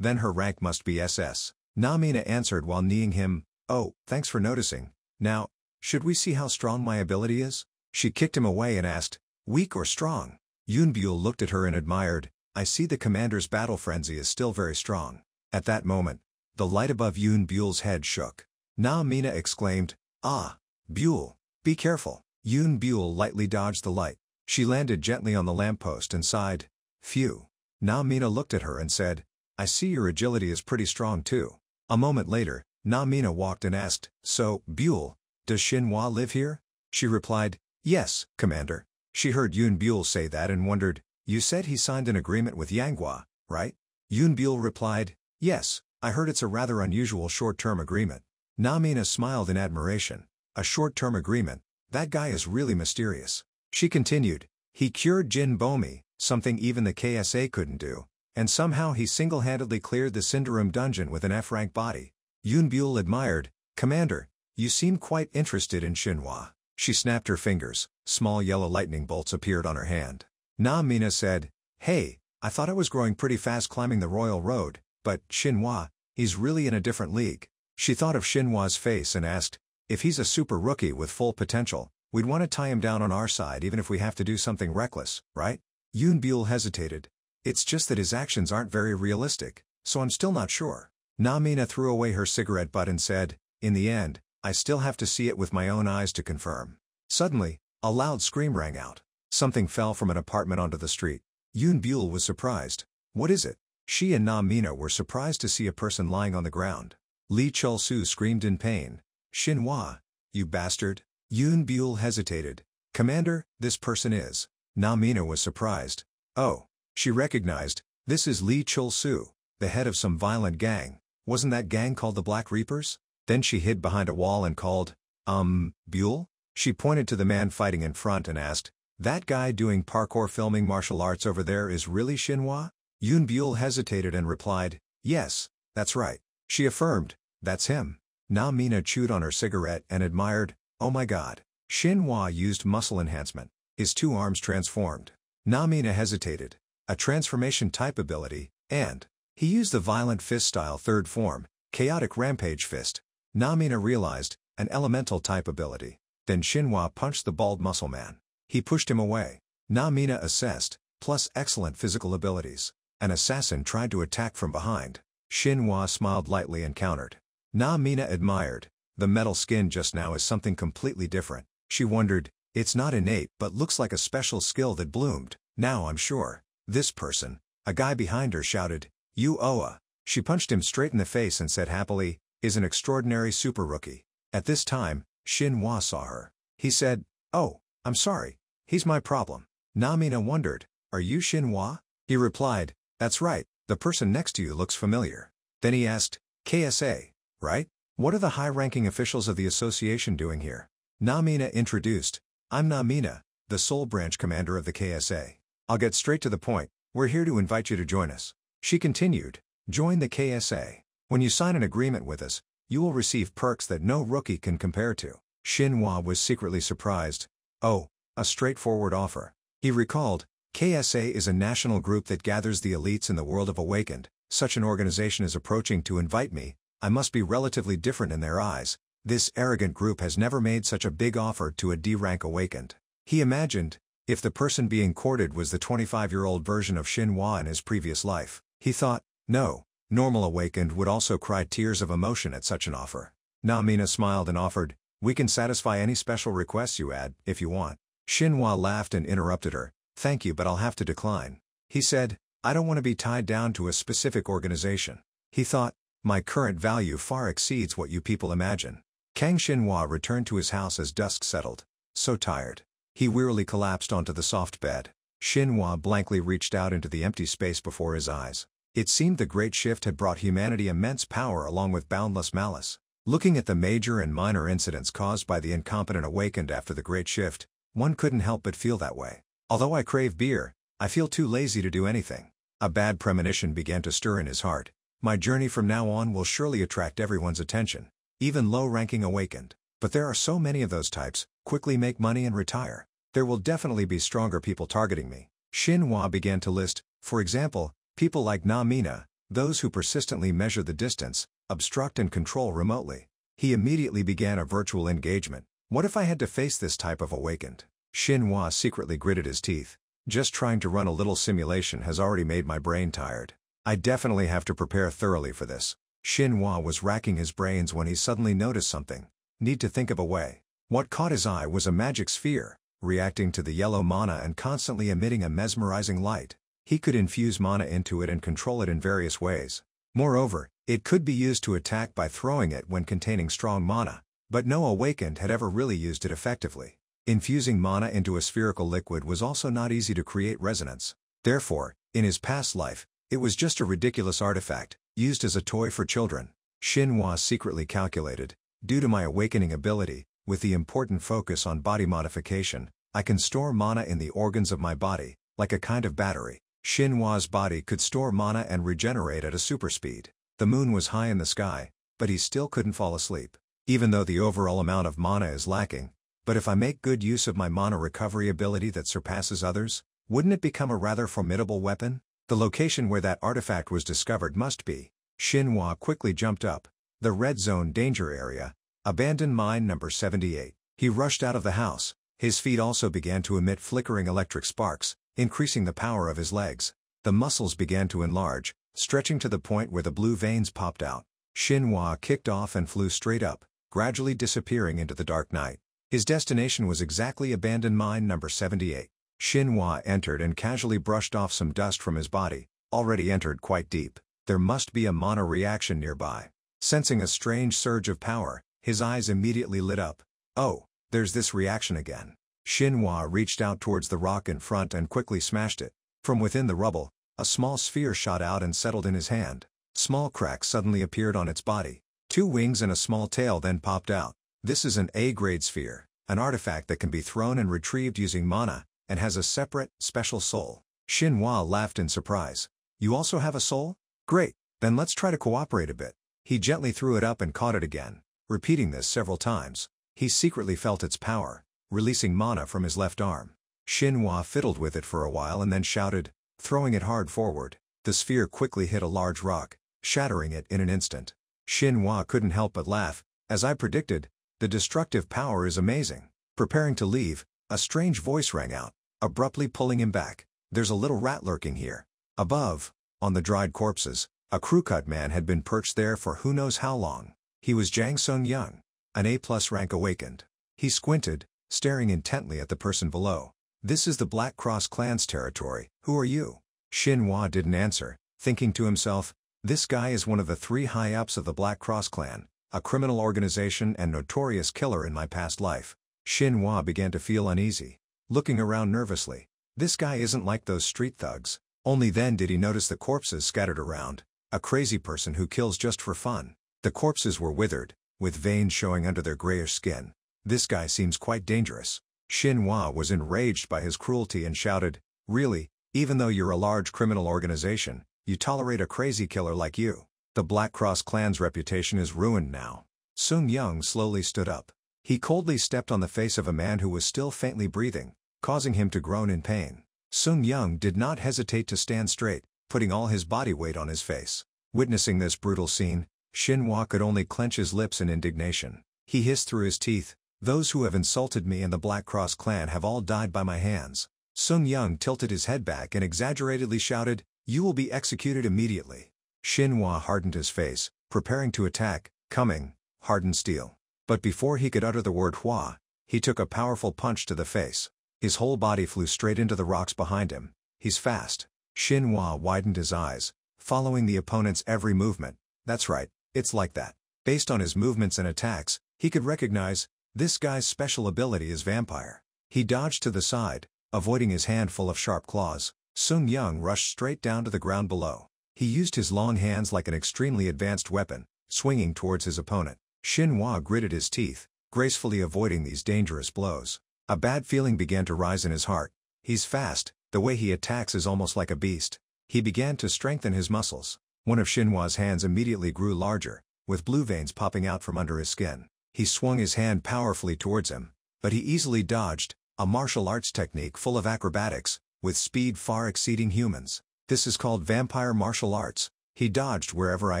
Then her rank must be SS. Na Mina answered while kneeing him, "Oh, thanks for noticing. Now, should we see how strong my ability is?" She kicked him away and asked, "Weak or strong?" Yoon Buell looked at her and admired, "I see the commander's battle frenzy is still very strong." At that moment, the light above Yoon Buell's head shook. Na Mina exclaimed, "Ah, Buell, be careful." Yoon Buell lightly dodged the light. She landed gently on the lamppost and sighed, "Phew." Na Mina looked at her and said, "I see your agility is pretty strong too." A moment later, Na Mina walked and asked, "So, Buell, does Xinhua live here?" She replied, "Yes, Commander." She heard Yoon Buell say that and wondered, "You said he signed an agreement with Yanghua, right?" Yoon Buell replied, "Yes, I heard it's a rather unusual short-term agreement." Na Mina smiled in admiration. "A short-term agreement? That guy is really mysterious." She continued, "He cured Jin Bomi, something even the KSA couldn't do, and somehow he single-handedly cleared the Cinderum dungeon with an F-rank body." Yoon Buell admired, "Commander, you seem quite interested in Xinhua." She snapped her fingers. Small yellow lightning bolts appeared on her hand. Na Mina said, "Hey, I thought I was growing pretty fast climbing the royal road, but Xinhua, he's really in a different league." She thought of Xinhua's face and asked, "If he's a super rookie with full potential, we'd want to tie him down on our side even if we have to do something reckless, right?" Yoon Buell hesitated. "It's just that his actions aren't very realistic, so I'm still not sure." Na Mina threw away her cigarette butt and said, "In the end, I still have to see it with my own eyes to confirm." Suddenly, a loud scream rang out. Something fell from an apartment onto the street. Yoon Buell was surprised. "What is it?" She and Na Mina were surprised to see a person lying on the ground. Li Chul-su screamed in pain, "Xinhua, you bastard." Yoon Buell hesitated. "Commander, this person is." Na Mina was surprised. "Oh." She recognized, "This is Li Chul-su, the head of some violent gang. Wasn't that gang called the Black Reapers?" Then she hid behind a wall and called, Buell?" She pointed to the man fighting in front and asked, "That guy doing parkour filming martial arts over there is really Xinhua?" Yoon Buell hesitated and replied, "Yes, that's right." She affirmed, "That's him." Na Mina chewed on her cigarette and admired, "Oh my god. Xinhua used muscle enhancement. His 2 arms transformed." Na Mina hesitated. "A transformation type ability, and he used the violent fist style 3rd form, chaotic rampage fist." Na Mina realized, an elemental type ability. Then Xinhua punched the bald muscle man. He pushed him away. Na Mina assessed, plus excellent physical abilities. An assassin tried to attack from behind. Xinhua smiled lightly and countered. Na Mina admired, "The metal skin just now is something completely different." She wondered, "It's not innate but looks like a special skill that bloomed. Now I'm sure." This person, a guy behind her shouted, "You Oa." She punched him straight in the face and said happily, "Is an extraordinary super rookie." At this time, Xinhua saw her. He said, "Oh, I'm sorry. He's my problem." Na Mina wondered, "Are you Xinhua?" He replied, "That's right, the person next to you looks familiar." Then he asked, "KSA, right? What are the high-ranking officials of the association doing here?" Na Mina introduced, "I'm Na Mina, the Seoul branch commander of the KSA. I'll get straight to the point, we're here to invite you to join us." She continued, "Join the KSA. When you sign an agreement with us, you will receive perks that no rookie can compare to. Xinhua was secretly surprised. Oh, a straightforward offer. He recalled, KSA is a national group that gathers the elites in the world of Awakened. Such an organization is approaching to invite me. I must be relatively different in their eyes. This arrogant group has never made such a big offer to a D-rank Awakened. He imagined, if the person being courted was the 25-year-old version of Xinhua in his previous life, he thought, no, normal Awakened would also cry tears of emotion at such an offer. Namina smiled and offered, we can satisfy any special requests you add, if you want. Xinhua laughed and interrupted her, thank you but I'll have to decline. He said, I don't want to be tied down to a specific organization. He thought, my current value far exceeds what you people imagine. Kang Xinhua returned to his house as dusk settled. So tired. He wearily collapsed onto the soft bed. Xinhua blankly reached out into the empty space before his eyes. It seemed the Great Shift had brought humanity immense power along with boundless malice. Looking at the major and minor incidents caused by the incompetent Awakened after the Great Shift, one couldn't help but feel that way. Although I crave beer, I feel too lazy to do anything. A bad premonition began to stir in his heart. My journey from now on will surely attract everyone's attention, even low-ranking Awakened. But there are so many of those types, quickly make money and retire. There will definitely be stronger people targeting me. Xinhua began to list, for example, people like Namina, those who persistently measure the distance, obstruct and control remotely. He immediately began a virtual engagement. What if I had to face this type of Awakened? Xinhua secretly gritted his teeth. Just trying to run a little simulation has already made my brain tired. I definitely have to prepare thoroughly for this. Xinhua was racking his brains when he suddenly noticed something. Need to think of a way. What caught his eye was a magic sphere, reacting to the yellow mana and constantly emitting a mesmerizing light. He could infuse mana into it and control it in various ways. Moreover, it could be used to attack by throwing it when containing strong mana, but no Awakened had ever really used it effectively. Infusing mana into a spherical liquid was also not easy to create resonance. Therefore, in his past life, it was just a ridiculous artifact, used as a toy for children. Xinhua secretly calculated, due to my awakening ability, with the important focus on body modification, I can store mana in the organs of my body, like a kind of battery. Xinhua's body could store mana and regenerate at a super speed. The moon was high in the sky, but he still couldn't fall asleep. Even though the overall amount of mana is lacking, but if I make good use of my mana recovery ability that surpasses others, wouldn't it become a rather formidable weapon? The location where that artifact was discovered must be. Xinhua quickly jumped up. The red zone danger area. Abandoned mine number 78. He rushed out of the house. His feet also began to emit flickering electric sparks, increasing the power of his legs. The muscles began to enlarge, stretching to the point where the blue veins popped out. Xinhua kicked off and flew straight up, gradually disappearing into the dark night. His destination was exactly abandoned mine number 78. Xinhua entered and casually brushed off some dust from his body, already entered quite deep. There must be a mana reaction nearby. Sensing a strange surge of power, his eyes immediately lit up. Oh, there's this reaction again. Xinhua reached out towards the rock in front and quickly smashed it. From within the rubble, a small sphere shot out and settled in his hand. Small cracks suddenly appeared on its body. 2 wings and a small tail then popped out. This is an A-grade sphere, an artifact that can be thrown and retrieved using mana, and has a separate, special soul. Xinhua laughed in surprise. You also have a soul? Great, then let's try to cooperate a bit. He gently threw it up and caught it again, repeating this several times. He secretly felt its power, releasing mana from his left arm. Xinhua fiddled with it for a while and then shouted, throwing it hard forward. The sphere quickly hit a large rock, shattering it in an instant. Xinhua couldn't help but laugh. As I predicted, the destructive power is amazing. Preparing to leave, a strange voice rang out, abruptly pulling him back. There's a little rat lurking here. Above, on the dried corpses, a crew-cut man had been perched there for who knows how long. He was Jang Sung-young, an A+ rank Awakened. He squinted, staring intently at the person below. This is the Black Cross clan's territory. Who are you? Xinhua didn't answer, thinking to himself, this guy is one of the 3 high-ups of the Black Cross clan, a criminal organization and notorious killer in my past life. Xinhua began to feel uneasy, looking around nervously. This guy isn't like those street thugs. Only then did he notice the corpses scattered around. A crazy person who kills just for fun. The corpses were withered, with veins showing under their grayish skin. This guy seems quite dangerous. Xinhua was enraged by his cruelty and shouted, really, even though you're a large criminal organization, you tolerate a crazy killer like you? The Black Cross clan's reputation is ruined now. Sung Young slowly stood up. He coldly stepped on the face of a man who was still faintly breathing, causing him to groan in pain. Sung Young did not hesitate to stand straight, putting all his body weight on his face. Witnessing this brutal scene, Shinhwa could only clench his lips in indignation. He hissed through his teeth, "Those who have insulted me and the Black Cross clan have all died by my hands." Sung Young tilted his head back and exaggeratedly shouted, "You will be executed immediately." Shinhwa hardened his face, preparing to attack, coming, hardened steel. But before he could utter the word Hua, he took a powerful punch to the face. His whole body flew straight into the rocks behind him. "He's fast." Shinhwa widened his eyes, following the opponent's every movement. "That's right, it's like that." Based on his movements and attacks, he could recognize, this guy's special ability is vampire. He dodged to the side, avoiding his hand full of sharp claws. Sung Young rushed straight down to the ground below. He used his long hands like an extremely advanced weapon, swinging towards his opponent. Shinhwa gritted his teeth, gracefully avoiding these dangerous blows. A bad feeling began to rise in his heart. He's fast, the way he attacks is almost like a beast. He began to strengthen his muscles. One of Shinhwa's hands immediately grew larger, with blue veins popping out from under his skin. He swung his hand powerfully towards him, but he easily dodged, a martial arts technique full of acrobatics, with speed far exceeding humans. This is called vampire martial arts. He dodged wherever I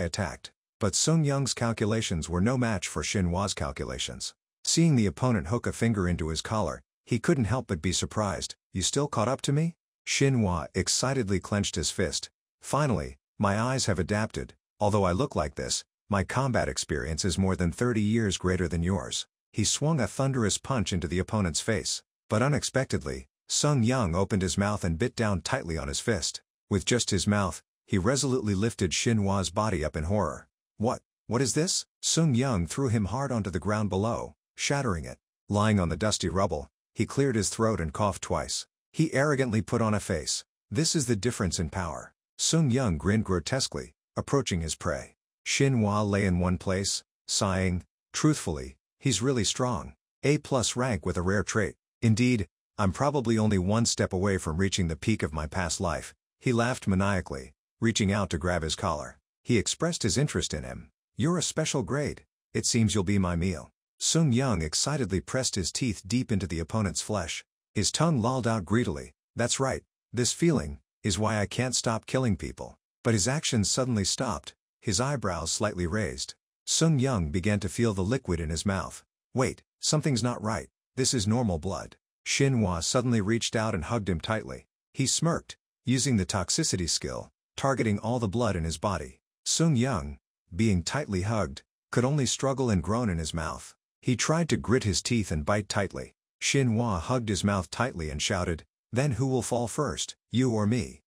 attacked. But Sung Young's calculations were no match for Shinhwa's calculations. Seeing the opponent hook a finger into his collar, he couldn't help but be surprised. "You still caught up to me?" Shinhwa excitedly clenched his fist. "Finally, my eyes have adapted. Although I look like this, my combat experience is more than 30 years greater than yours." He swung a thunderous punch into the opponent's face. But unexpectedly, Sung Young opened his mouth and bit down tightly on his fist. With just his mouth, he resolutely lifted Shinhwa's body up in horror. What is this?" Sung Young threw him hard onto the ground below, shattering it. Lying on the dusty rubble, he cleared his throat and coughed twice. He arrogantly put on a face. This is the difference in power. Sung Young grinned grotesquely, approaching his prey. Shinhwa lay in one place, sighing. "Truthfully, he's really strong. A+ rank with a rare trait. Indeed, I'm probably only one step away from reaching the peak of my past life." He laughed maniacally, reaching out to grab his collar. He expressed his interest in him. "You're a special grade. It seems you'll be my meal." Sung Young excitedly pressed his teeth deep into the opponent's flesh. His tongue lolled out greedily. "That's right, this feeling is why I can't stop killing people." But his actions suddenly stopped, his eyebrows slightly raised. Sung Young began to feel the liquid in his mouth. "Wait, something's not right. This is normal blood." Shinhwa suddenly reached out and hugged him tightly. He smirked, using the toxicity skill, targeting all the blood in his body. Sung Young, being tightly hugged, could only struggle and groan in his mouth. He tried to grit his teeth and bite tightly. Shinhwa hugged his mouth tightly and shouted, "Then who will fall first, you or me?"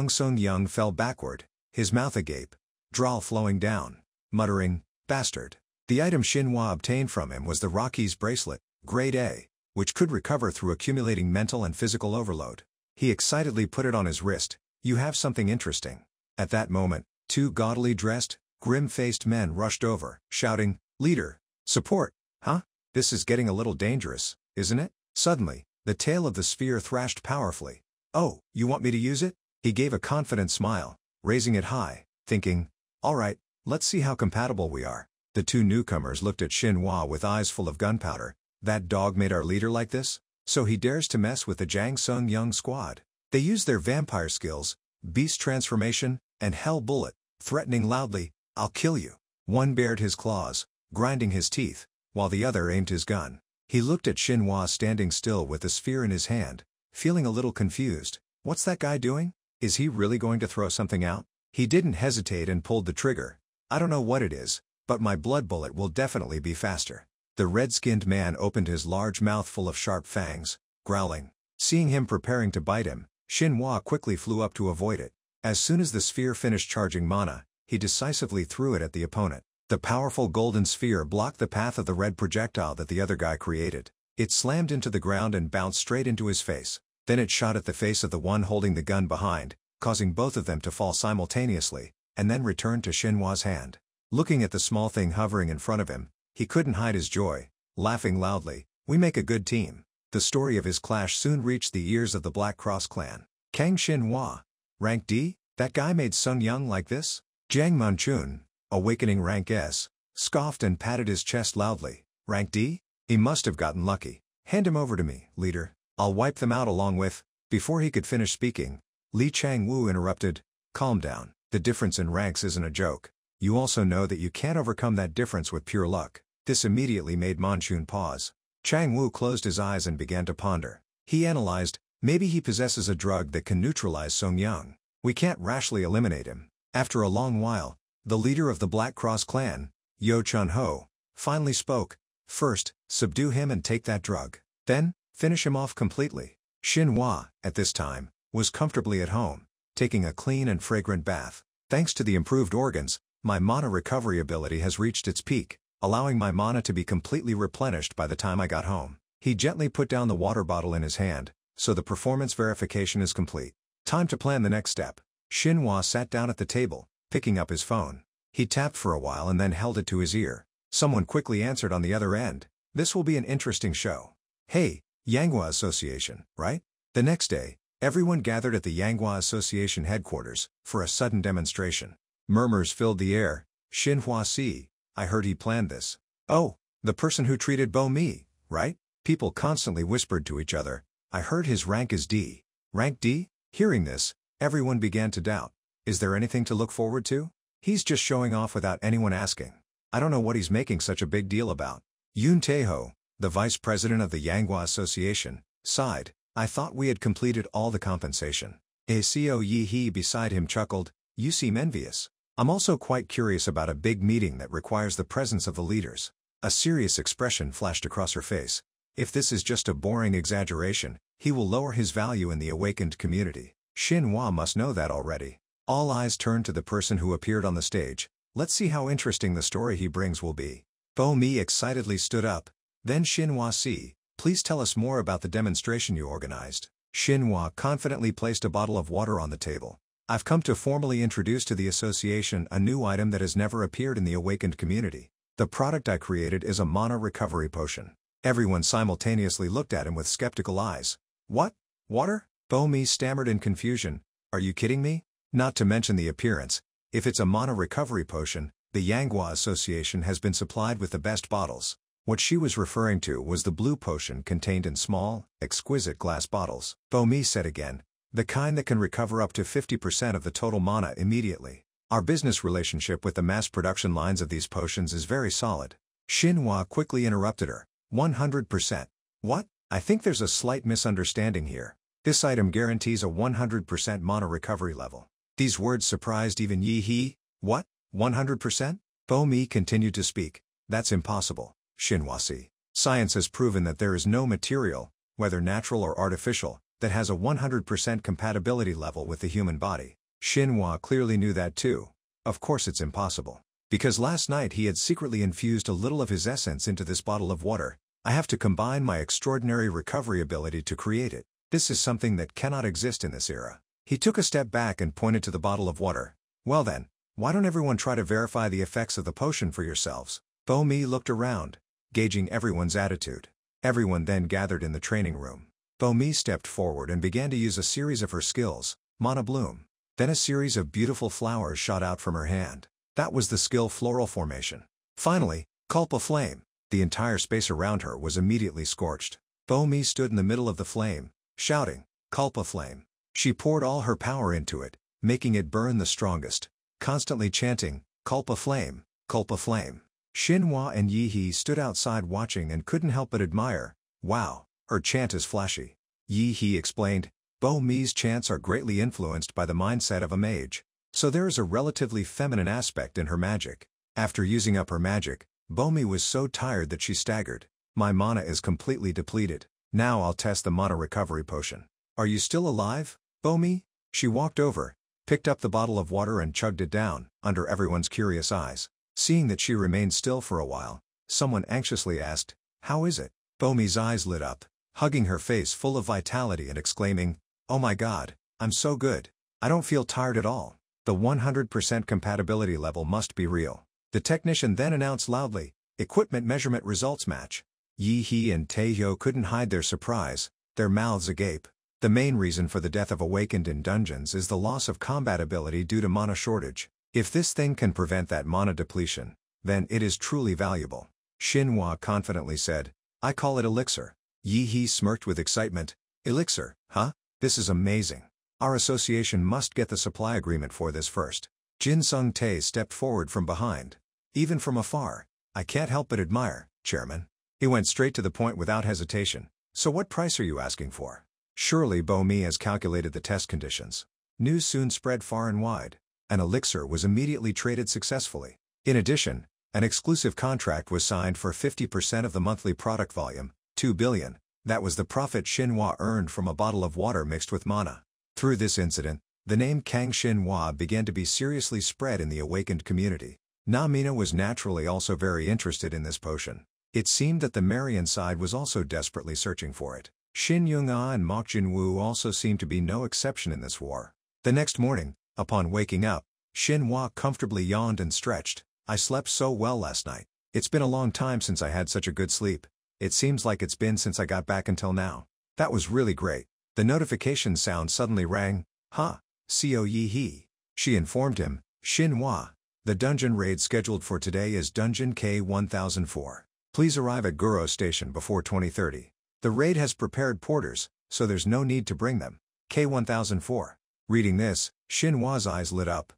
Sung Young fell backward, his mouth agape, drawl flowing down, muttering, "Bastard." The item Shinhwa obtained from him was the Rocky's bracelet, grade A, which could recover through accumulating mental and physical overload. He excitedly put it on his wrist. "You have something interesting." At that moment, two gaudily dressed, grim-faced men rushed over, shouting, "Leader! Support!" "Huh? This is getting a little dangerous, isn't it?" Suddenly, the tail of the sphere thrashed powerfully. "Oh, you want me to use it?" He gave a confident smile, raising it high, thinking, "All right, let's see how compatible we are." The two newcomers looked at Shinhwa with eyes full of gunpowder. "That dog made our leader like this? So he dares to mess with the Jang Sung Young squad." They used their vampire skills, beast transformation, and hell bullet, threatening loudly, "I'll kill you." One bared his claws, grinding his teeth, while the other aimed his gun. He looked at Shinhwa standing still with the sphere in his hand, feeling a little confused. What's that guy doing? Is he really going to throw something out? He didn't hesitate and pulled the trigger. "I don't know what it is, but my blood bullet will definitely be faster." The red-skinned man opened his large mouth full of sharp fangs, growling. Seeing him preparing to bite him, Shinhwa quickly flew up to avoid it. As soon as the sphere finished charging mana, he decisively threw it at the opponent. The powerful golden sphere blocked the path of the red projectile that the other guy created. It slammed into the ground and bounced straight into his face. Then it shot at the face of the one holding the gun behind, causing both of them to fall simultaneously, and then returned to Shinhwa's hand. Looking at the small thing hovering in front of him, he couldn't hide his joy, laughing loudly. "We make a good team." The story of his clash soon reached the ears of the Black Cross clan. Kang Shinhwa, rank D? That guy made Sung Young like this? Jang Manchun, awakening rank S, scoffed and patted his chest loudly. Rank D? He must have gotten lucky. Hand him over to me, leader. I'll wipe them out along with. Before he could finish speaking, Li Changwu interrupted. Calm down. The difference in ranks isn't a joke. You also know that you can't overcome that difference with pure luck. This immediately made Manchun pause. Changwu closed his eyes and began to ponder. He analyzed, maybe he possesses a drug that can neutralize Song Yang. We can't rashly eliminate him. After a long while, the leader of the Black Cross clan, Yo Chun-ho, finally spoke. First, subdue him and take that drug. Then, finish him off completely. Xinhua, at this time, was comfortably at home, taking a clean and fragrant bath. Thanks to the improved organs, my mana recovery ability has reached its peak, allowing my mana to be completely replenished by the time I got home. He gently put down the water bottle in his hand, so the performance verification is complete. Time to plan the next step. Xinhua sat down at the table, picking up his phone. He tapped for a while and then held it to his ear. Someone quickly answered on the other end. This will be an interesting show. Hey, Yanghua Association, right? The next day, everyone gathered at the Yanghua Association headquarters for a sudden demonstration. Murmurs filled the air. Xinhua Si, I heard he planned this. Oh, the person who treated Bo Mi, right? People constantly whispered to each other. I heard his rank is D. Rank D? Hearing this, everyone began to doubt. Is there anything to look forward to? He's just showing off without anyone asking. I don't know what he's making such a big deal about. Yoon Tae-ho, the vice president of the Yanghua Association, sighed. I thought we had completed all the compensation. Aseo Yi-hee beside him chuckled. You seem envious. I'm also quite curious about a big meeting that requires the presence of the leaders. A serious expression flashed across her face. If this is just a boring exaggeration, he will lower his value in the awakened community. Xinhua must know that already. All eyes turned to the person who appeared on the stage. Let's see how interesting the story he brings will be. Bo Mi excitedly stood up. Then Xinhua Si, please tell us more about the demonstration you organized. Xinhua confidently placed a bottle of water on the table. I've come to formally introduce to the association a new item that has never appeared in the awakened community. The product I created is a mana recovery potion. Everyone simultaneously looked at him with skeptical eyes. What? Water? Bo Mi stammered in confusion. Are you kidding me? Not to mention the appearance. If it's a mana recovery potion, the Yanghua Association has been supplied with the best bottles. What she was referring to was the blue potion contained in small, exquisite glass bottles. Bo Mi said again. The kind that can recover up to 50% of the total mana immediately. Our business relationship with the mass production lines of these potions is very solid. Xinhua quickly interrupted her. 100%. What? I think there's a slight misunderstanding here. This item guarantees a 100% mana recovery level. These words surprised even Yi-hee. What? 100%? Bo Mi continued to speak. That's impossible, Xinhua Si. Science has proven that there is no material, whether natural or artificial, that has a 100% compatibility level with the human body. Xinhua clearly knew that too. Of course it's impossible. Because last night he had secretly infused a little of his essence into this bottle of water. I have to combine my extraordinary recovery ability to create it. This is something that cannot exist in this era. He took a step back and pointed to the bottle of water. Well then, why don't everyone try to verify the effects of the potion for yourselves? Bo Mi looked around, gauging everyone's attitude. Everyone then gathered in the training room. Bo Mi stepped forward and began to use a series of her skills, Mana Bloom. Then a series of beautiful flowers shot out from her hand. That was the skill Floral Formation. Finally, Culpa Flame. The entire space around her was immediately scorched. Bo Mi stood in the middle of the flame, shouting, Culpa Flame. She poured all her power into it, making it burn the strongest, constantly chanting, Culpa Flame, Culpa Flame. Xinhua and Yi-hee stood outside watching and couldn't help but admire. Wow, her chant is flashy. Yi-hee explained, Bo Mi's chants are greatly influenced by the mindset of a mage. So there is a relatively feminine aspect in her magic. After using up her magic, Bo Mi was so tired that she staggered. My mana is completely depleted. Now I'll test the mana recovery potion. Are you still alive, Bo Mi? She walked over, picked up the bottle of water and chugged it down, under everyone's curious eyes. Seeing that she remained still for a while, someone anxiously asked, How is it? Bo Mi's eyes lit up, hugging her face full of vitality and exclaiming, Oh my god, I'm so good. I don't feel tired at all. The 100% compatibility level must be real. The technician then announced loudly, Equipment measurement results match. Yi-hee and Tae-hyo couldn't hide their surprise, their mouths agape. The main reason for the death of Awakened in dungeons is the loss of combat ability due to mana shortage. If this thing can prevent that mana depletion, then it is truly valuable. Xinhua confidently said, I call it elixir. Yi He smirked with excitement. Elixir, huh? This is amazing. Our association must get the supply agreement for this first. Jin Sung Tae stepped forward from behind. Even from afar, I can't help but admire, Chairman. He went straight to the point without hesitation. So what price are you asking for? Surely Bo Mi has calculated the test conditions. News soon spread far and wide. An elixir was immediately traded successfully. In addition, an exclusive contract was signed for 50% of the monthly product volume, 2 billion. That was the profit Xinhua earned from a bottle of water mixed with mana. Through this incident, the name Kang Xinhua began to be seriously spread in the awakened community. Na Mina was naturally also very interested in this potion. It seemed that the Marian side was also desperately searching for it. Xin Yunga and Mok Jinwoo also seemed to be no exception in this war. The next morning, upon waking up, Xinhua comfortably yawned and stretched. I slept so well last night. It's been a long time since I had such a good sleep. It seems like it's been since I got back until now. That was really great. The notification sound suddenly rang. Co Yi He. She informed him, Xinhua. The dungeon raid scheduled for today is Dungeon K-1004. Please arrive at Guro Station before 2030. The raid has prepared porters, so there's no need to bring them. K-1004. Reading this, Xinhua's eyes lit up.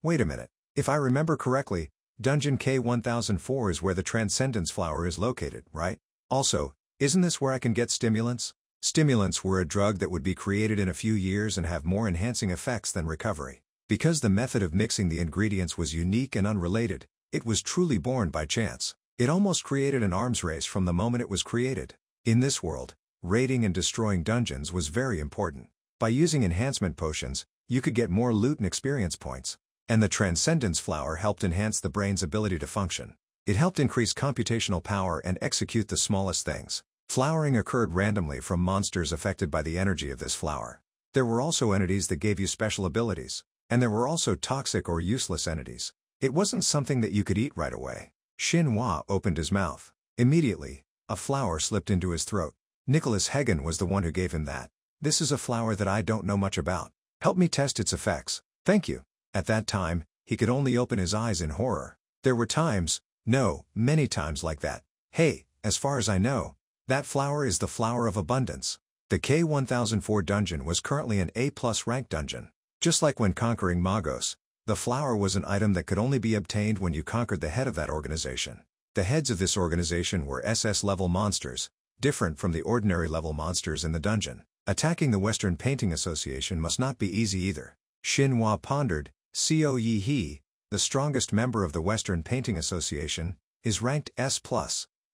Wait a minute. If I remember correctly, Dungeon K-1004 is where the Transcendence Flower is located, right? Also, isn't this where I can get stimulants? Stimulants were a drug that would be created in a few years and have more enhancing effects than recovery. Because the method of mixing the ingredients was unique and unrelated, it was truly born by chance. It almost created an arms race from the moment it was created. In this world, raiding and destroying dungeons was very important. By using enhancement potions, you could get more loot and experience points. And the Transcendence Flower helped enhance the brain's ability to function. It helped increase computational power and execute the smallest things. Flowering occurred randomly from monsters affected by the energy of this flower. There were also entities that gave you special abilities. And there were also toxic or useless entities. It wasn't something that you could eat right away. Xinhua opened his mouth. Immediately, a flower slipped into his throat. Nicholas Hagen was the one who gave him that. This is a flower that I don't know much about. Help me test its effects. Thank you. At that time, he could only open his eyes in horror. There were times, no, many times like that. Hey, as far as I know, that flower is the flower of abundance. The K-1004 dungeon was currently an A+ rank dungeon. Just like when conquering Magos, the flower was an item that could only be obtained when you conquered the head of that organization. The heads of this organization were SS-level monsters, different from the ordinary level monsters in the dungeon. Attacking the Western Painting Association must not be easy either. Xinhua pondered. Co Yi He, the strongest member of the Western Painting Association, is ranked S+.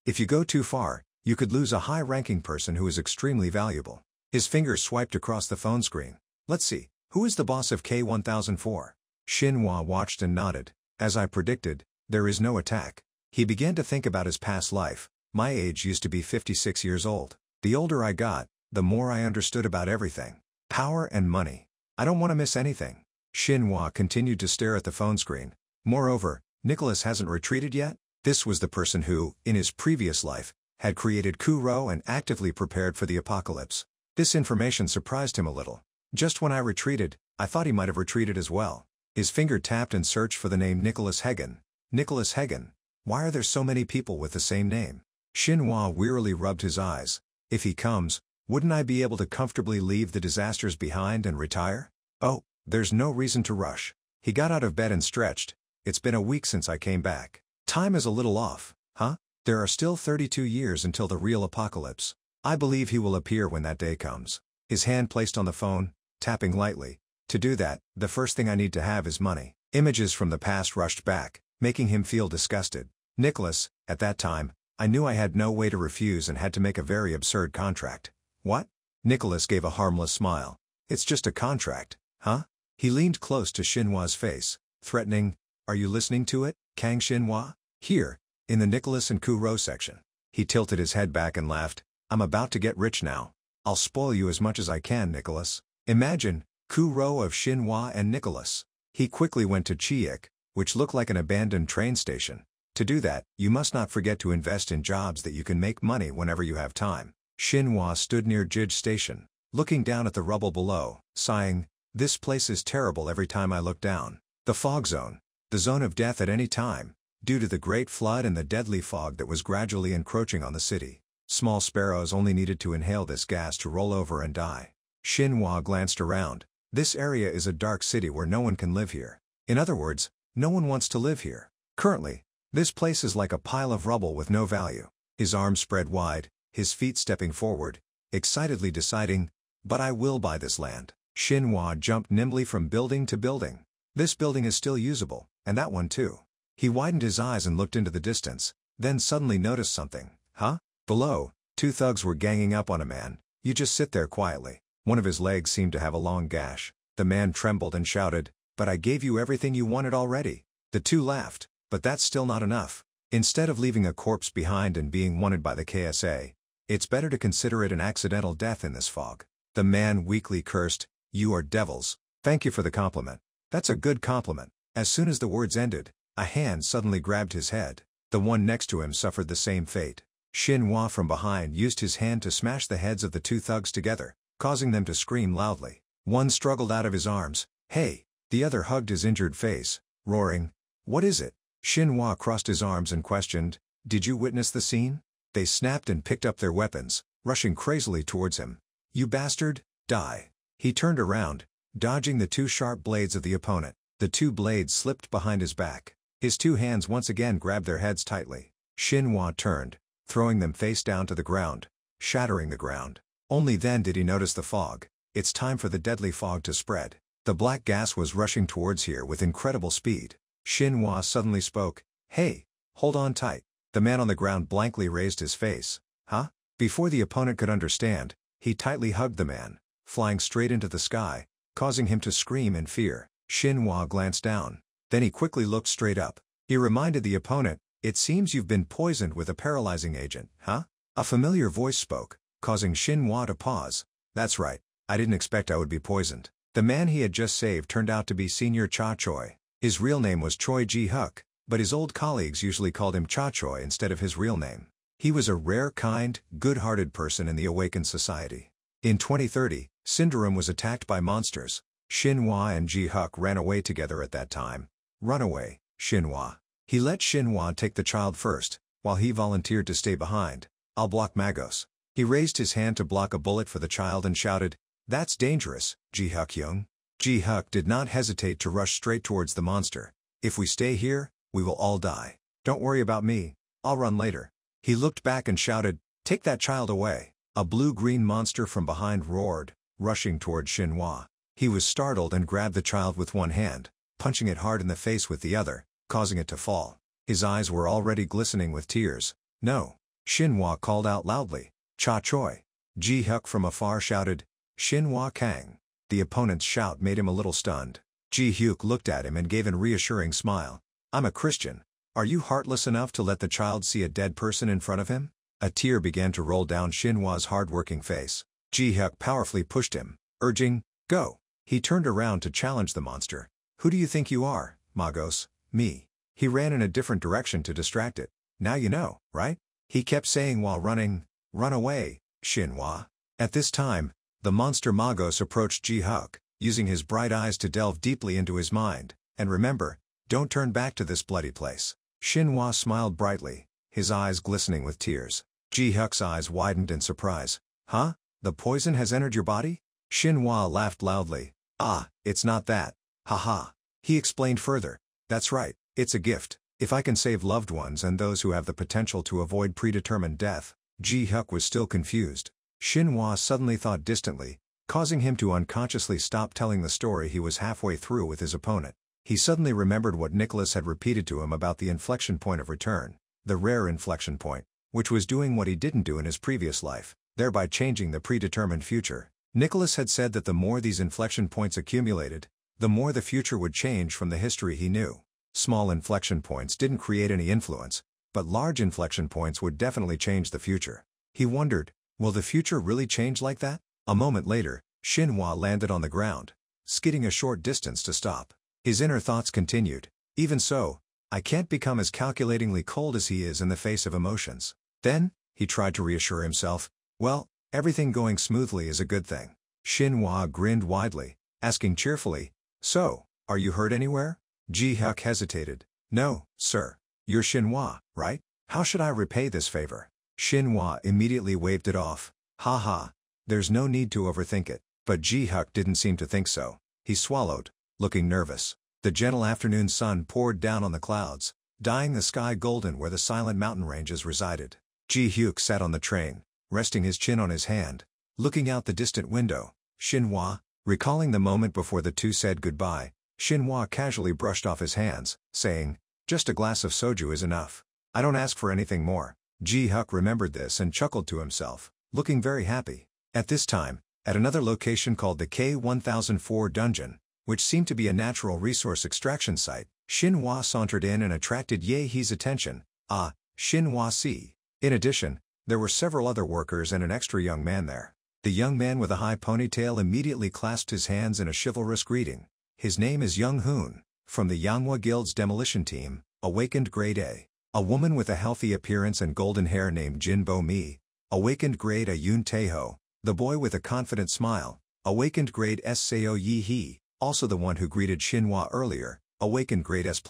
If you go too far, you could lose a high-ranking person who is extremely valuable. His fingers swiped across the phone screen. Let's see, who is the boss of K-1004? Xinhua watched and nodded. As I predicted, there is no attack. He began to think about his past life. My age used to be 56 years old. The older I got, the more I understood about everything. Power and money. I don't want to miss anything. Xinhua continued to stare at the phone screen. Moreover, Nicholas hasn't retreated yet? This was the person who, in his previous life, had created Kuro and actively prepared for the apocalypse. This information surprised him a little. Just when I retreated, I thought he might have retreated as well. His finger tapped and searched for the name Nicholas Hagen. Nicholas Hagen. Why are there so many people with the same name? Xinhua wearily rubbed his eyes. If he comes, wouldn't I be able to comfortably leave the disasters behind and retire? Oh, there's no reason to rush. He got out of bed and stretched. It's been a week since I came back. Time is a little off, huh? There are still 32 years until the real apocalypse. I believe he will appear when that day comes. His hand placed on the phone, tapping lightly. To do that, the first thing I need to have is money. Images from the past rushed back, making him feel disgusted. Nicholas, at that time, I knew I had no way to refuse and had to make a very absurd contract. What? Nicholas gave a harmless smile. It's just a contract, huh? He leaned close to Xinhua's face, threatening, are you listening to it, Kang Xinhua? Here, in the Nicholas and Kuro section. He tilted his head back and laughed. I'm about to get rich now. I'll spoil you as much as I can, Nicholas. Imagine, Kuro of Xinhua and Nicholas. He quickly went to Chiik, which looked like an abandoned train station. To do that, you must not forget to invest in jobs that you can make money whenever you have time. Xinhua stood near Jij Station, looking down at the rubble below, sighing, this place is terrible every time I look down. The fog zone. The zone of death at any time. due to the Great Flood and the deadly fog that was gradually encroaching on the city. Small sparrows only needed to inhale this gas to roll over and die. Xinhua glanced around. This area is a dark city where no one can live here. In other words, no one wants to live here. Currently, this place is like a pile of rubble with no value. His arms spread wide, his feet stepping forward, excitedly deciding, "But I will buy this land." Xinhua jumped nimbly from building to building. This building is still usable, and that one too. He widened his eyes and looked into the distance, then suddenly noticed something. Huh? Below, two thugs were ganging up on a man. "You just sit there quietly." One of his legs seemed to have a long gash. The man trembled and shouted, "But I gave you everything you wanted already." The two laughed, "But that's still not enough. Instead of leaving a corpse behind and being wanted by the KSA, it's better to consider it an accidental death in this fog." The man weakly cursed, "You are devils. Thank you for the compliment." "That's a good compliment." As soon as the words ended, a hand suddenly grabbed his head. The one next to him suffered the same fate. Xinhua from behind used his hand to smash the heads of the two thugs together, causing them to scream loudly. One struggled out of his arms. "Hey!" The other hugged his injured face, roaring, "What is it?" Xinhua crossed his arms and questioned, "Did you witness the scene?" They snapped and picked up their weapons, rushing crazily towards him. "You bastard, die!" He turned around, dodging the two sharp blades of the opponent. The two blades slipped behind his back. His two hands once again grabbed their heads tightly. Xinhua turned, throwing them face down to the ground, shattering the ground. Only then did he notice the fog. It's time for the deadly fog to spread. The black gas was rushing towards here with incredible speed. Xinhua suddenly spoke, "Hey, hold on tight." The man on the ground blankly raised his face. "Huh?" Before the opponent could understand, he tightly hugged the man, flying straight into the sky, causing him to scream in fear. Xinhua glanced down. Then he quickly looked straight up. He reminded the opponent, "It seems you've been poisoned with a paralyzing agent, huh?" A familiar voice spoke, causing Xinhua to pause. "That's right. I didn't expect I would be poisoned." The man he had just saved turned out to be Senior Cha Choi. His real name was Choi Ji-huk, but his old colleagues usually called him Cha Choi instead of his real name. He was a rare, kind, good-hearted person in the awakened society. In 2030, Sindarum was attacked by monsters. Xinhua and Ji-huk ran away together at that time. "Run away, Xinhua." He let Xinhua take the child first, while he volunteered to stay behind. "I'll block Magos." He raised his hand to block a bullet for the child and shouted, "That's dangerous, Ji-huk-young." Ji-huk did not hesitate to rush straight towards the monster. "If we stay here, we will all die. Don't worry about me, I'll run later." He looked back and shouted, "Take that child away." A blue-green monster from behind roared, rushing toward Xinhua. He was startled and grabbed the child with one hand, punching it hard in the face with the other, causing it to fall. His eyes were already glistening with tears. "No!" Xinhua called out loudly. "Cha Choi." Ji-huk from afar shouted, "Xinhua Kang." The opponent's shout made him a little stunned. Ji-huk looked at him and gave a reassuring smile. "I'm a Christian. Are you heartless enough to let the child see a dead person in front of him?" A tear began to roll down Xinhua's hard-working face. Ji-huk powerfully pushed him, urging, "Go." He turned around to challenge the monster. "Who do you think you are, Magos?" "Me." He ran in a different direction to distract it. "Now you know, right?" he kept saying while running. "Run away, Xinhua." At this time, the monster Magos approached Ji-huk, using his bright eyes to delve deeply into his mind. "And remember, don't turn back to this bloody place." Xinhua smiled brightly, his eyes glistening with tears. Ji-huk's eyes widened in surprise. "Huh? The poison has entered your body?" Xinhua laughed loudly. "Ah, it's not that. Ha." He explained further. "That's right, it's a gift. If I can save loved ones and those who have the potential to avoid predetermined death." Ji-huk was still confused. Xinhua suddenly thought distantly, causing him to unconsciously stop telling the story he was halfway through with his opponent. He suddenly remembered what Nicholas had repeated to him about the inflection point of return, the rare inflection point, which was doing what he didn't do in his previous life, thereby changing the predetermined future. Nicholas had said that the more these inflection points accumulated, the more the future would change from the history he knew. Small inflection points didn't create any influence, but large inflection points would definitely change the future. He wondered, will the future really change like that? A moment later, Xinhua landed on the ground, skidding a short distance to stop. His inner thoughts continued. "Even so, I can't become as calculatingly cold as he is in the face of emotions." Then, he tried to reassure himself, "Well, everything going smoothly is a good thing." Xinhua grinned widely, asking cheerfully, "So, are you hurt anywhere?" Ji-huk hesitated. "No, sir." You're Xinhua, right? How should I repay this favor? Xinhua immediately waved it off. Haha, there's no need to overthink it. But Ji-Huk didn't seem to think so. He swallowed, looking nervous. The gentle afternoon sun poured down on the clouds, dyeing the sky golden where the silent mountain ranges resided. Ji-Huk sat on the train, resting his chin on his hand, looking out the distant window. Xinhua, recalling the moment before the two said goodbye, Xinhua casually brushed off his hands, saying, "Just a glass of soju is enough. I don't ask for anything more." Ji-Huk remembered this and chuckled to himself, looking very happy. At this time, at another location called the K-1004 dungeon, which seemed to be a natural resource extraction site, Xinhua sauntered in and attracted Ye-He's attention. Ah, Xinhua Si. In addition, there were several other workers and an extra young man there. The young man with a high ponytail immediately clasped his hands in a chivalrous greeting. His name is Young Hoon, from the Manhwa Guild's demolition team, awakened grade A. A woman with a healthy appearance and golden hair named Jin Bo Mi, awakened grade A Yoon Taeho. The boy with a confident smile, awakened grade S Seo Yi-Hee, also the one who greeted Xinhua earlier, awakened grade S+,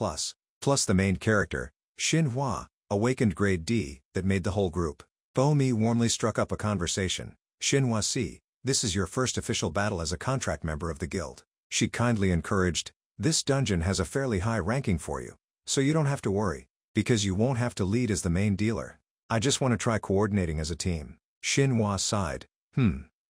plus the main character, Xinhua, awakened grade D, that made the whole group. Bo Mi warmly struck up a conversation. Xinhua Si, this is your first official battle as a contract member of the guild. She kindly encouraged, this dungeon has a fairly high ranking for you, so you don't have to worry, because you won't have to lead as the main dealer. I just want to try coordinating as a team. Xinhua sighed.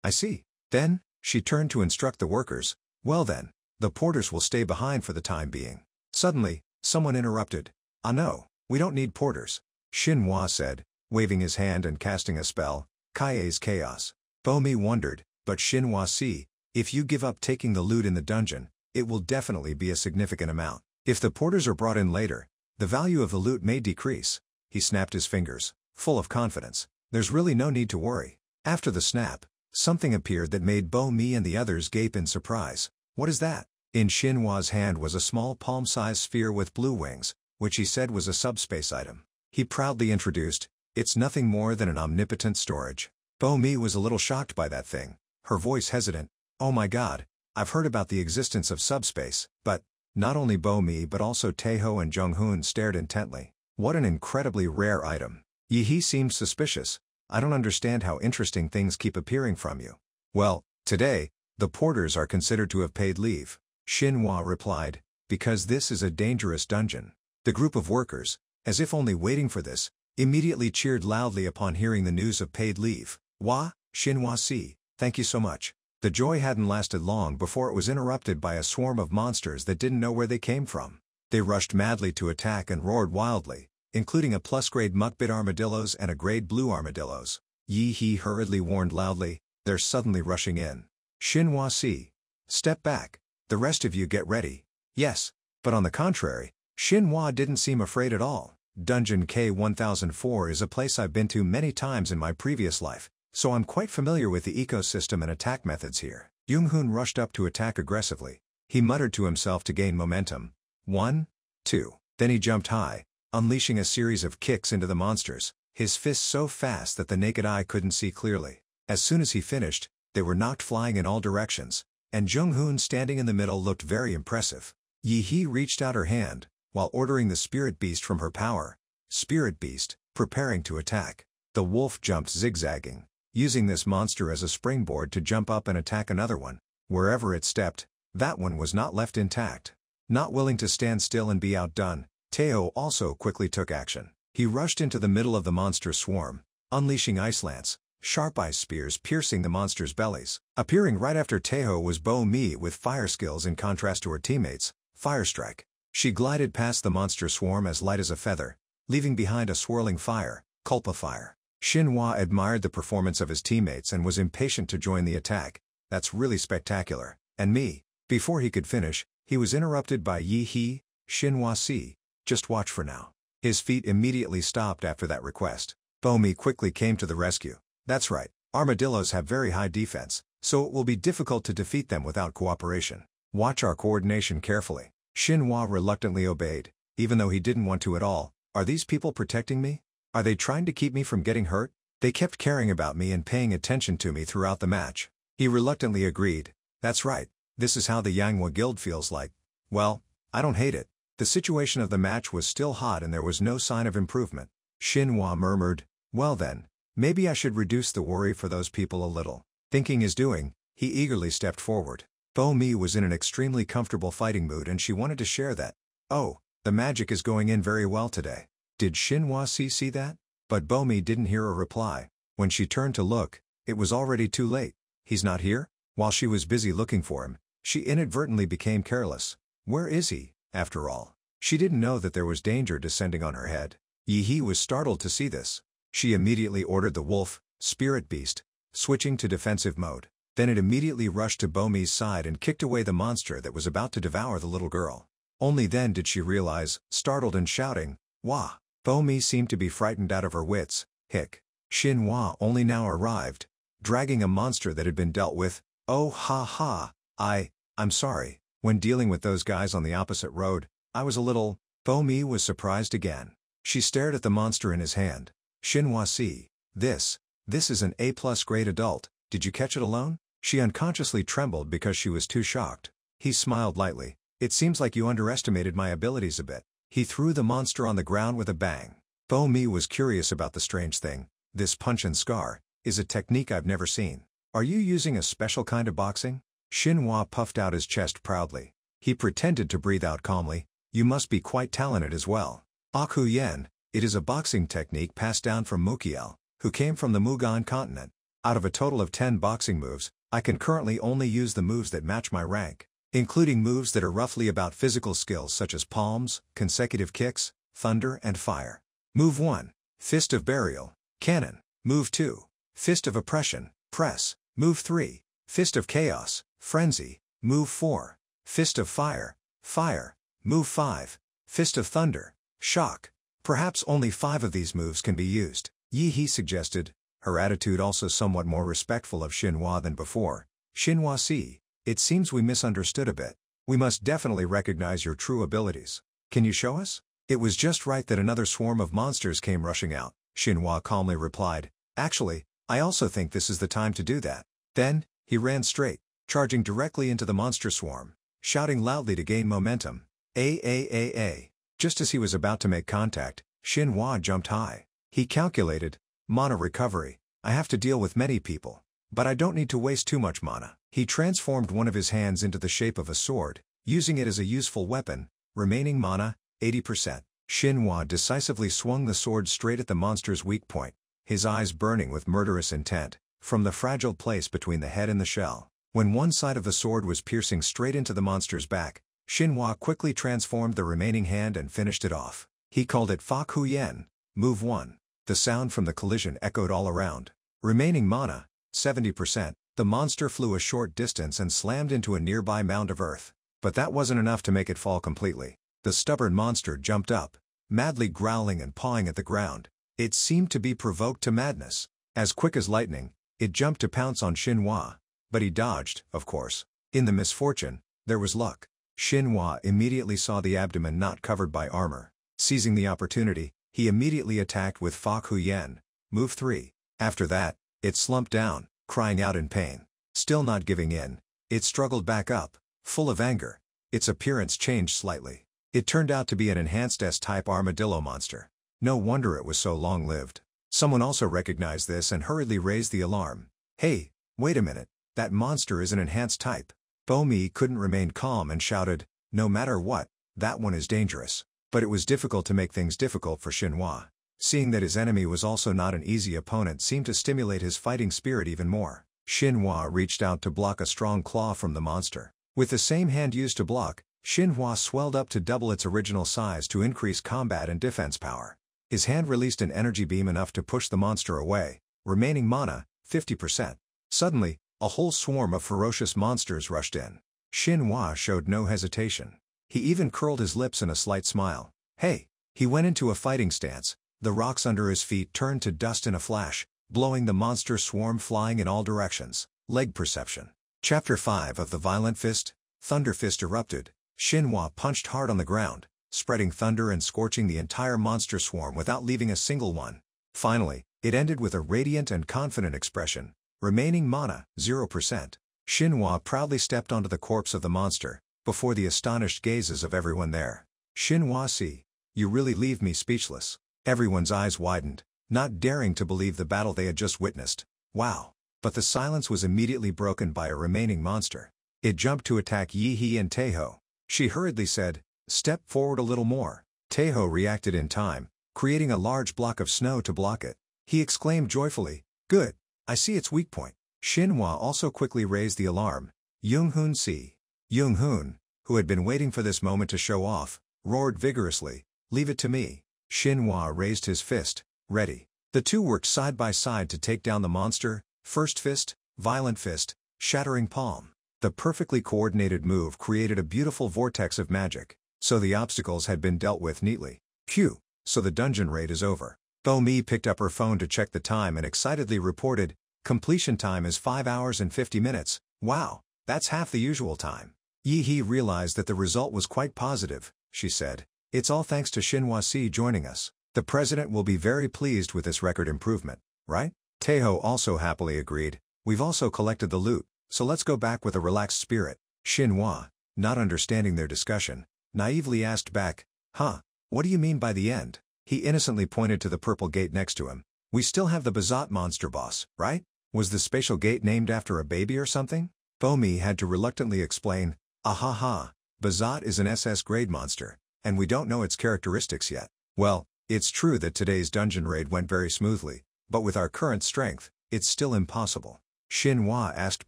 I see. Then, she turned to instruct the workers. Well then, the porters will stay behind for the time being. Suddenly, someone interrupted. Ah no, we don't need porters. Xinhua said, waving his hand and casting a spell, Kai's Chaos. Bo Mi wondered, but Xinhua Si, if you give up taking the loot in the dungeon, it will definitely be a significant amount. If the porters are brought in later, the value of the loot may decrease. He snapped his fingers, full of confidence. There's really no need to worry. After the snap, something appeared that made Bo Mi and the others gape in surprise. What is that? In Xinhua's hand was a small palm-sized sphere with blue wings, which he said was a subspace item. He proudly introduced, it's nothing more than an omnipotent storage. Bo Mi was a little shocked by that thing, her voice hesitant. Oh my god, I've heard about the existence of subspace, but, not only Bo Mi but also Taeho and Jung-hoon stared intently. What an incredibly rare item. Yi-Hee seemed suspicious. I don't understand how interesting things keep appearing from you. Well, today, the porters are considered to have paid leave. Xinhua replied, because this is a dangerous dungeon. The group of workers, as if only waiting for this, immediately cheered loudly upon hearing the news of paid leave. Wah, Xinhua Si, thank you so much. The joy hadn't lasted long before it was interrupted by a swarm of monsters that didn't know where they came from. They rushed madly to attack and roared wildly, including a plus-grade muckbit armadillos and a grade blue armadillos. Yi-Hee hurriedly warned loudly, they're suddenly rushing in. Xinhua Si, step back. The rest of you get ready. Yes, but on the contrary, Xinhua didn't seem afraid at all. Dungeon K-1004 is a place I've been to many times in my previous life, so I'm quite familiar with the ecosystem and attack methods here. Jung-hoon rushed up to attack aggressively. He muttered to himself to gain momentum. 1, 2. Then he jumped high, unleashing a series of kicks into the monsters, his fists so fast that the naked eye couldn't see clearly. As soon as he finished, they were knocked flying in all directions, and Jung-hoon standing in the middle looked very impressive. Yi-Hee reached out her hand, while ordering the spirit beast from her power. Spirit beast, preparing to attack. The wolf jumped zigzagging, using this monster as a springboard to jump up and attack another one. Wherever it stepped, that one was not left intact. Not willing to stand still and be outdone, Taeho also quickly took action. He rushed into the middle of the monster swarm, unleashing ice lance, sharp ice spears piercing the monsters' bellies. Appearing right after Taeho was Bo Mi with fire skills in contrast to her teammates, Fire Strike. She glided past the monster swarm as light as a feather, leaving behind a swirling fire, Culpa Fire. Xinhua admired the performance of his teammates and was impatient to join the attack. That's really spectacular. And me. Before he could finish, he was interrupted by Yi-Hee. Xinhua Si, just watch for now. His feet immediately stopped after that request. Bo Mi quickly came to the rescue. That's right, armadillos have very high defense, so it will be difficult to defeat them without cooperation. Watch our coordination carefully. Xinhua reluctantly obeyed, even though he didn't want to at all. Are these people protecting me? Are they trying to keep me from getting hurt? They kept caring about me and paying attention to me throughout the match. He reluctantly agreed. That's right, this is how the Manhwa Guild feels like. Well, I don't hate it. The situation of the match was still hot and there was no sign of improvement. Shinhwa murmured, "Well then, maybe I should reduce the worry for those people a little." Thinking his doing, he eagerly stepped forward. Bo Mi was in an extremely comfortable fighting mood and she wanted to share that. "Oh, the magic is going in very well today. Did Shinhwa see that?" But Bo Mi didn't hear a reply. When she turned to look, it was already too late. "He's not here?" While she was busy looking for him, she inadvertently became careless. Where is he, after all? She didn't know that there was danger descending on her head. Yi was startled to see this. She immediately ordered the wolf, spirit beast, switching to defensive mode. Then it immediately rushed to Bo Mi's side and kicked away the monster that was about to devour the little girl. Only then did she realize, startled and shouting, "Wah!" Bo Mi seemed to be frightened out of her wits. Hick. Shinhwa only now arrived, dragging a monster that had been dealt with. "Oh ha ha, I'm sorry. When dealing with those guys on the opposite road, I was a little..." Bo Mi was surprised again. She stared at the monster in his hand. "Shinhwa see, this is an A+ grade adult, did you catch it alone?" She unconsciously trembled because she was too shocked. He smiled lightly. "It seems like you underestimated my abilities a bit." He threw the monster on the ground with a bang. Bo Mi was curious about the strange thing. "This punch and scar is a technique I've never seen. Are you using a special kind of boxing?" Shinhwa puffed out his chest proudly. He pretended to breathe out calmly. "You must be quite talented as well." "Akuyen, it is a boxing technique passed down from Mukiel, who came from the Mugan continent. Out of a total of 10 boxing moves, I can currently only use the moves that match my rank, including moves that are roughly about physical skills such as palms, consecutive kicks, thunder and fire. Move 1. Fist of Burial, Cannon. Move 2. Fist of Oppression, Press. Move 3. Fist of Chaos, Frenzy. Move 4. Fist of Fire, Fire. Move 5. Fist of Thunder, Shock. Perhaps only 5 of these moves can be used," Yi suggested, her attitude also somewhat more respectful of Shinhwa than before. "Shinhwa see, it seems we misunderstood a bit. We must definitely recognize your true abilities. Can you show us?" "It was just right that another swarm of monsters came rushing out," Shinhwa calmly replied. "Actually, I also think this is the time to do that." Then, he ran straight, charging directly into the monster swarm, shouting loudly to gain momentum. A. Just as he was about to make contact, Shinhwa jumped high. He calculated, "Mana recovery, I have to deal with many people, but I don't need to waste too much mana." He transformed one of his hands into the shape of a sword, using it as a useful weapon. Remaining mana, 80%. Shinhwa decisively swung the sword straight at the monster's weak point, his eyes burning with murderous intent, from the fragile place between the head and the shell. When one side of the sword was piercing straight into the monster's back, Shinhwa quickly transformed the remaining hand and finished it off. He called it Fa Kuyen, Move 1. The sound from the collision echoed all around. Remaining mana, 70%. The monster flew a short distance and slammed into a nearby mound of earth. But that wasn't enough to make it fall completely. The stubborn monster jumped up, madly growling and pawing at the ground. It seemed to be provoked to madness. As quick as lightning, it jumped to pounce on Shinhwa. But he dodged, of course. In the misfortune, there was luck. Shinhwa immediately saw the abdomen not covered by armor. Seizing the opportunity, he immediately attacked with Fa Kuyen, Move 3. After that, it slumped down, crying out in pain. Still not giving in, it struggled back up, full of anger. Its appearance changed slightly. It turned out to be an enhanced S-type armadillo monster. No wonder it was so long-lived. Someone also recognized this and hurriedly raised the alarm. "Hey, wait a minute, that monster is an enhanced type." Bo Mi couldn't remain calm and shouted, "No matter what, that one is dangerous." But it was difficult to make things difficult for Shinhwa. Seeing that his enemy was also not an easy opponent seemed to stimulate his fighting spirit even more. Shinhwa reached out to block a strong claw from the monster. With the same hand used to block, Shinhwa swelled up to double its original size to increase combat and defense power. His hand released an energy beam enough to push the monster away. Remaining mana, 50%. Suddenly, a whole swarm of ferocious monsters rushed in. Shinhwa showed no hesitation. He even curled his lips in a slight smile. "Hey!" He went into a fighting stance. The rocks under his feet turned to dust in a flash, blowing the monster swarm flying in all directions. Leg perception. Chapter 5 of the Violent Fist. Thunder Fist erupted. Shinhwa punched hard on the ground, spreading thunder and scorching the entire monster swarm without leaving a single one. Finally, it ended with a radiant and confident expression. Remaining mana, 0%. Shinhwa proudly stepped onto the corpse of the monster, before the astonished gazes of everyone there. Xinhua Si, you really leave me speechless. Everyone's eyes widened, not daring to believe the battle they had just witnessed. Wow. But the silence was immediately broken by a remaining monster. It jumped to attack Yi and Taeho. She hurriedly said, "Step forward a little more." Taeho reacted in time, creating a large block of snow to block it. He exclaimed joyfully, "Good, I see its weak point." Xinhua also quickly raised the alarm. Yoonghun Si. Yoonghun, who had been waiting for this moment to show off, roared vigorously, "Leave it to me." Xinhua raised his fist, ready. The two worked side by side to take down the monster, first fist, violent fist, shattering palm. The perfectly coordinated move created a beautiful vortex of magic, so the obstacles had been dealt with neatly. Phew, so the dungeon raid is over. Bo-mi picked up her phone to check the time and excitedly reported, "Completion time is 5 hours and 50 minutes, wow, that's half the usual time." Yi realized that the result was quite positive, she said. "It's all thanks to Xinhua Si joining us. The president will be very pleased with this record improvement, right?" Taeho also happily agreed, "We've also collected the loot, so let's go back with a relaxed spirit." Xinhua, not understanding their discussion, naively asked back, "Huh, what do you mean by the end?" He innocently pointed to the purple gate next to him. "We still have the Bazat monster boss, right? Was the spatial gate named after a baby or something?" Bo-mi had to reluctantly explain, "Ahaha, Bazat is an SS grade monster, and we don't know its characteristics yet." "Well, it's true that today's dungeon raid went very smoothly, but with our current strength, it's still impossible." Xinhua asked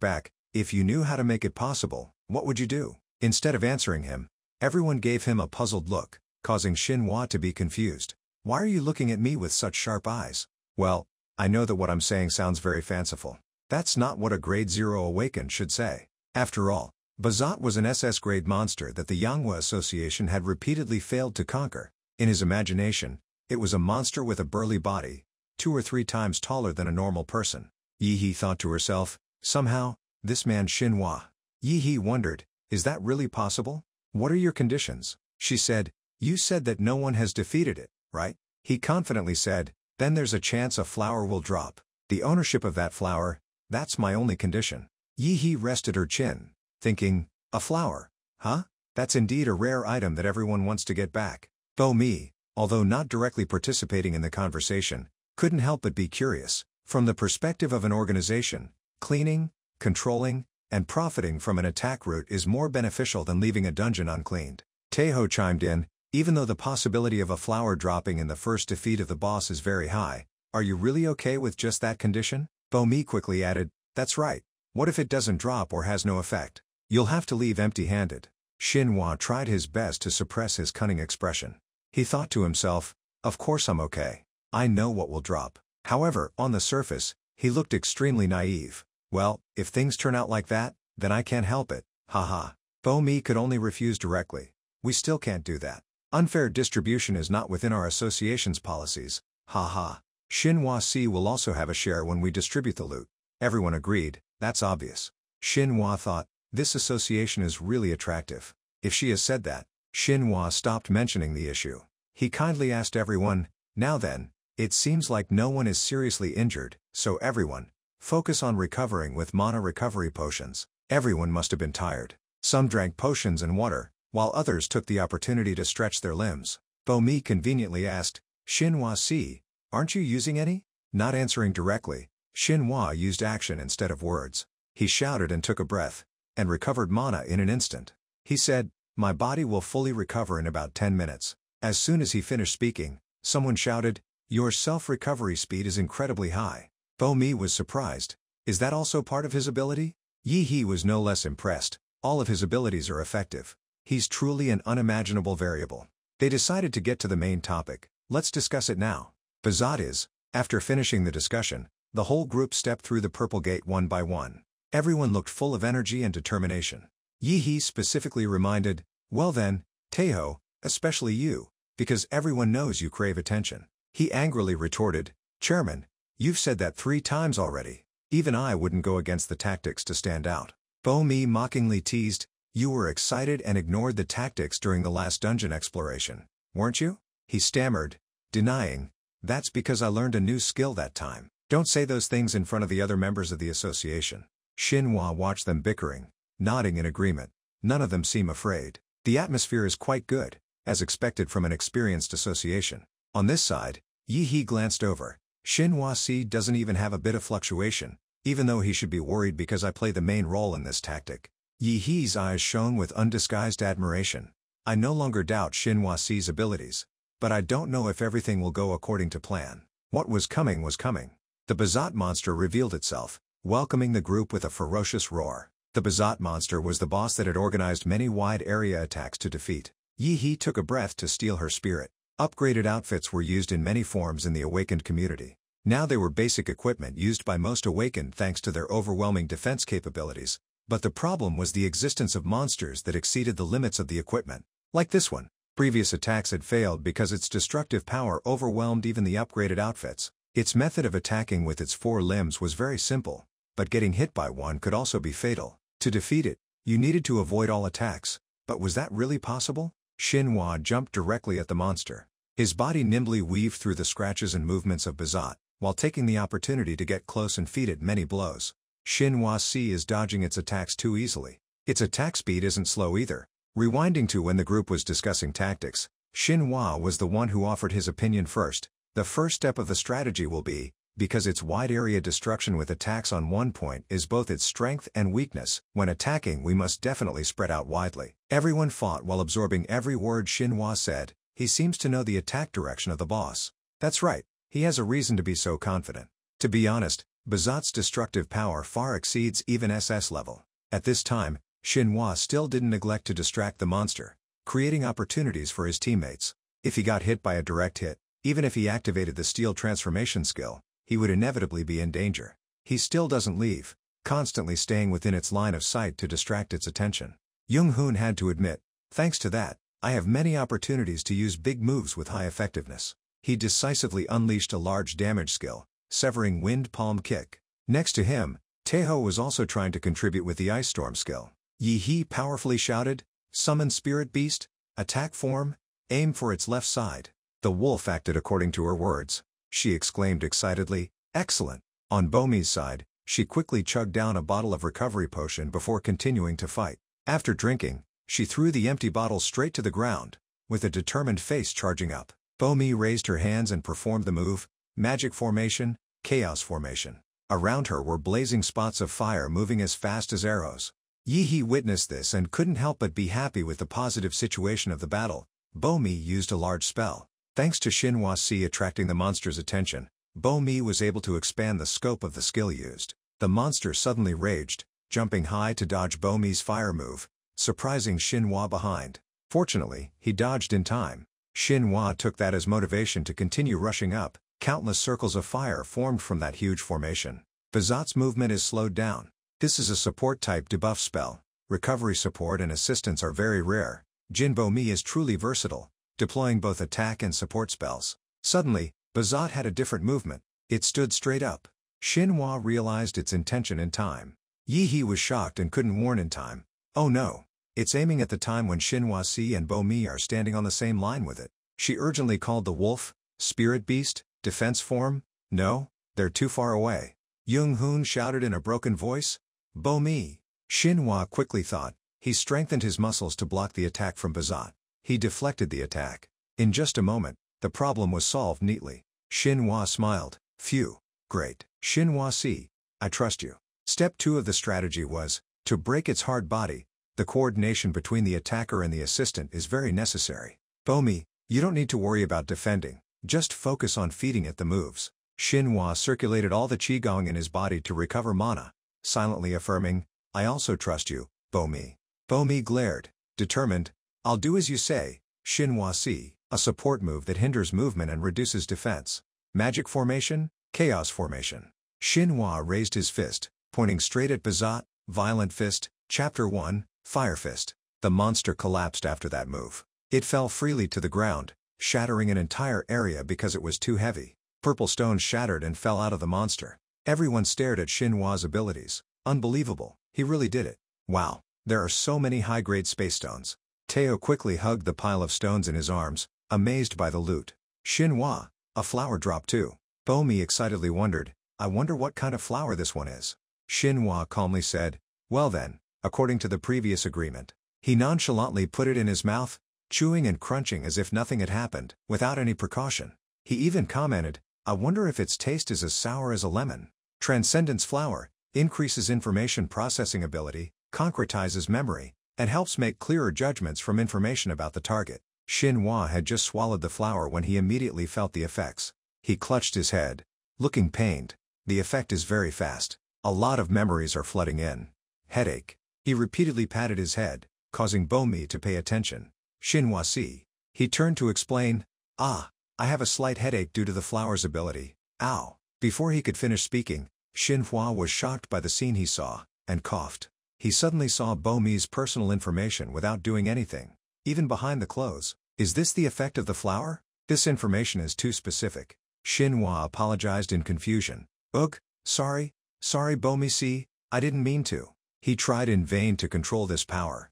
back, "If you knew how to make it possible, what would you do?" Instead of answering him, everyone gave him a puzzled look, causing Xinhua to be confused. "Why are you looking at me with such sharp eyes?" "Well, I know that what I'm saying sounds very fanciful. That's not what a Grade 0 awakened should say. After all, Bazat was an SS grade monster that the Manhwa Association had repeatedly failed to conquer. In his imagination, it was a monster with a burly body, 2 or 3 times taller than a normal person." Yi thought to herself, "Somehow, this man Xinhua." Yi wondered, "Is that really possible? What are your conditions?" She said, "You said that no one has defeated it, right?" He confidently said, "Then there's a chance a flower will drop. The ownership of that flower, that's my only condition." Yi rested her chin, thinking, "A flower? Huh? That's indeed a rare item that everyone wants to get back." Bo-mi, although not directly participating in the conversation, couldn't help but be curious. From the perspective of an organization, cleaning, controlling, and profiting from an attack route is more beneficial than leaving a dungeon uncleaned. Taeho chimed in, "Even though the possibility of a flower dropping in the first defeat of the boss is very high, are you really okay with just that condition?" Bo-mi quickly added, "That's right. What if it doesn't drop or has no effect? You'll have to leave empty-handed." Xinhua tried his best to suppress his cunning expression. He thought to himself, "Of course I'm okay. I know what will drop." However, on the surface, he looked extremely naive. "Well, if things turn out like that, then I can't help it, haha." Bo-mi could only refuse directly. "We still can't do that. Unfair distribution is not within our association's policies, haha. Xinhua Si will also have a share when we distribute the loot." Everyone agreed, "That's obvious." Xinhua thought, "This association is really attractive." If she has said that, Xinhua stopped mentioning the issue. He kindly asked everyone, "Now then, it seems like no one is seriously injured, so everyone, focus on recovering with mana recovery potions." Everyone must have been tired. Some drank potions and water, while others took the opportunity to stretch their limbs. Bo-mi conveniently asked, "Xinhua Si, aren't you using any?" Not answering directly, Xinhua used action instead of words. He shouted and took a breath, and recovered mana in an instant. He said, "My body will fully recover in about 10 minutes. As soon as he finished speaking, someone shouted, "Your self-recovery speed is incredibly high." Bo-mi was surprised. Is that also part of his ability? Yi was no less impressed. All of his abilities are effective. He's truly an unimaginable variable. They decided to get to the main topic. "Let's discuss it now." Bazat is. After finishing the discussion, the whole group stepped through the purple gate one by one. Everyone looked full of energy and determination. Yi specifically reminded, "Well then, Taeho, especially you, because everyone knows you crave attention." He angrily retorted, "Chairman, you've said that 3 times already. Even I wouldn't go against the tactics to stand out." Bo-mi mockingly teased, "You were excited and ignored the tactics during the last dungeon exploration, weren't you?" He stammered, denying, "That's because I learned a new skill that time." "Don't say those things in front of the other members of the association." Xinhua watched them bickering, nodding in agreement. None of them seem afraid. "The atmosphere is quite good. as expected from an experienced association. On this side, Yi glanced over. Xinhua doesn't even have a bit of fluctuation, even though he should be worried because I play the main role in this tactic. Yi's eyes shone with undisguised admiration. I no longer doubt Xinhua's abilities, but I don't know if everything will go according to plan. What was coming was coming. The Bazat monster revealed itself, welcoming the group with a ferocious roar. The Bazat monster was the boss that had organized many wide-area attacks to defeat. Yi took a breath to steel her spirit. Upgraded outfits were used in many forms in the awakened community. Now they were basic equipment used by most awakened thanks to their overwhelming defense capabilities, but the problem was the existence of monsters that exceeded the limits of the equipment. Like this one. Previous attacks had failed because its destructive power overwhelmed even the upgraded outfits. Its method of attacking with its 4 limbs was very simple, but getting hit by one could also be fatal. To defeat it, you needed to avoid all attacks, but was that really possible? Xinhua jumped directly at the monster. His body nimbly weaved through the scratches and movements of Bazat, while taking the opportunity to get close and feed it many blows. Xinhua is dodging its attacks too easily. Its attack speed isn't slow either. Rewinding to when the group was discussing tactics, Xinhua was the one who offered his opinion first. The first step of the strategy will be, because its wide area destruction with attacks on one point is both its strength and weakness, when attacking we must definitely spread out widely. Everyone fought while absorbing every word Xinhua said. He seems to know the attack direction of the boss. That's right, he has a reason to be so confident. To be honest, Bazat's destructive power far exceeds even SS level. At this time, Xinhua still didn't neglect to distract the monster, creating opportunities for his teammates. If he got hit by a direct hit, even if he activated the steel transformation skill, he would inevitably be in danger. He still doesn't leave, constantly staying within its line of sight to distract its attention. Young-hoon had to admit, thanks to that, I have many opportunities to use big moves with high effectiveness. He decisively unleashed a large damage skill, severing wind palm kick. Next to him, Taeho was also trying to contribute with the ice storm skill. Yi powerfully shouted, "Summon Spirit Beast, attack form, aim for its left side." The wolf acted according to her words. She exclaimed excitedly, "Excellent." On Bomi's side, she quickly chugged down a bottle of recovery potion before continuing to fight. After drinking, she threw the empty bottle straight to the ground, with a determined face charging up. Bomi raised her hands and performed the move, Magic Formation, Chaos Formation. Around her were blazing spots of fire moving as fast as arrows. Yi witnessed this and couldn't help but be happy with the positive situation of the battle. Bomi used a large spell. Thanks to Xinhua attracting the monster's attention, Bomi was able to expand the scope of the skill used. The monster suddenly raged, jumping high to dodge Bomi's fire move, surprising Xinhua behind. Fortunately, he dodged in time. Xinhua took that as motivation to continue rushing up. Countless circles of fire formed from that huge formation. Bazat's movement is slowed down. This is a support-type debuff spell. Recovery support and assistance are very rare. Jin Bomi is truly versatile, deploying both attack and support spells. Suddenly, Bazat had a different movement. It stood straight up. Xinhua realized its intention in time. Yi was shocked and couldn't warn in time. Oh no! It's aiming at the time when Xinhua and Bomi are standing on the same line with it. She urgently called the wolf, Spirit Beast, defense form. No, they're too far away. Young-hoon shouted in a broken voice. Bomi. Xinhua quickly thought. He strengthened his muscles to block the attack from Bazat. He deflected the attack. In just a moment, the problem was solved neatly. Xinhua smiled. Phew. Great. Xinhua, I trust you. Step 2 of the strategy was, to break its hard body. The coordination between the attacker and the assistant is very necessary. Bomi, you don't need to worry about defending. Just focus on feeding it the moves. Xinhua circulated all the qigong in his body to recover mana, silently affirming, I also trust you, Bomi. Bomi glared, determined. I'll do as you say, Xinhua, a support move that hinders movement and reduces defense. Magic Formation, Chaos Formation. Xinhua raised his fist, pointing straight at Bazat. Violent Fist, Chapter 1, Fire Fist. The monster collapsed after that move. It fell freely to the ground, shattering an entire area because it was too heavy. Purple stones shattered and fell out of the monster. Everyone stared at Xinhua's abilities. Unbelievable, he really did it. Wow, there are so many high-grade space stones. Teo quickly hugged the pile of stones in his arms, amazed by the loot. Xinhua, a flower dropped too. Bomi excitedly wondered, I wonder what kind of flower this one is. Xinhua calmly said, well then, according to the previous agreement. He nonchalantly put it in his mouth. chewing and crunching as if nothing had happened, without any precaution. He even commented, "I wonder if its taste is as sour as a lemon." Transcendence Flower increases information processing ability, concretizes memory, and helps make clearer judgments from information about the target. Xinhua had just swallowed the flower when he immediately felt the effects. He clutched his head, looking pained. The effect is very fast. A lot of memories are flooding in. Headache. He repeatedly patted his head, causing Bomi to pay attention. Xinhua see. He turned to explain, "I have a slight headache due to the flower's ability. Ow." Before he could finish speaking, Xinhua was shocked by the scene he saw, and coughed. He suddenly saw Bomi's personal information without doing anything, even behind the clothes. Is this the effect of the flower? This information is too specific. Xinhua apologized in confusion. Ugh, sorry Bomi see, I didn't mean to. He tried in vain to control this power.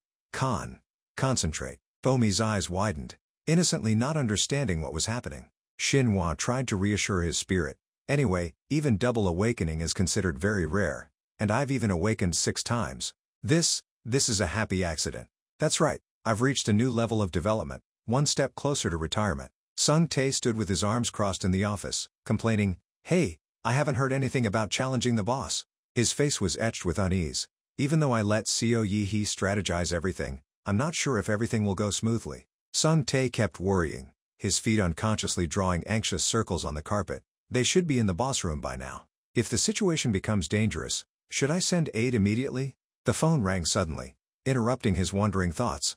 Concentrate. Bomi's eyes widened, innocently not understanding what was happening. Xinhua tried to reassure his spirit. Anyway, even double awakening is considered very rare, and I've even awakened 6 times. This is a happy accident. That's right, I've reached a new level of development, one step closer to retirement. Sung Tae stood with his arms crossed in the office, complaining, "Hey, I haven't heard anything about challenging the boss." His face was etched with unease. "Even though I let Seo Yi-hee strategize everything, I'm not sure if everything will go smoothly." Sung Tae kept worrying, his feet unconsciously drawing anxious circles on the carpet. They should be in the boss room by now. If the situation becomes dangerous, should I send aid immediately? The phone rang suddenly, interrupting his wandering thoughts.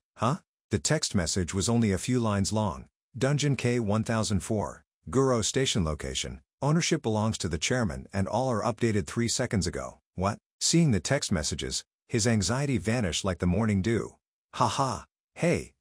The text message was only a few lines long. Dungeon K-1004, Guro Station location, ownership belongs to the chairman and all are updated 3 seconds ago. What? Seeing the text messages, his anxiety vanished like the morning dew. Haha, hey,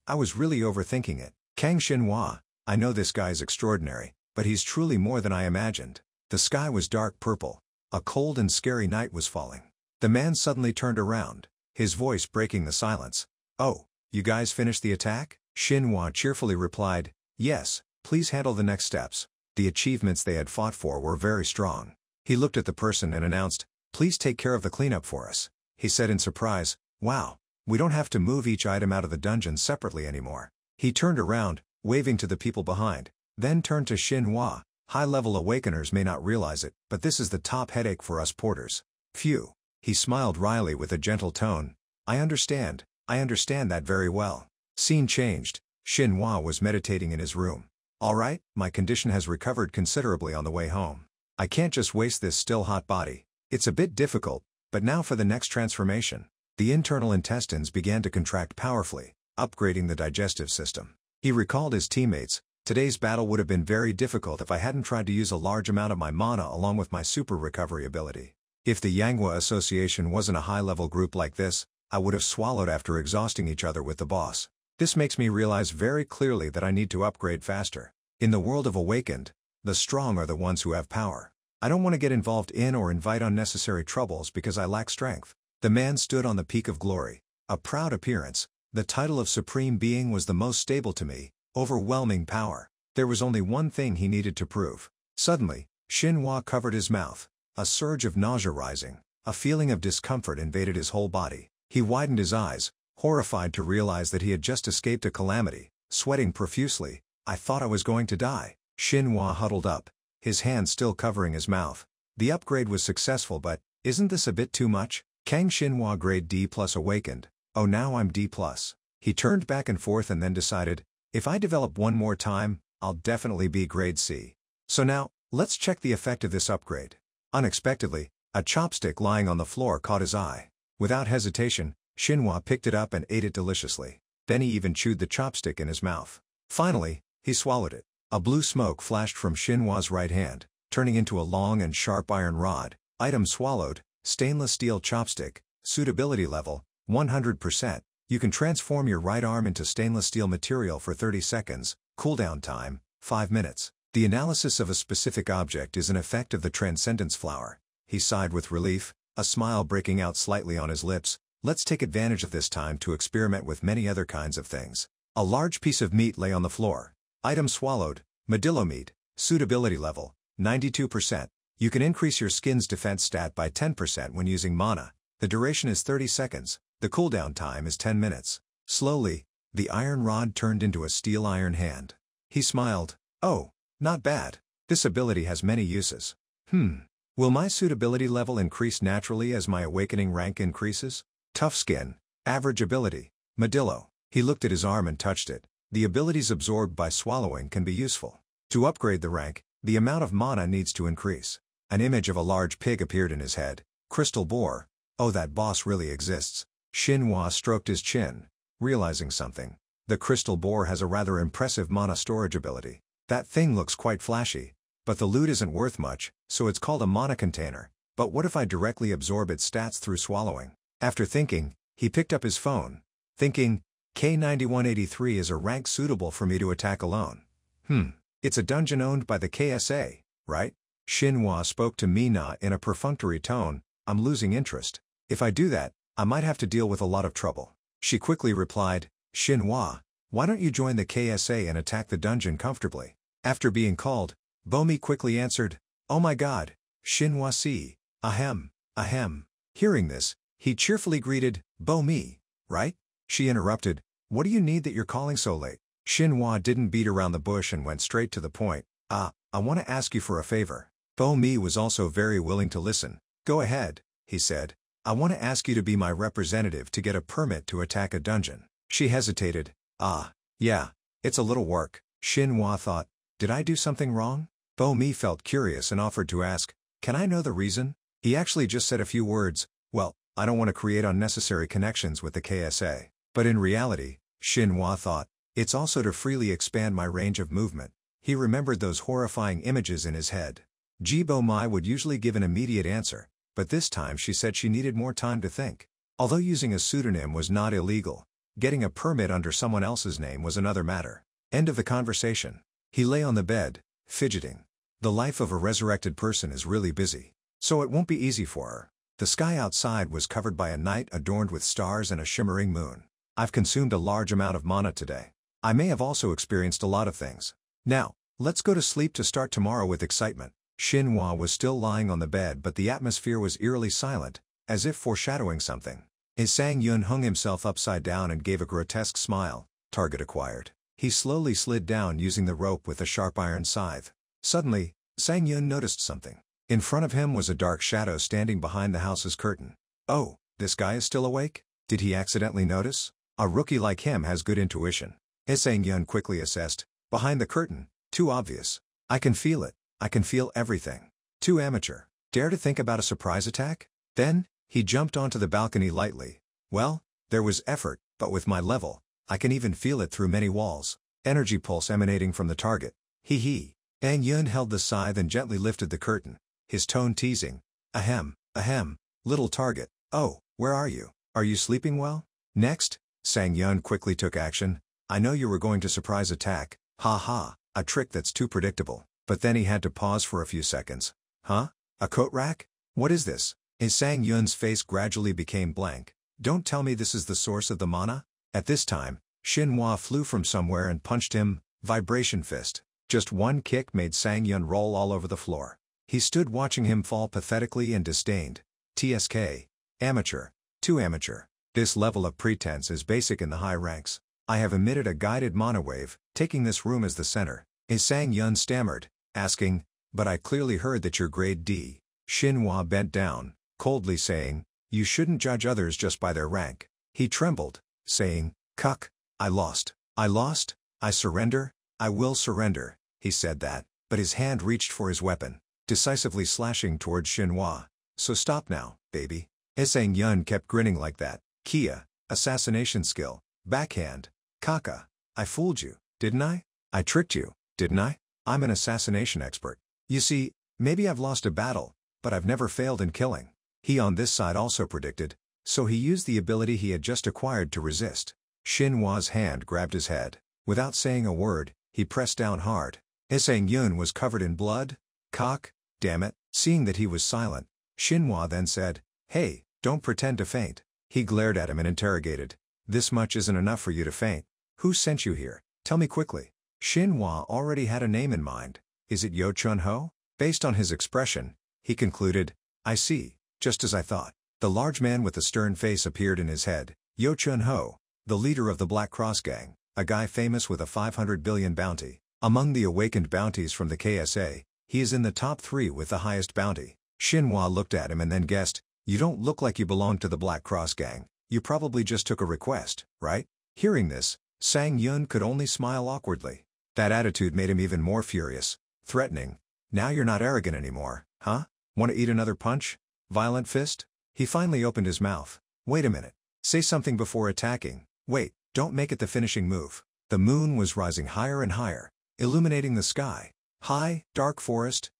I was really overthinking it. Kang Xinhua, I know this guy is extraordinary, but he's truly more than I imagined. The sky was dark purple. A cold and scary night was falling. The man suddenly turned around, his voice breaking the silence. "Oh, you guys finished the attack?" Xinhua cheerfully replied, "Yes, please handle the next steps." The achievements they had fought for were very strong. He looked at the person and announced, "Please take care of the cleanup for us." He said in surprise, "Wow, we don't have to move each item out of the dungeon separately anymore." He turned around, waving to the people behind, then turned to Xinhua. "High-level awakeners may not realize it, but this is the top headache for us porters." Phew. He smiled wryly with a gentle tone. I understand that very well." Scene changed. Xinhua was meditating in his room. "All right, my condition has recovered considerably on the way home. I can't just waste this still hot body. It's a bit difficult, but now for the next transformation." The internal intestines began to contract powerfully, upgrading the digestive system. He recalled his teammates. Today's battle would have been very difficult if I hadn't tried to use a large amount of my mana along with my super recovery ability. If the Manhwa Association wasn't a high-level group like this, I would have swallowed after exhausting each other with the boss. This makes me realize very clearly that I need to upgrade faster. In the world of Awakened, the strong are the ones who have power. I don't want to get involved in or invite unnecessary troubles because I lack strength. The man stood on the peak of glory. A proud appearance. The title of Supreme Being was the most stable to me. Overwhelming power. There was only one thing he needed to prove. Suddenly, Xinhua covered his mouth. A surge of nausea rising. A feeling of discomfort invaded his whole body. He widened his eyes, horrified to realize that he had just escaped a calamity, sweating profusely. "I thought I was going to die." Xinhua huddled up, his hand still covering his mouth. The upgrade was successful, but isn't this a bit too much? Kang Xinhua grade D+ awakened. Oh, now I'm D+. He turned back and forth and then decided, if I develop one more time, I'll definitely be grade C. So now, let's check the effect of this upgrade. Unexpectedly, a chopstick lying on the floor caught his eye. Without hesitation, Xinhua picked it up and ate it deliciously. Then he even chewed the chopstick in his mouth. Finally, he swallowed it. A blue smoke flashed from Xinhua's right hand, turning into a long and sharp iron rod. Item swallowed, stainless steel chopstick, suitability level, 100%. You can transform your right arm into stainless steel material for 30 seconds, cooldown time, 5 minutes. The analysis of a specific object is an effect of the Transcendence Flower. He sighed with relief, a smile breaking out slightly on his lips. Let's take advantage of this time to experiment with many other kinds of things. A large piece of meat lay on the floor. Item swallowed, Medillo meat, suitability level, 92%. You can increase your skin's defense stat by 10% when using mana. The duration is 30 seconds. The cooldown time is 10 minutes. Slowly, The iron rod turned into a steel iron hand. He smiled. Oh, not bad. This ability has many uses. Will my suitability level increase naturally as my awakening rank increases? Tough skin. Average ability. Modillo. He looked at his arm and touched it. The abilities absorbed by swallowing can be useful. To upgrade the rank, the amount of mana needs to increase. An image of a large pig appeared in his head. Crystal boar. Oh, that boss really exists. Shinhwa stroked his chin, realizing something. The crystal boar has a rather impressive mana storage ability. That thing looks quite flashy, but the loot isn't worth much, so it's called a mana container. But what if I directly absorb its stats through swallowing? After thinking, he picked up his phone, thinking, K9183 is a rank suitable for me to attack alone. It's a dungeon owned by the KSA, right? Shinhwa spoke to Mina in a perfunctory tone. I'm losing interest. If I do that, I might have to deal with a lot of trouble. She quickly replied, Shinhwa, why don't you join the KSA and attack the dungeon comfortably? After being called, Bomi quickly answered, Oh my god, Shinhwa si, ahem. Hearing this, he cheerfully greeted, Bomi, right? She interrupted, What do you need that you're calling so late? Shinhwa didn't beat around the bush and went straight to the point. I want to ask you for a favor. Bomi was also very willing to listen. Go ahead, he said. I want to ask you to be my representative to get a permit to attack a dungeon. She hesitated. Yeah, it's a little work. Shinhwa thought, did I do something wrong? Bomi felt curious and offered to ask, can I know the reason? He actually just said a few words, well, I don't want to create unnecessary connections with the KSA. But in reality, Shinhwa thought, it's also to freely expand my range of movement. He remembered those horrifying images in his head. Bomi would usually give an immediate answer, but this time she said she needed more time to think. Although using a pseudonym was not illegal, getting a permit under someone else's name was another matter. End of the conversation. He lay on the bed, fidgeting. The life of a resurrected person is really busy, so it won't be easy for her. The sky outside was covered by a night adorned with stars and a shimmering moon. I've consumed a large amount of mana today. I may have also experienced a lot of things. Now, let's go to sleep to start tomorrow with excitement. Shinhwa was still lying on the bed, but the atmosphere was eerily silent, as if foreshadowing something. Sang-yun hung himself upside down and gave a grotesque smile. Target acquired. He slowly slid down using the rope with a sharp iron scythe. Suddenly, Sang-yun noticed something. In front of him was a dark shadow standing behind the house's curtain. Oh, this guy is still awake? Did he accidentally notice? A rookie like him has good intuition. Sang-yun quickly assessed. Behind the curtain, too obvious. I can feel it. I can feel everything. Too amateur. Dare to think about a surprise attack? Then, he jumped onto the balcony lightly. Well, there was effort, but with my level, I can even feel it through many walls. Energy pulse emanating from the target. Hee. Sang-yun held the scythe and gently lifted the curtain, his tone teasing. Ahem, little target. Oh, where are you? Are you sleeping well? Next, Sang-yun quickly took action. I know you were going to surprise attack. Ha, a trick that's too predictable. But then he had to pause for a few seconds. Huh? A coat rack? What is this? Sang-yun's face gradually became blank. Don't tell me this is the source of the mana? At this time, Shinhwa flew from somewhere and punched him. Vibration fist. Just one kick made Sang-yun roll all over the floor. He stood watching him fall pathetically and disdained. TSK. Amateur. Too amateur. This level of pretense is basic in the high ranks. I have emitted a guided mana wave, taking this room as the center. Sang-yun stammered, asking, but I clearly heard that you're grade D. Shinhwa bent down, coldly saying, you shouldn't judge others just by their rank. He trembled, saying, Cuck, I lost. I surrender, I will surrender. He said that, but his hand reached for his weapon, decisively slashing towards Shinhwa. So stop now, baby. Sang-yun kept grinning like that. Kia, assassination skill, backhand. Kaka, I fooled you, didn't I? I tricked you, didn't I? I'm an assassination expert. You see, maybe I've lost a battle, but I've never failed in killing. He on this side also predicted, so he used the ability he had just acquired to resist. Shinhwa's hand grabbed his head. Without saying a word, he pressed down hard. Sang-yun was covered in blood. Cock, damn it. Seeing that he was silent, Shinhwa then said, hey, don't pretend to faint. He glared at him and interrogated. This much isn't enough for you to faint. Who sent you here? Tell me quickly. Shinhwa already had a name in mind. Is it Yo Chun-ho? Based on his expression, he concluded, I see, just as I thought. The large man with the stern face appeared in his head. Yo Chun-ho, the leader of the Black Cross Gang, a guy famous with a 500 billion bounty. Among the awakened bounties from the KSA, he is in the top 3 with the highest bounty. Xinhua looked at him and then guessed, "You don't look like you belong to the Black Cross Gang. You probably just took a request, right?" Hearing this, Sang Yun could only smile awkwardly. That attitude made him even more furious, threatening. "Now you're not arrogant anymore, huh? Want to eat another punch? Violent fist?" He finally opened his mouth. "Wait a minute. Say something before attacking. Wait, don't make it the finishing move." The moon was rising higher and higher, illuminating the sky. High, dark forest,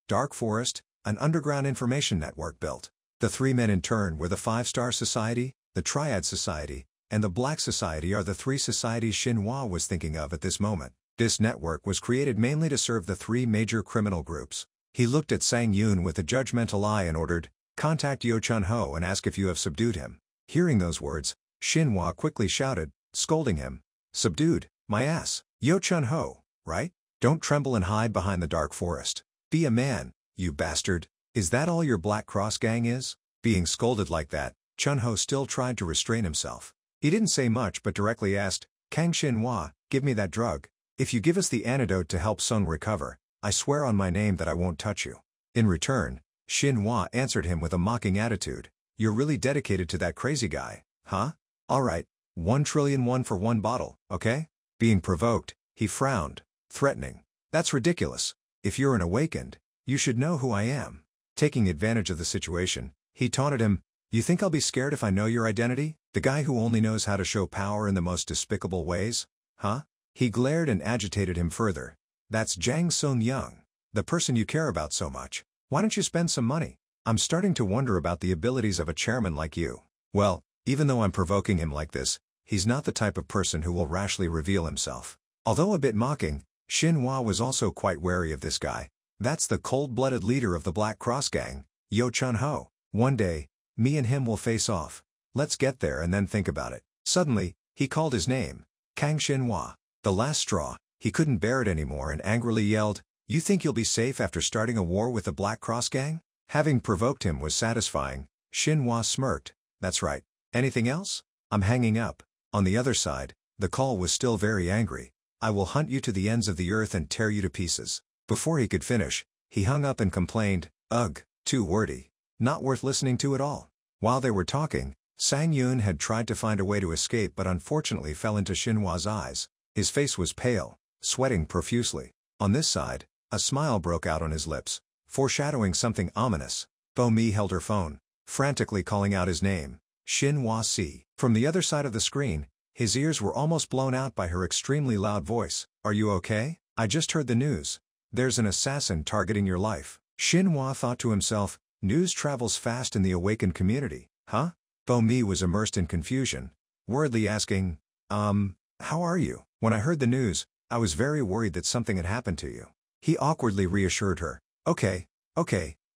an underground information network built. The 3 men in turn were the 5-Star Society, the Triad Society, and the Black Society are the 3 societies Xinhua was thinking of at this moment. This network was created mainly to serve the 3 major criminal groups. He looked at Sang Yun with a judgmental eye and ordered, "Contact Yo Chun-ho and ask if you have subdued him." Hearing those words, Xinhua quickly shouted, scolding him. "Subdued? My ass. Yo Chun-ho, right? Don't tremble and hide behind the dark forest. Be a man, you bastard. Is that all your Black Cross Gang is?" Being scolded like that, Chun-ho still tried to restrain himself. He didn't say much but directly asked, "Kang Xinhua, give me that drug. If you give us the antidote to help Sung recover, I swear on my name that I won't touch you." In return, Xinhua answered him with a mocking attitude. "You're really dedicated to that crazy guy, huh? Alright, 1,000,000,001 for 1 bottle, okay?" Being provoked, he frowned, threatening. "That's ridiculous. If you're an awakened, you should know who I am." Taking advantage of the situation, he taunted him, "You think I'll be scared if I know your identity? The guy who only knows how to show power in the most despicable ways? Huh?" He glared and agitated him further. "That's Jang Sung-young, the person you care about so much. Why don't you spend some money? I'm starting to wonder about the abilities of a chairman like you." Well, even though I'm provoking him like this, he's not the type of person who will rashly reveal himself. Although a bit mocking, Xinhua was also quite wary of this guy. That's the cold-blooded leader of the Black Cross Gang, Yo Chun-ho. One day, me and him will face off. Let's get there and then think about it. Suddenly, he called his name, Kang Xinhua. The last straw, he couldn't bear it anymore and angrily yelled, "You think you'll be safe after starting a war with the Black Cross Gang?" Having provoked him was satisfying. Xinhua smirked. "That's right. Anything else? I'm hanging up." On the other side, the call was still very angry. "I will hunt you to the ends of the earth and tear you to pieces." Before he could finish, he hung up and complained, "Ugh, too wordy. Not worth listening to at all." While they were talking, Sang Yun had tried to find a way to escape but unfortunately fell into Xinhua's eyes. His face was pale, sweating profusely. On this side, a smile broke out on his lips, foreshadowing something ominous. Bo Mi held her phone, frantically calling out his name, Xinhua Si. From the other side of the screen, his ears were almost blown out by her extremely loud voice. "Are you okay? I just heard the news. There's an assassin targeting your life." Xinhua thought to himself, news travels fast in the awakened community, huh? Bo Mi was immersed in confusion, worriedly asking, how are you? "When I heard the news, I was very worried that something had happened to you." He awkwardly reassured her. Okay,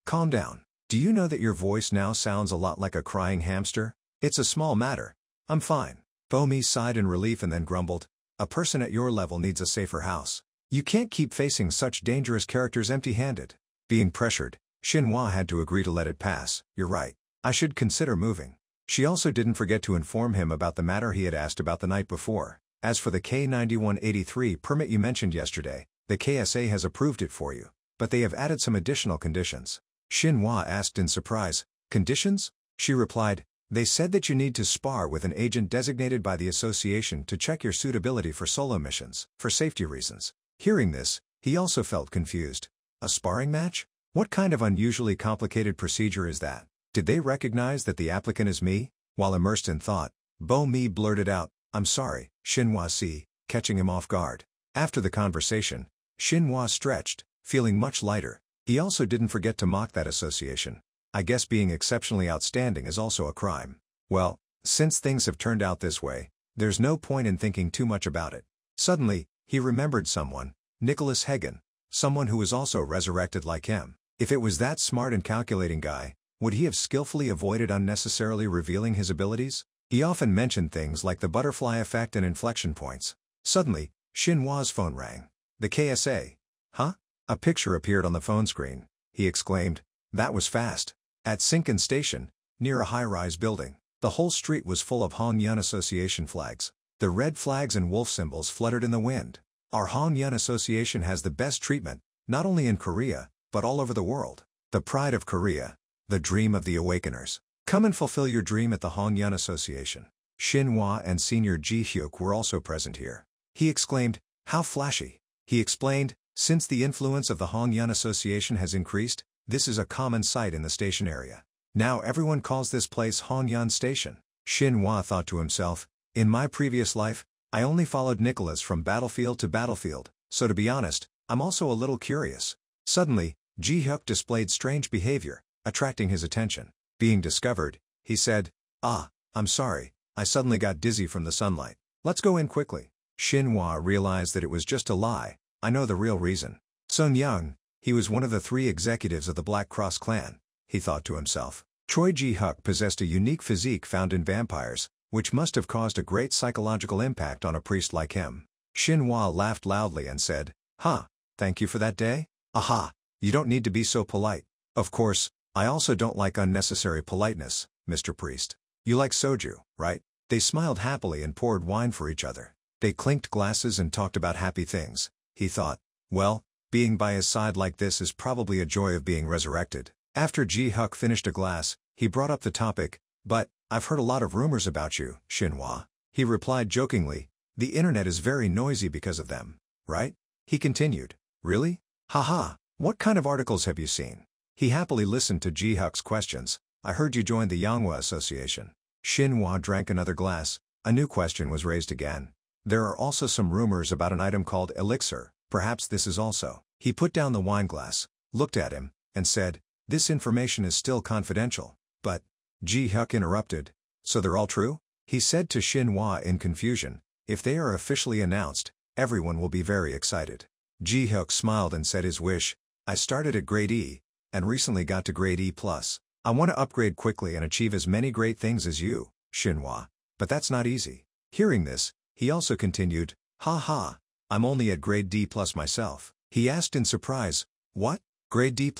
calm down. Do you know that your voice now sounds a lot like a crying hamster? It's a small matter. I'm fine." Bo Mi sighed in relief and then grumbled, "A person at your level needs a safer house. You can't keep facing such dangerous characters empty-handed." Being pressured, Xinhua had to agree to let it pass. "You're right. I should consider moving." She also didn't forget to inform him about the matter he had asked about the night before. "As for the K9183 permit you mentioned yesterday, the KSA has approved it for you, but they have added some additional conditions." Xinhua asked in surprise, "Conditions?" She replied, "They said that you need to spar with an agent designated by the association to check your suitability for solo missions, for safety reasons." Hearing this, he also felt confused. A sparring match? What kind of unusually complicated procedure is that? Did they recognize that the applicant is me? While immersed in thought, Bo Mi blurted out, "I'm sorry, Xinhua Si," catching him off guard. After the conversation, Xinhua stretched, feeling much lighter. He also didn't forget to mock that association. I guess being exceptionally outstanding is also a crime. Well, since things have turned out this way, there's no point in thinking too much about it. Suddenly, he remembered someone, Nicholas Hagen, someone who was also resurrected like him. If it was that smart and calculating guy, would he have skillfully avoided unnecessarily revealing his abilities? He often mentioned things like the butterfly effect and inflection points. Suddenly, Xinhua's phone rang. "The KSA. Huh?" A picture appeared on the phone screen. He exclaimed, "That was fast." At Sinkin Station, near a high-rise building, the whole street was full of Hong Yun Association flags. The red flags and wolf symbols fluttered in the wind. Our Hongyun Association has the best treatment, not only in Korea, but all over the world. The pride of Korea. The dream of the awakeners. Come and fulfill your dream at the Hongyun Association. Shinhwa and Senior Ji-hyuk were also present here. He exclaimed, "How flashy." He explained, "Since the influence of the Hongyun Association has increased, this is a common sight in the station area. Now everyone calls this place Hongyun Station." Shinhwa thought to himself, "In my previous life, I only followed Nicholas from battlefield to battlefield, so to be honest, I'm also a little curious." Suddenly, Ji-hyuk displayed strange behavior, attracting his attention. Being discovered, he said, "Ah, I'm sorry, I suddenly got dizzy from the sunlight. Let's go in quickly." Shinhwa realized that it was just a lie. "I know the real reason." Sun Young, he was one of the 3 executives of the Black Cross clan. He thought to himself. Choi Ji-hyuk possessed a unique physique found in vampires, which must have caused a great psychological impact on a priest like him. Shinhwa laughed loudly and said, "Huh, thank you for that day? Aha, you don't need to be so polite. Of course, I also don't like unnecessary politeness, Mr. Priest. You like soju, right?" They smiled happily and poured wine for each other. They clinked glasses and talked about happy things. He thought, well, being by his side like this is probably a joy of being resurrected. After Ji-hyuk finished a glass, he brought up the topic, "But, I've heard a lot of rumors about you, Shinhwa." He replied jokingly, "The internet is very noisy because of them, right?" He continued, "Really? Haha, what kind of articles have you seen?" He happily listened to Ji-hyuk's questions. "I heard you joined the Manhwa Association." Shinhwa drank another glass. A new question was raised again. "There are also some rumors about an item called elixir, perhaps this is also." He put down the wine glass, looked at him, and said, "This information is still confidential." "But," Ji-hyuk interrupted, "so they're all true?" He said to Shinhwa in confusion, "If they are officially announced, everyone will be very excited." Ji-hyuk smiled and said his wish, "I started at grade E, and recently got to grade E+. I want to upgrade quickly and achieve as many great things as you, Shinhwa. But that's not easy." Hearing this, he also continued, "Ha ha, I'm only at grade D+ myself." He asked in surprise, "What? Grade D+?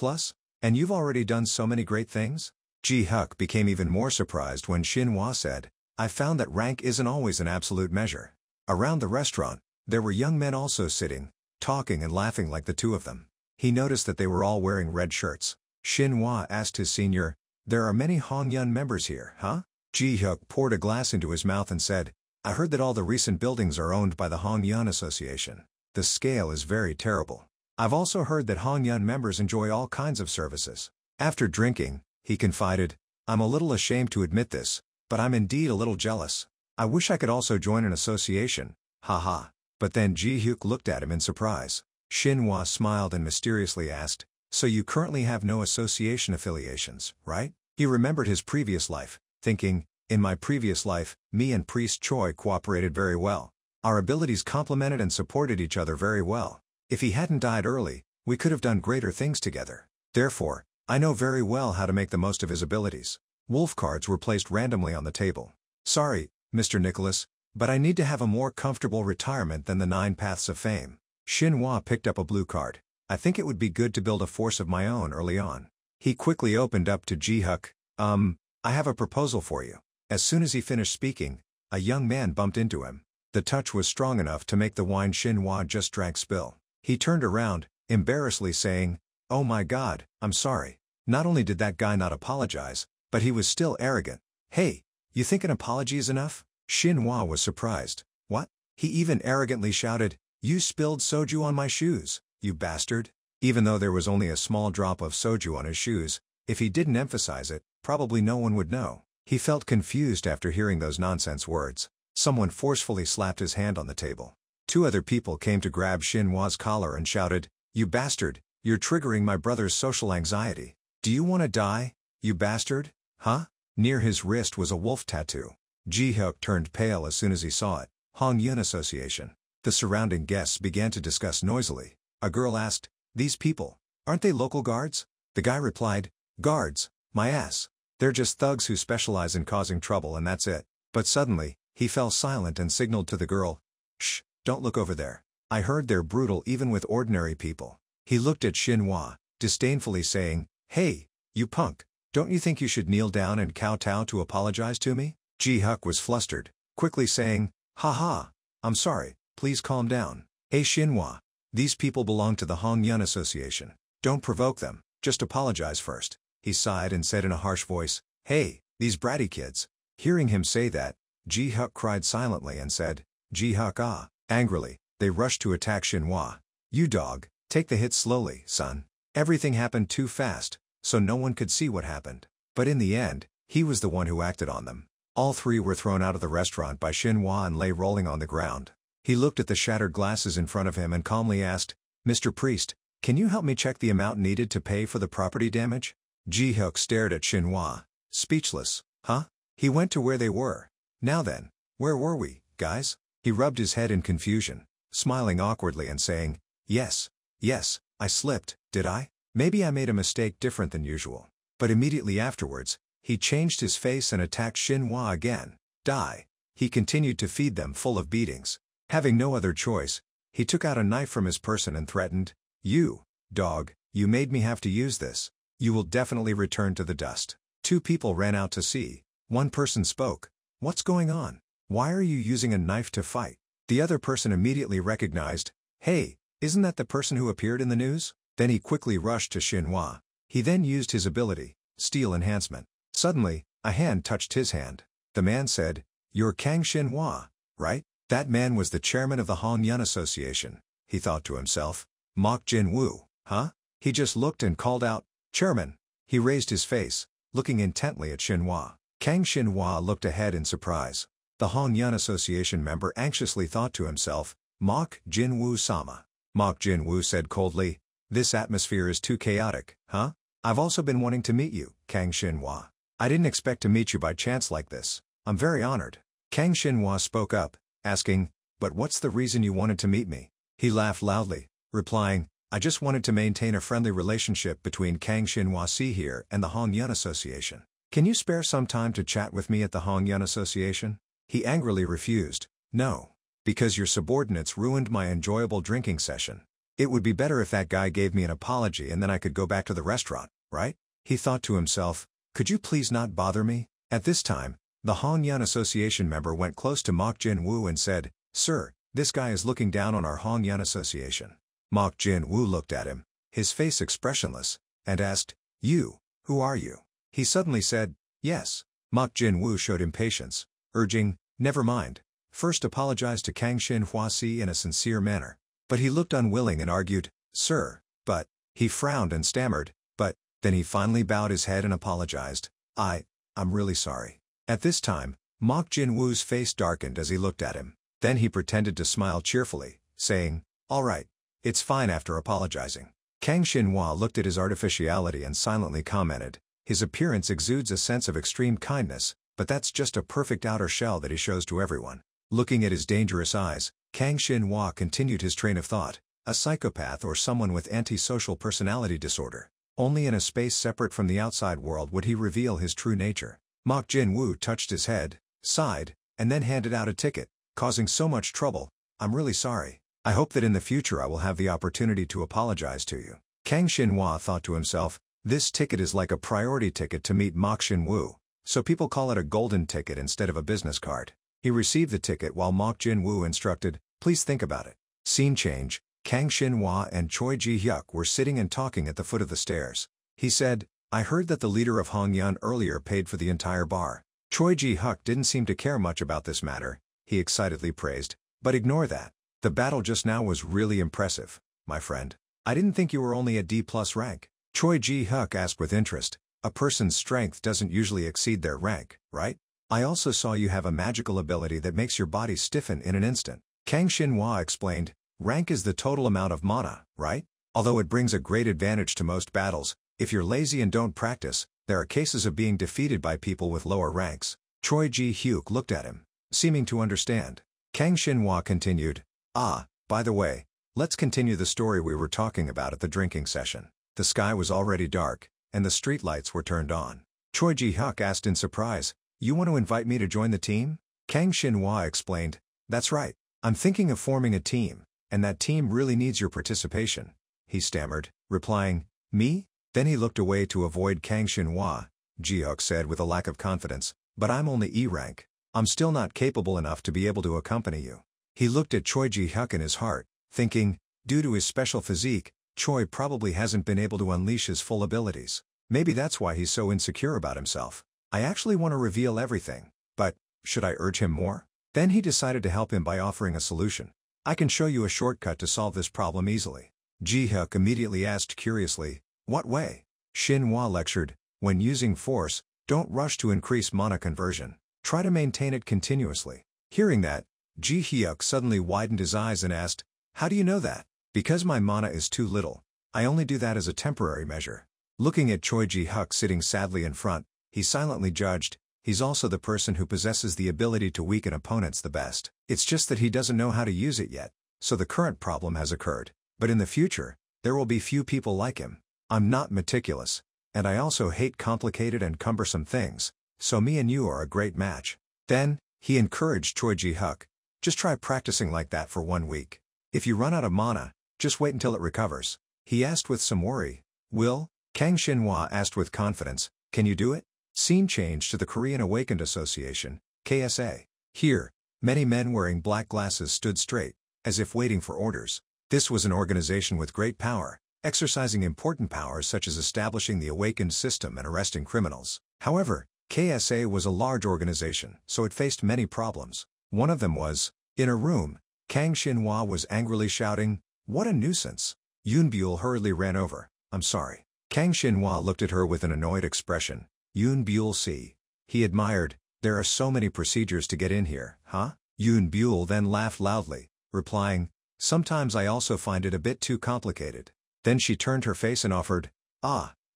And you've already done so many great things?" Ji-hyuk became even more surprised when Shinhwa said, "I found that rank isn't always an absolute measure." Around the restaurant, there were young men also sitting, talking and laughing like the 2 of them. He noticed that they were all wearing red shirts. Shinhwa asked his senior, "There are many Hongyun members here, huh?" Ji-hyuk poured a glass into his mouth and said, "I heard that all the recent buildings are owned by the Hongyun Association. The scale is very terrible. I've also heard that Hongyun members enjoy all kinds of services." After drinking, he confided, "I'm a little ashamed to admit this, but I'm indeed a little jealous. I wish I could also join an association, haha." But then Ji-hyuk looked at him in surprise. Shinhwa smiled and mysteriously asked, "So you currently have no association affiliations, right?" He remembered his previous life, thinking, "In my previous life, me and Priest Choi cooperated very well. Our abilities complemented and supported each other very well. If he hadn't died early, we could have done greater things together. Therefore, I know very well how to make the most of his abilities." Wolf cards were placed randomly on the table. "Sorry, Mr. Nicholas, but I need to have a more comfortable retirement than the 9 paths of fame." Shinhwa picked up a blue card. "I think it would be good to build a force of my own early on." He quickly opened up to Ji-hyuk, I have a proposal for you." As soon as he finished speaking, a young man bumped into him. The touch was strong enough to make the wine Shinhwa just drank spill. He turned around, embarrassedly saying, "Oh my god, I'm sorry." Not only did that guy not apologize, but he was still arrogant. "Hey, you think an apology is enough?" Shinhwa was surprised. "What?" He even arrogantly shouted, "You spilled soju on my shoes, you bastard." Even though there was only a small drop of soju on his shoes, if he didn't emphasize it, probably no one would know. He felt confused after hearing those nonsense words. Someone forcefully slapped his hand on the table. 2 other people came to grab Shinhwa's collar and shouted, "You bastard, you're triggering my brother's social anxiety. Do you want to die, you bastard? Huh?" Near his wrist was a wolf tattoo. Ji-hyuk turned pale as soon as he saw it. Hongyun Association. The surrounding guests began to discuss noisily. A girl asked, "These people, aren't they local guards?" The guy replied, "Guards, my ass. They're just thugs who specialize in causing trouble and that's it." But suddenly, he fell silent and signaled to the girl, "Shh, don't look over there. I heard they're brutal even with ordinary people." He looked at Shinhwa, disdainfully saying, "Hey, you punk, don't you think you should kneel down and kowtow to apologize to me?" Ji-hyuk was flustered, quickly saying, Haha, I'm sorry, please calm down. Hey Xinhua. These people belong to the Hongyun Association. Don't provoke them, just apologize first. He sighed and said in a harsh voice, Hey, these bratty kids. Hearing him say that, Ji-Huk cried silently and said, Ji-Huk ah. Angrily, they rushed to attack Xinhua. You dog, take the hit slowly, son. Everything happened too fast, so no one could see what happened. But in the end, he was the one who acted on them. All three were thrown out of the restaurant by Xinhua and lay rolling on the ground. He looked at the shattered glasses in front of him and calmly asked, Mr. Priest, can you help me check the amount needed to pay for the property damage? Ji-Huk stared at Xinhua, speechless. Huh? He went to where they were. Now then, where were we, guys? He rubbed his head in confusion, smiling awkwardly and saying, Yes, I slipped, did I? Maybe I made a mistake different than usual. But immediately afterwards, he changed his face and attacked Xinhua again. Die. He continued to feed them full of beatings. Having no other choice, he took out a knife from his person and threatened, You, dog, you made me have to use this. You will definitely return to the dust. Two people ran out to see. One person spoke, What's going on? Why are you using a knife to fight? The other person immediately recognized, Hey, isn't that the person who appeared in the news? Then he quickly rushed to Xinhua. He then used his ability, Steel Enhancement. Suddenly, a hand touched his hand. The man said, You're Kang Xinhua, right? That man was the chairman of the Hongyun Association. He thought to himself, Mok Jin-woo, huh? He just looked and called out, Chairman. He raised his face, looking intently at Xinhua. Kang Xinhua looked ahead in surprise. The Hongyun Association member anxiously thought to himself, Mok Jin-woo-sama. Mok Jin-woo said coldly, This atmosphere is too chaotic, huh? I've also been wanting to meet you, Kang Xinhua. I didn't expect to meet you by chance like this. I'm very honored. Kang Xinhua spoke up, asking, But what's the reason you wanted to meet me? He laughed loudly, replying, I just wanted to maintain a friendly relationship between Kang Xinhua here and the Hongyun Association. Can you spare some time to chat with me at the Hongyun Association? He angrily refused. No. Because your subordinates ruined my enjoyable drinking session. It would be better if that guy gave me an apology and then I could go back to the restaurant, right? He thought to himself, Could you please not bother me? At this time, the Hongyun Association member went close to Mok Jin-woo and said, Sir, this guy is looking down on our Hongyun Association. Mok Jin-woo looked at him, his face expressionless, and asked, You, who are you? He suddenly said, Yes. Mok Jin-woo showed impatience, urging, Never mind. First apologize to Kang Xinhua in a sincere manner. But he looked unwilling and argued, Sir, but, he frowned and stammered, but, then he finally bowed his head and apologized. I'm really sorry. At this time, Mok Jin-woo's face darkened as he looked at him. Then he pretended to smile cheerfully, saying, All right. It's fine after apologizing. Kang Xinhua looked at his artificiality and silently commented, His appearance exudes a sense of extreme kindness, but that's just a perfect outer shell that he shows to everyone. Looking at his dangerous eyes, Kang Xinhua continued his train of thought, a psychopath or someone with antisocial personality disorder. Only in a space separate from the outside world would he reveal his true nature. Mok Jin-woo touched his head, sighed, and then handed out a ticket, causing so much trouble. I'm really sorry. I hope that in the future I will have the opportunity to apologize to you. Kang Xinhua thought to himself, this ticket is like a priority ticket to meet Mok Jin-woo, so people call it a golden ticket instead of a business card. He received the ticket while Mok Jin-woo instructed, Please think about it. Scene change, Kang Xinhua and Choi Ji-hyuk were sitting and talking at the foot of the stairs. He said, I heard that the leader of Hongyun earlier paid for the entire bar. Choi Ji-hyuk didn't seem to care much about this matter, he excitedly praised. But ignore that. The battle just now was really impressive, my friend. I didn't think you were only a D+ rank. Choi Ji-hyuk asked with interest. A person's strength doesn't usually exceed their rank, right? I also saw you have a magical ability that makes your body stiffen in an instant. Kang Xinhua explained, rank is the total amount of mana, right? Although it brings a great advantage to most battles, if you're lazy and don't practice, there are cases of being defeated by people with lower ranks. Choi Ji-hyuk looked at him, seeming to understand. Kang Xinhua continued, by the way, let's continue the story we were talking about at the drinking session. The sky was already dark, and the streetlights were turned on. Choi Ji-hyuk asked in surprise, You want to invite me to join the team? Kang Xinhua explained, That's right. I'm thinking of forming a team, and that team really needs your participation. He stammered, replying, Me? Then he looked away to avoid Kang Xinhua. Ji-hyuk said with a lack of confidence, But I'm only E rank. I'm still not capable enough to be able to accompany you. He looked at Choi Ji-hyuk in his heart, thinking, due to his special physique, Choi probably hasn't been able to unleash his full abilities. Maybe that's why he's so insecure about himself. I actually want to reveal everything, but should I urge him more? Then he decided to help him by offering a solution. I can show you a shortcut to solve this problem easily. Ji-hyuk immediately asked curiously, what way? Shinhwa lectured, when using force, don't rush to increase mana conversion. Try to maintain it continuously. Hearing that, Ji-hyuk suddenly widened his eyes and asked, how do you know that? Because my mana is too little. I only do that as a temporary measure. Looking at Choi Ji-hyuk sitting sadly in front, he silently judged, he's also the person who possesses the ability to weaken opponents the best. It's just that he doesn't know how to use it yet, so the current problem has occurred. But in the future, there will be few people like him. I'm not meticulous, and I also hate complicated and cumbersome things, so me and you are a great match. Then, he encouraged Choi Ji-hyuk, just try practicing like that for 1 week. If you run out of mana, just wait until it recovers. He asked with some worry. Will? Kang Shinhwa asked with confidence, can you do it? Scene changed to the Korean Awakened Association, KSA. Here, many men wearing black glasses stood straight, as if waiting for orders. This was an organization with great power, exercising important powers such as establishing the awakened system and arresting criminals. However, KSA was a large organization, so it faced many problems. One of them was, in a room, Kang Shinhwa was angrily shouting, what a nuisance. Yoon Buell hurriedly ran over, I'm sorry. Kang Shinhwa looked at her with an annoyed expression. Yoon Buell see. He admired, there are so many procedures to get in here, huh? Yoon Buell then laughed loudly, replying, sometimes I also find it a bit too complicated. Then she turned her face and offered,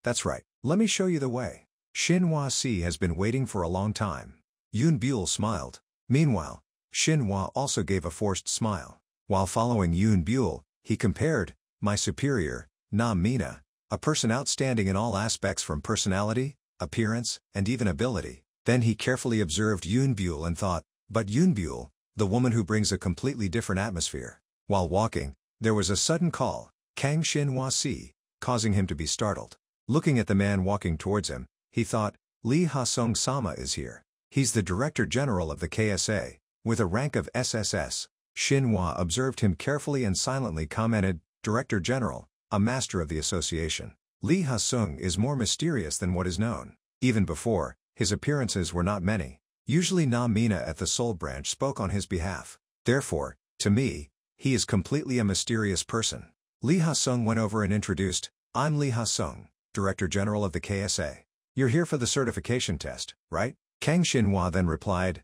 that's right, let me show you the way. Shinhwa Si has been waiting for a long time. Yoon Buell smiled. Meanwhile, Shinhwa also gave a forced smile. While following Yoon Buell, he compared, my superior, Na Mina, a person outstanding in all aspects from personality, appearance, and even ability. Then he carefully observed Yoon Buell and thought, but Yoon Buell, the woman who brings a completely different atmosphere. While walking, there was a sudden call, Kang Shinhwa Si, causing him to be startled. Looking at the man walking towards him, he thought, Lee Ha-sung-sama is here. He's the Director General of the KSA, with a rank of SSS. Shinhwa observed him carefully and silently commented, Director General, a master of the association. Lee Ha-sung is more mysterious than what is known. Even before, his appearances were not many. Usually Na Mina at the Seoul branch spoke on his behalf. Therefore, to me, he is completely a mysterious person. Lee Ha-sung went over and introduced, I'm Lee Ha-sung, Director General of the KSA. You're here for the certification test, right? Kang Shinhwa then replied,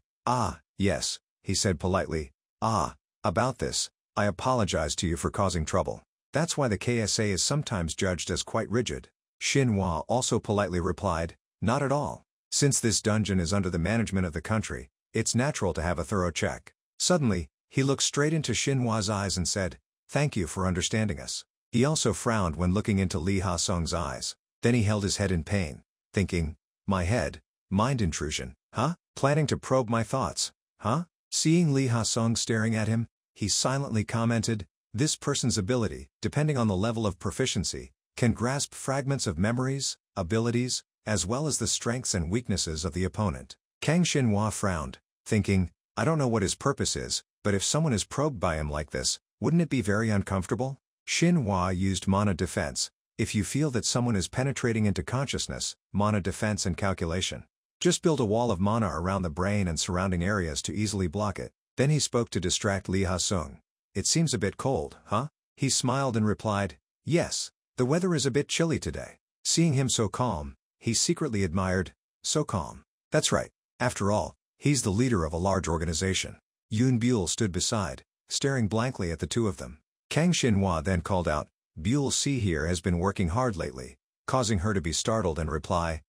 yes, he said politely. About this, I apologize to you for causing trouble. That's why the KSA is sometimes judged as quite rigid. Shinhwa also politely replied, not at all. Since this dungeon is under the management of the country, it's natural to have a thorough check. Suddenly, he looked straight into Shinhwa's eyes and said, thank you for understanding us. He also frowned when looking into Lee Ha-sung's eyes. Then he held his head in pain, thinking, my head, mind intrusion, huh? Planning to probe my thoughts, huh? Seeing Lee Ha-sung staring at him, he silently commented, this person's ability, depending on the level of proficiency, can grasp fragments of memories, abilities, as well as the strengths and weaknesses of the opponent. Kang Shinhwa frowned, thinking, I don't know what his purpose is, but if someone is probed by him like this, wouldn't it be very uncomfortable? Shinhwa used mana defense. If you feel that someone is penetrating into consciousness, mana defense and calculation. Just build a wall of mana around the brain and surrounding areas to easily block it. Then he spoke to distract Lee Ha-sung. It seems a bit cold, huh? He smiled and replied, yes, the weather is a bit chilly today. Seeing him so calm, he secretly admired, so calm. That's right. After all, he's the leader of a large organization. Yoon Buell stood beside, staring blankly at the two of them. Kang Shinhwa then called out, Buell C here has been working hard lately, causing her to be startled and reply,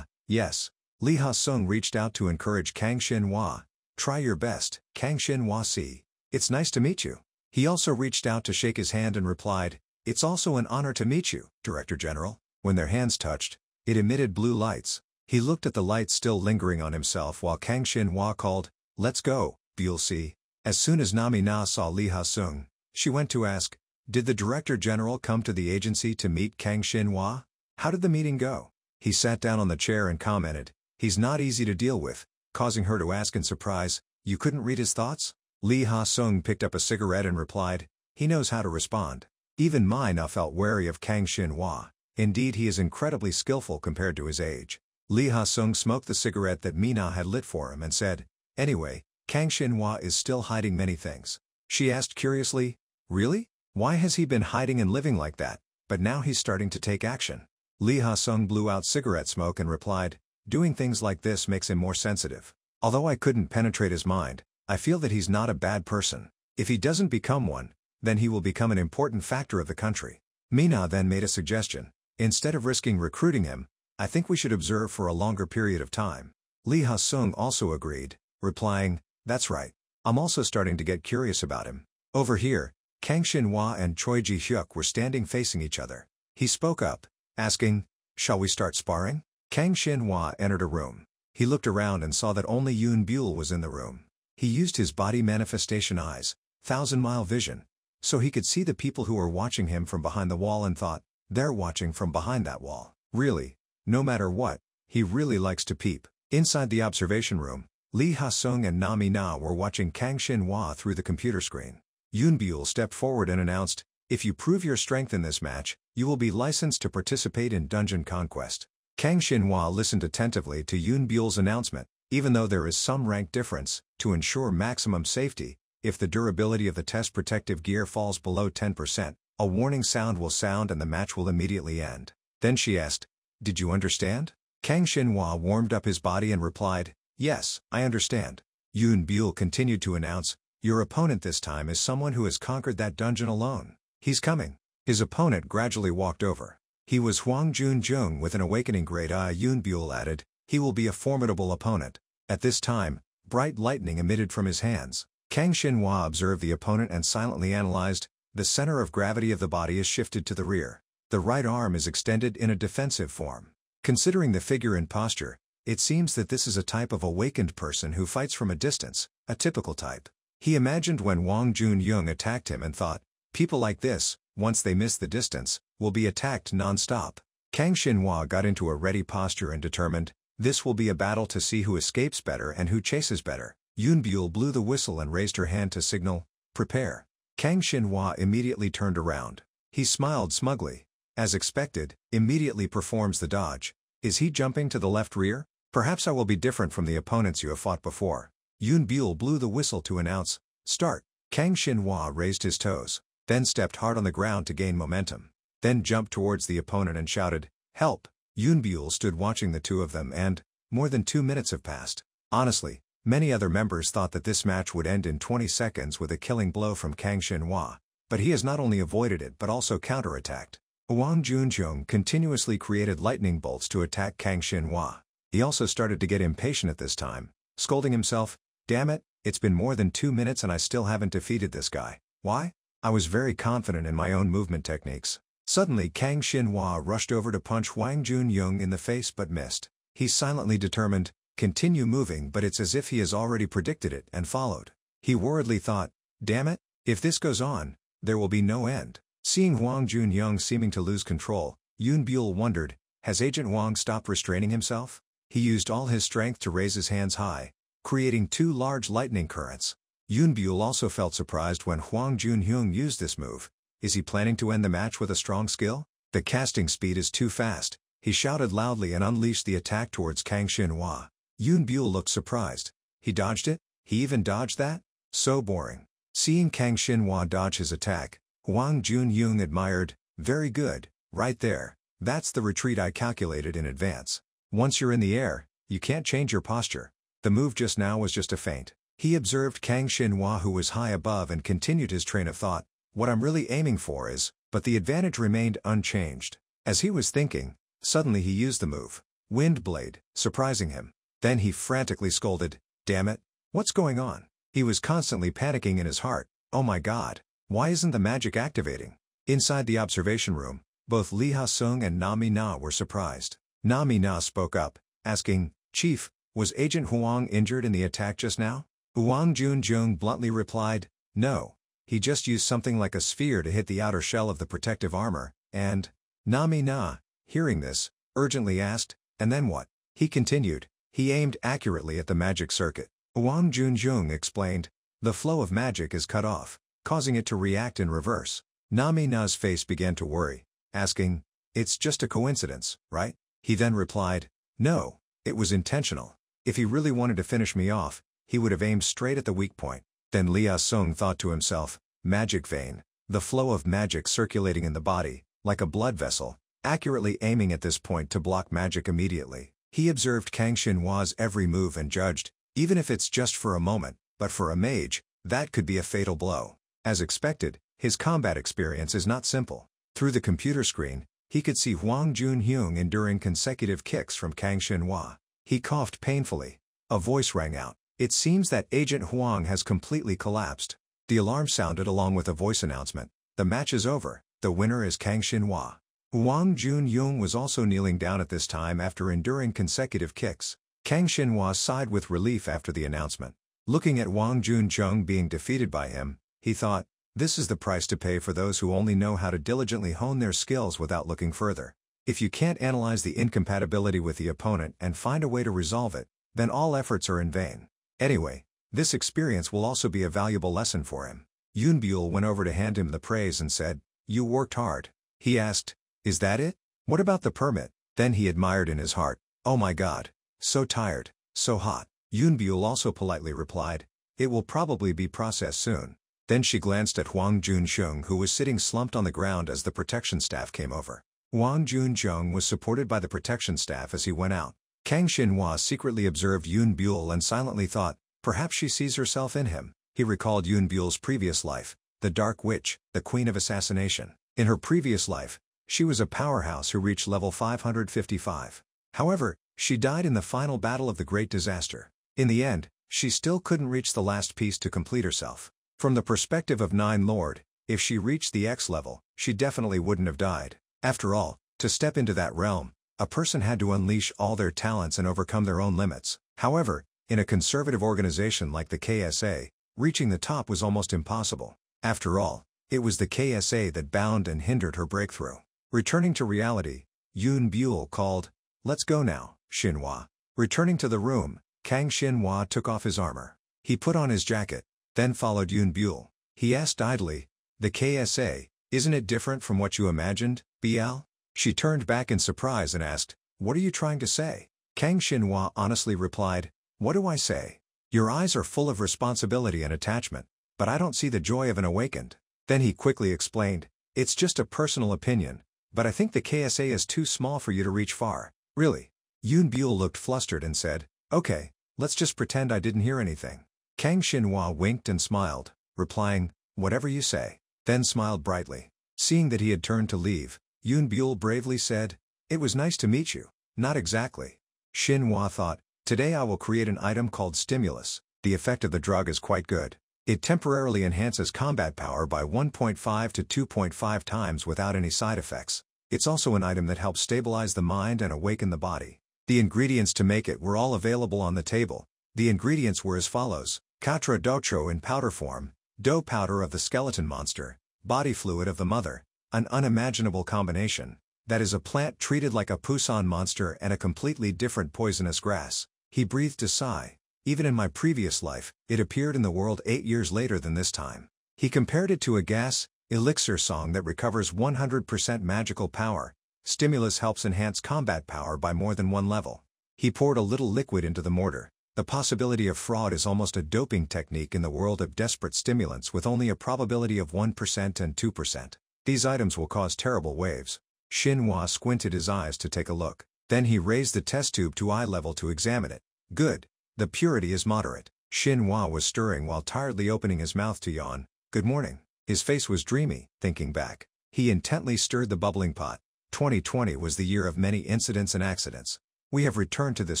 yes. Lee Ha-sung reached out to encourage Kang Shinhwa. Try your best, Kang Shinhwa C. It's nice to meet you. He also reached out to shake his hand and replied, it's also an honor to meet you, Director General. When their hands touched, it emitted blue lights. He looked at the lights still lingering on himself while Kang Shinhwa called, let's go, Buell C. As soon as Nami Na saw Lee Ha-sung, she went to ask, did the Director General come to the agency to meet Kang Shinhwa? How did the meeting go? He sat down on the chair and commented, he's not easy to deal with, causing her to ask in surprise, "You couldn't read his thoughts?" Lee Ha-sung picked up a cigarette and replied, "He knows how to respond." Even Mai-na felt wary of Kang Shin-hwa. Indeed, he is incredibly skillful compared to his age. Lee Ha-sung smoked the cigarette that Mina had lit for him and said, "Anyway, Kang Shin-hwa is still hiding many things." She asked curiously, "Really? Why has he been hiding and living like that, but now he's starting to take action?" Lee Ha-sung blew out cigarette smoke and replied, "Doing things like this makes him more sensitive. Although I couldn't penetrate his mind, I feel that he's not a bad person. If he doesn't become one, then he will become an important factor of the country." Mina then made a suggestion. "Instead of risking recruiting him, I think we should observe for a longer period of time." Lee Ha-sung also agreed, replying, "That's right. I'm also starting to get curious about him." Over here, Kang Shin-hwa and Choi Ji-hyuk were standing facing each other. He spoke up, asking, "Shall we start sparring?" Kang Shin-hwa entered a room. He looked around and saw that only Yoon Buell was in the room. He used his body manifestation eyes, thousand-mile vision, so he could see the people who were watching him from behind the wall and thought, "They're watching from behind that wall." Really, no matter what, he really likes to peep. Inside the observation room, Lee Ha-sung and Na were watching Kang Shin-hwa through the computer screen. Yoon Buell stepped forward and announced, "If you prove your strength in this match, you will be licensed to participate in Dungeon Conquest." Kang Shin-hwa listened attentively to Yoon Buell's announcement. Even though there is some rank difference, to ensure maximum safety, if the durability of the test protective gear falls below 10%, a warning sound will sound and the match will immediately end. Then she asked, "Did you understand?" Kang Shin-hwa warmed up his body and replied, "Yes, I understand." Yoon Buell continued to announce, "Your opponent this time is someone who has conquered that dungeon alone. He's coming." His opponent gradually walked over. He was Hwang Jun-jung with an awakening grade I. Yoon Buell added, "He will be a formidable opponent." At this time, bright lightning emitted from his hands. Kang Shin-hwa observed the opponent and silently analyzed, the center of gravity of the body is shifted to the rear. The right arm is extended in a defensive form. Considering the figure and posture, it seems that this is a type of awakened person who fights from a distance, a typical type. He imagined when Hwang Jun-jung attacked him and thought, people like this, once they miss the distance, will be attacked non-stop. Kang Shin-hwa got into a ready posture and determined, this will be a battle to see who escapes better and who chases better. Yoon Buell blew the whistle and raised her hand to signal, "Prepare." Kang Shin-hwa immediately turned around. He smiled smugly. As expected, immediately performs the dodge. Is he jumping to the left rear? Perhaps I will be different from the opponents you have fought before. Yoon Buell blew the whistle to announce, "Start." Kang Shin-hwa raised his toes, then stepped hard on the ground to gain momentum. Then jumped towards the opponent and shouted, "Help!" Yoon Buell stood watching the two of them and, more than 2 minutes have passed. Honestly, many other members thought that this match would end in 20 seconds with a killing blow from Kang Shin-hwa, but he has not only avoided it but also counterattacked. Hwang Jun-jung continuously created lightning bolts to attack Kang Shin-hwa. He also started to get impatient at this time, scolding himself, "Damn it, it's been more than 2 minutes and I still haven't defeated this guy. Why? I was very confident in my own movement techniques." Suddenly Kang Shin-hwa rushed over to punch Hwang Jun-jung in the face but missed. He's silently determined, continue moving, but it's as if he has already predicted it and followed. He worriedly thought, "Damn it, if this goes on, there will be no end." Seeing Hwang Jun-jung seeming to lose control, Yoon Buell wondered, has Agent Hwang stopped restraining himself? He used all his strength to raise his hands high, creating 2 large lightning currents. Yoon Buell also felt surprised when Hwang Jun-hyung used this move. Is he planning to end the match with a strong skill? The casting speed is too fast. He shouted loudly and unleashed the attack towards Kang Shin-hwa. Yoon Buell looked surprised. He dodged it? He even dodged that? So boring. Seeing Kang Shin-hwa dodge his attack, Hwang Jun-hyung admired, "Very good, right there. That's the retreat I calculated in advance. Once you're in the air, you can't change your posture. The move just now was just a feint." He observed Kang Shin-hwa who was high above and continued his train of thought, "What I'm really aiming for is," but the advantage remained unchanged. As he was thinking, suddenly he used the move, Wind Blade, surprising him. Then he frantically scolded, "Damn it, what's going on?" He was constantly panicking in his heart, "Oh my god, why isn't the magic activating?" Inside the observation room, both Lee Ha-sung and Na were surprised. Na spoke up, asking, "Chief, was Agent Hwang injured in the attack just now?" Hwang Jun-jung bluntly replied, "No. He just used something like a sphere to hit the outer shell of the protective armor, and..." Na, hearing this, urgently asked, "And then what?" He continued, He aimed accurately at the magic circuit. Wang Junjung explained, "The flow of magic is cut off, causing it to react in reverse." Nami Na's face began to worry, asking, "It's just a coincidence, right?" He then replied, "No, it was intentional. If he really wanted to finish me off, he would have aimed straight at the weak point." Then Lia Sung thought to himself, "Magic vein, the flow of magic circulating in the body, like a blood vessel, accurately aiming at this point to block magic immediately." He observed Kang Xinhua's every move and judged, even if it's just for a moment, but for a mage, that could be a fatal blow. As expected, his combat experience is not simple. Through the computer screen, he could see Huang Junhyung enduring consecutive kicks from Kang Xinhua. He coughed painfully. A voice rang out. "It seems that Agent Huang has completely collapsed." The alarm sounded along with a voice announcement. "The match is over. The winner is Kang Xinhua." Huang Junhyung was also kneeling down at this time after enduring consecutive kicks. Kang Xinhua sighed with relief after the announcement. Looking at Wang Junjung being defeated by him, he thought, "This is the price to pay for those who only know how to diligently hone their skills without looking further. If you can't analyze the incompatibility with the opponent and find a way to resolve it, then all efforts are in vain." Anyway, this experience will also be a valuable lesson for him. Yoon Buell went over to hand him the praise and said, "You worked hard." He asked, "Is that it? What about the permit?" Then he admired in his heart, "Oh my God, so tired, so hot." Yoon Buell also politely replied, "It will probably be processed soon." Then she glanced at Huang Junsheng, who was sitting slumped on the ground as the protection staff came over. Huang Junjung was supported by the protection staff as he went out. Kang Xinhua secretly observed Yoon Buell and silently thought, perhaps she sees herself in him. He recalled Yoon Buell's previous life, the Dark Witch, the Queen of Assassination. In her previous life, she was a powerhouse who reached level 555. However, she died in the final battle of the Great Disaster. In the end, she still couldn't reach the last piece to complete herself. From the perspective of Nine Lord, if she reached the X level, she definitely wouldn't have died. After all, to step into that realm, a person had to unleash all their talents and overcome their own limits. However, in a conservative organization like the KSA, reaching the top was almost impossible. After all, it was the KSA that bound and hindered her breakthrough. Returning to reality, Yoon Buell called, "Let's go now, Xinhua." Returning to the room, Kang Xinhua took off his armor. He put on his jacket, then followed Yoon Buell. He asked idly, "The KSA, isn't it different from what you imagined, BL?" She turned back in surprise and asked, "What are you trying to say?" Kang Xinhua honestly replied, "What do I say? Your eyes are full of responsibility and attachment, but I don't see the joy of an awakened." Then he quickly explained, "It's just a personal opinion, but I think the KSA is too small for you to reach far." "Really?" Yoon Buell looked flustered and said, "Okay, let's just pretend I didn't hear anything." Kang Xinhua winked and smiled, replying, "Whatever you say," then smiled brightly. Seeing that he had turned to leave, Yoon Buell bravely said, "It was nice to meet you." "Not exactly." Xinhua thought, "Today I will create an item called Stimulus. The effect of the drug is quite good. It temporarily enhances combat power by 1.5 to 2.5 times without any side effects. It's also an item that helps stabilize the mind and awaken the body." The ingredients to make it were all available on the table. The ingredients were as follows: Katra Docho in powder form, dough powder of the skeleton monster, body fluid of the mother, an unimaginable combination, that is a plant treated like a Pusan monster and a completely different poisonous grass. He breathed a sigh. Even in my previous life, it appeared in the world 8 years later than this time. He compared it to a gas, elixir song that recovers 100% magical power. Stimulus helps enhance combat power by more than one level. He poured a little liquid into the mortar. The possibility of fraud is almost a doping technique in the world of desperate stimulants with only a probability of 1% and 2%. These items will cause terrible waves. Xinhua squinted his eyes to take a look. Then he raised the test tube to eye level to examine it. Good. The purity is moderate. Xinhua was stirring while tiredly opening his mouth to yawn. "Good morning." His face was dreamy, thinking back. He intently stirred the bubbling pot. 2020 was the year of many incidents and accidents. We have returned to this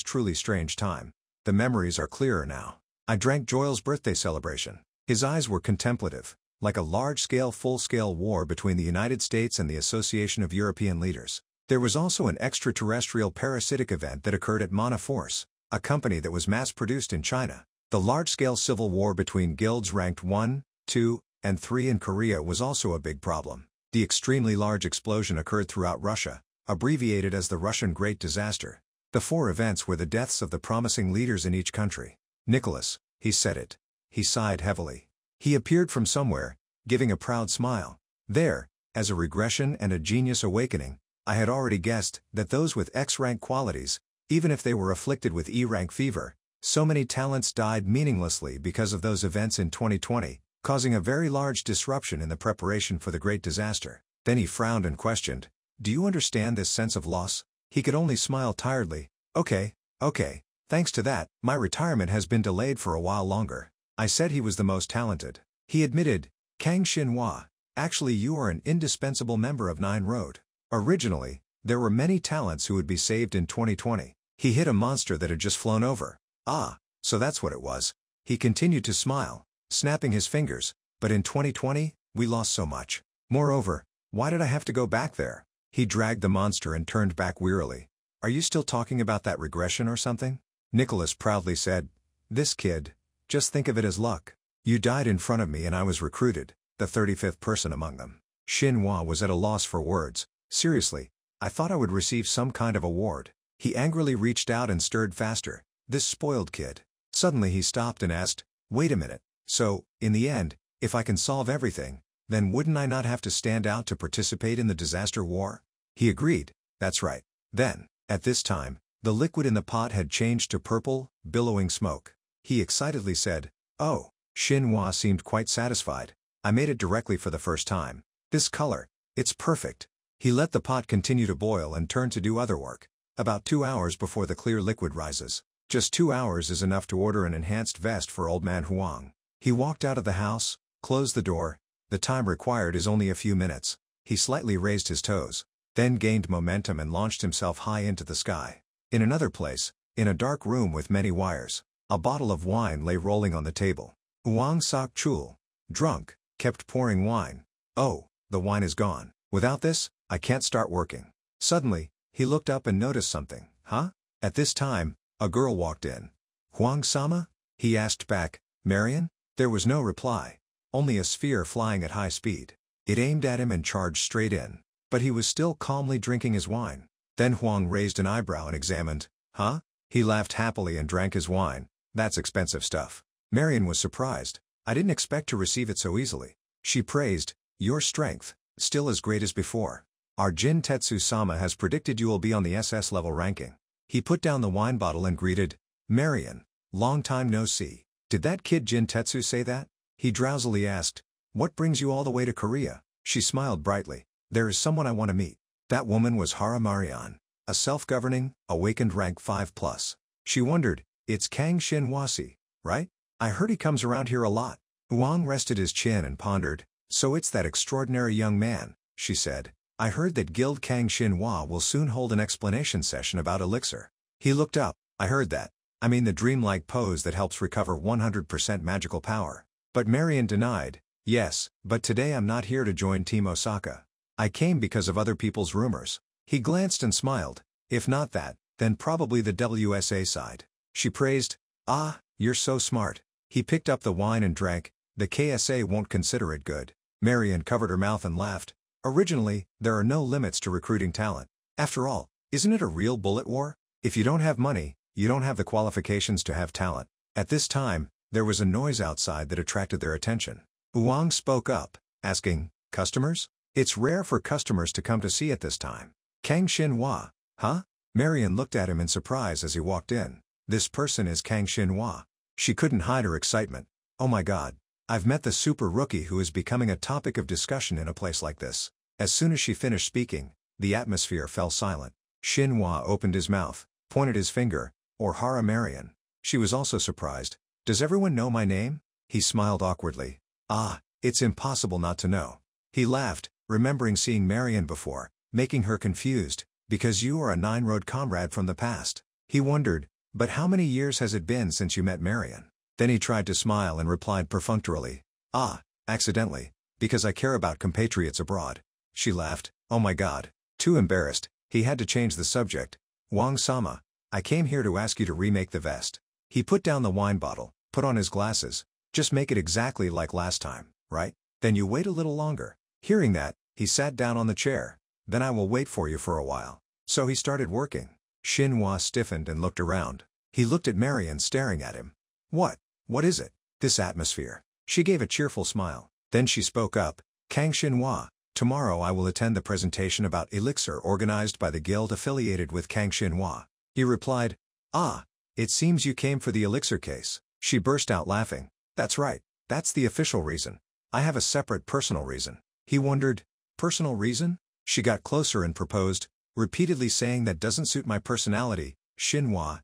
truly strange time. The memories are clearer now. I drank Joel's birthday celebration. His eyes were contemplative, like a large-scale full-scale war between the United States and the Association of European Leaders. There was also an extraterrestrial parasitic event that occurred at Mana Force, a company that was mass-produced in China. The large-scale civil war between guilds ranked 1, 2, and 3 in Korea was also a big problem. The extremely large explosion occurred throughout Russia, abbreviated as the Russian Great Disaster. The 4 events were the deaths of the promising leaders in each country. Nicholas, he said it. He sighed heavily. He appeared from somewhere, giving a proud smile. There, as a regression and a genius awakening, I had already guessed that those with X-rank qualities, even if they were afflicted with E-rank fever, so many talents died meaninglessly because of those events in 2020, causing a very large disruption in the preparation for the great disaster. Then he frowned and questioned, "Do you understand this sense of loss?" He could only smile tiredly. Okay. Thanks to that, my retirement has been delayed for a while longer." I said he was the most talented. He admitted, "Kang Xinhua, actually you are an indispensable member of Nine Road. Originally, there were many talents who would be saved in 2020. He hit a monster that had just flown over. Ah, so that's what it was." He continued to smile, snapping his fingers, "But in 2020, we lost so much. Moreover, why did I have to go back there?" He dragged the monster and turned back wearily. "Are you still talking about that regression or something?" Nicholas proudly said, "This kid, just think of it as luck. You died in front of me and I was recruited, the 35th person among them." Xinhua was at a loss for words. "Seriously, I thought I would receive some kind of award." He angrily reached out and stirred faster. This spoiled kid. Suddenly he stopped and asked, "Wait a minute, so, in the end, if I can solve everything, then wouldn't I not have to stand out to participate in the disaster war?" He agreed, "That's right." Then, at this time, the liquid in the pot had changed to purple, billowing smoke. He excitedly said, "Oh." Xinhua seemed quite satisfied. "I made it directly for the first time. This color, it's perfect." He let the pot continue to boil and turned to do other work. About 2 hours before the clear liquid rises. Just 2 hours is enough to order an enhanced vest for old man Huang. He walked out of the house, closed the door. The time required is only a few minutes. He slightly raised his toes, then gained momentum and launched himself high into the sky. In another place, in a dark room with many wires, a bottle of wine lay rolling on the table. Huang Sok Chul, drunk, kept pouring wine. "Oh, the wine is gone. Without this, I can't start working." Suddenly, he looked up and noticed something. "Huh?" At this time, a girl walked in. "Huang-sama?" he asked back. "Marion?" There was no reply. Only a sphere flying at high speed. It aimed at him and charged straight in. But he was still calmly drinking his wine. Then Huang raised an eyebrow and examined. "Huh?" He laughed happily and drank his wine. "That's expensive stuff." Marion was surprised. "I didn't expect to receive it so easily." She praised, "Your strength, still as great as before. Our Jin Tetsu-sama has predicted you will be on the SS level ranking." He put down the wine bottle and greeted, "Marion, long time no see. Did that kid Jin Tetsu say that?" He drowsily asked, "What brings you all the way to Korea?" She smiled brightly. "There is someone I want to meet." That woman was Hara Marian, a self-governing, awakened rank 5+. She wondered, "It's Kang Xinhua, right? I heard he comes around here a lot." Huang rested his chin and pondered. "So it's that extraordinary young man," she said. "I heard that Guild Kang Xinhua will soon hold an explanation session about elixir." He looked up. "I heard that. I mean the dreamlike pose that helps recover 100% magical power." But Marion denied. "Yes, but today I'm not here to join Team Osaka. I came because of other people's rumors." He glanced and smiled. "If not that, then probably the WSA side." She praised, "Ah, you're so smart." He picked up the wine and drank. "The KSA won't consider it good." Marion covered her mouth and laughed. "Originally, there are no limits to recruiting talent. After all, isn't it a real bullet war? If you don't have money, you don't have the qualifications to have talent." At this time, there was a noise outside that attracted their attention. Huang spoke up, asking, "Customers? It's rare for customers to come to see at this time." "Kang Xinhua, huh?" Marion looked at him in surprise as he walked in. "This person is Kang Xinhua." She couldn't hide her excitement. "Oh my god. I've met the super rookie who is becoming a topic of discussion in a place like this." As soon as she finished speaking, the atmosphere fell silent. Xinhua opened his mouth, pointed his finger, or Hara Marion. She was also surprised. "Does everyone know my name?" He smiled awkwardly. "Ah, it's impossible not to know." He laughed, remembering seeing Marion before, making her confused, "Because you are a Nine-Road comrade from the past." He wondered, "But how many years has it been since you met Marion?" Then he tried to smile and replied perfunctorily, "Ah, accidentally, because I care about compatriots abroad." She laughed. "Oh my god." Too embarrassed, he had to change the subject. "Wang-sama, I came here to ask you to remake the vest." He put down the wine bottle, put on his glasses. "Just make it exactly like last time, right? Then you wait a little longer." Hearing that, he sat down on the chair. "Then I will wait for you for a while." So he started working. Xinhua stiffened and looked around. He looked at Marian staring at him. What is it? This atmosphere. She gave a cheerful smile. Then she spoke up. Kang Xinhua, tomorrow I will attend the presentation about elixir organized by the guild affiliated with Kang Xinhua. He replied, Ah, it seems you came for the elixir case. She burst out laughing. That's right, that's the official reason. I have a separate personal reason. He wondered, personal reason? She got closer and proposed, repeatedly saying that doesn't suit my personality. Xinhua,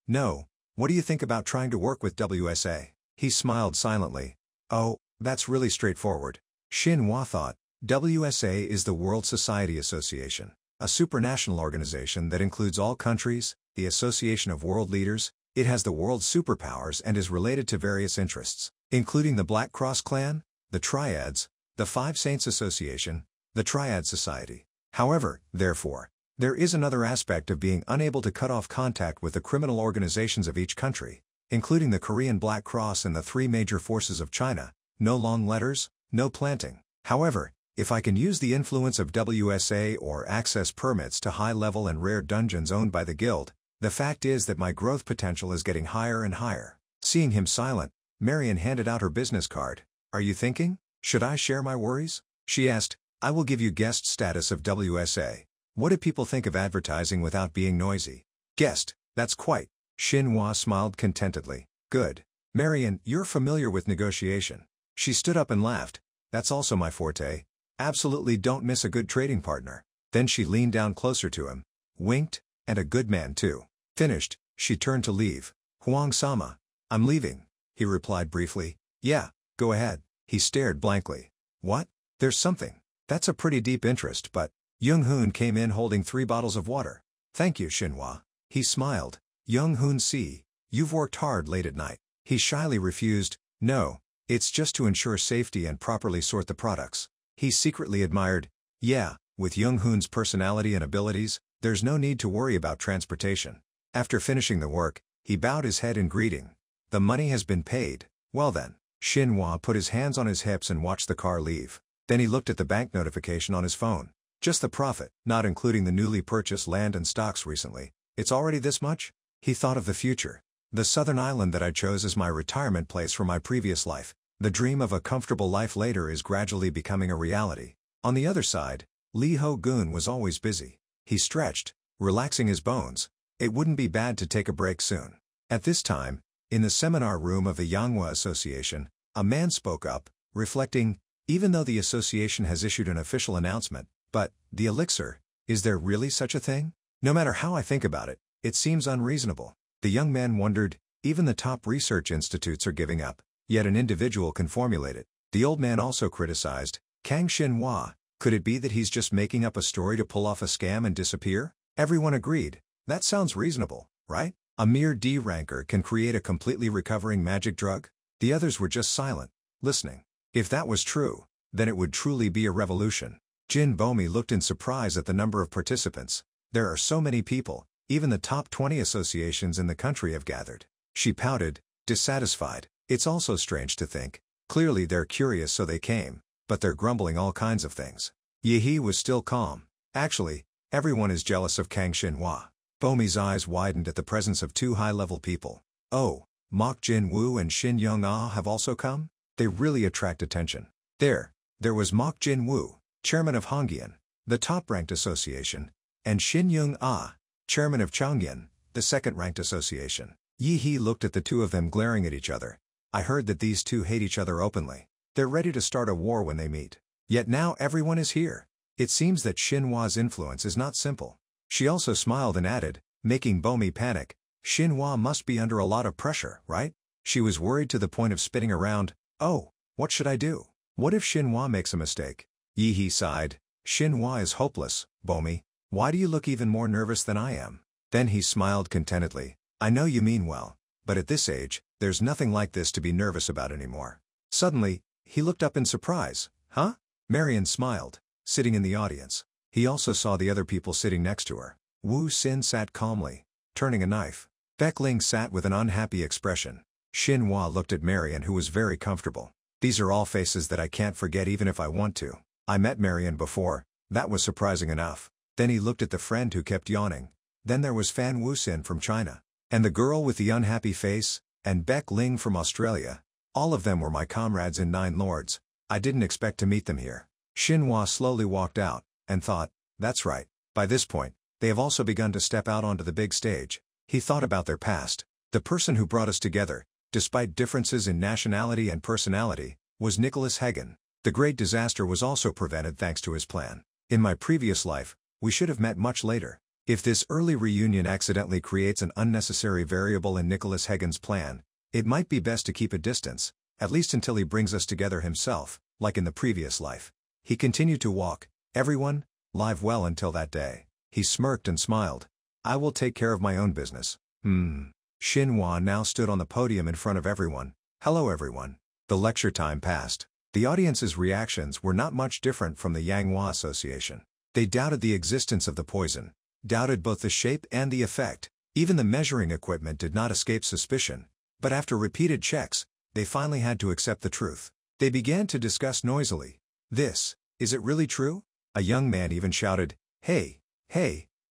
no, what do you think about trying to work with WSA? He smiled silently. Oh, that's really straightforward. Xinhua thought. WSA is the World Society Association, a supranational organization that includes all countries, the Association of World Leaders. It has the world's superpowers and is related to various interests, including the Black Cross Clan, the Triads, the Five Saints Association, the Triad Society. However, therefore, there is another aspect of being unable to cut off contact with the criminal organizations of each country, including the Korean Black Cross and the three major forces of China. No long letters, no planting. However, if I can use the influence of WSA or access permits to high-level and rare dungeons owned by the guild, the fact is that my growth potential is getting higher and higher. Seeing him silent, Marian handed out her business card. Are you thinking? Should I share my worries? She asked. I will give you guest status of WSA. What do people think of advertising without being noisy? Guest, that's quite. Xinhua smiled contentedly. Good. Marian, you're familiar with negotiation. She stood up and laughed. That's also my forte. Absolutely don't miss a good trading partner. Then she leaned down closer to him, winked, and a good man too. Finished, she turned to leave. Huang-sama. I'm leaving, he replied briefly. Yeah, go ahead. He stared blankly. What? There's something. That's a pretty deep interest, but... Young-hoon came in holding 3 bottles of water. Thank you, Xinhua. He smiled. Young-hoon see, you've worked hard late at night. He shyly refused. No, it's just to ensure safety and properly sort the products. He secretly admired. Yeah, with Young-hoon's personality and abilities, there's no need to worry about transportation. After finishing the work, he bowed his head in greeting. The money has been paid. Well then. Xinhua put his hands on his hips and watched the car leave. Then he looked at the bank notification on his phone. Just the profit, not including the newly purchased land and stocks recently. It's already this much? He thought of the future. The southern island that I chose as my retirement place from my previous life. The dream of a comfortable life later is gradually becoming a reality. On the other side, Lee Ho-gun was always busy. He stretched, relaxing his bones. It wouldn't be bad to take a break soon. At this time, in the seminar room of the Manhwa Association, a man spoke up, reflecting, even though the association has issued an official announcement, but, the elixir, is there really such a thing? No matter how I think about it, it seems unreasonable. The young man wondered, even the top research institutes are giving up, yet an individual can formulate it. The old man also criticized, Kang Xinhua, could it be that he's just making up a story to pull off a scam and disappear? Everyone agreed, that sounds reasonable, right? A mere D ranker can create a completely recovering magic drug? The others were just silent, listening. If that was true, then it would truly be a revolution. Jin Bomi looked in surprise at the number of participants. There are so many people, even the top 20 associations in the country have gathered. She pouted, dissatisfied. It's also strange to think. Clearly they're curious so they came, but they're grumbling all kinds of things. Yehi was still calm. Actually, everyone is jealous of Kang Xinhua. Bomi's eyes widened at the presence of 2 high-level people. Oh, Mok Jin-woo and Shin Young-ah have also come? They really attract attention. There was Mok Jin-woo, chairman of Hongyan, the top-ranked association, and Shin Young-ah, chairman of Changyan, the second-ranked association. Yi-hee looked at the two of them glaring at each other. I heard that these two hate each other openly. They're ready to start a war when they meet. Yet now everyone is here. It seems that Xinhua's influence is not simple. She also smiled and added, making Bomi panic, Xinhua must be under a lot of pressure, right? She was worried to the point of spitting around. Oh, what should I do? What if Xinhua makes a mistake? Yi-hee sighed. Xinhua is hopeless, Bomi. Why do you look even more nervous than I am? Then he smiled contentedly. I know you mean well, but at this age, there's nothing like this to be nervous about anymore. Suddenly, he looked up in surprise. Huh? Marian smiled, sitting in the audience. He also saw the other people sitting next to her. Wu Xin sat calmly, turning a knife. Beck Ling sat with an unhappy expression. Xinhua looked at Marian, who was very comfortable. These are all faces that I can't forget even if I want to. I met Marian before, that was surprising enough. Then he looked at the friend who kept yawning. Then there was Fan Wuxin from China. And the girl with the unhappy face, and Beck Ling from Australia. All of them were my comrades in Nine Lords. I didn't expect to meet them here. Xinhua slowly walked out, and thought, that's right. By this point, they have also begun to step out onto the big stage. He thought about their past. The person who brought us together, despite differences in nationality and personality, was Nicholas Hagen. The great disaster was also prevented thanks to his plan. In my previous life, we should have met much later. If this early reunion accidentally creates an unnecessary variable in Nicholas Hagen's plan, it might be best to keep a distance, at least until he brings us together himself, like in the previous life. He continued to walk. Everyone, live well until that day. He smirked and smiled. I will take care of my own business. Xinhua now stood on the podium in front of everyone. Hello everyone. The lecture time passed. The audience's reactions were not much different from the Yanghua Association. They doubted the existence of the poison, doubted both the shape and the effect. Even the measuring equipment did not escape suspicion. But after repeated checks, they finally had to accept the truth. They began to discuss noisily. Is it really true? A young man even shouted, hey,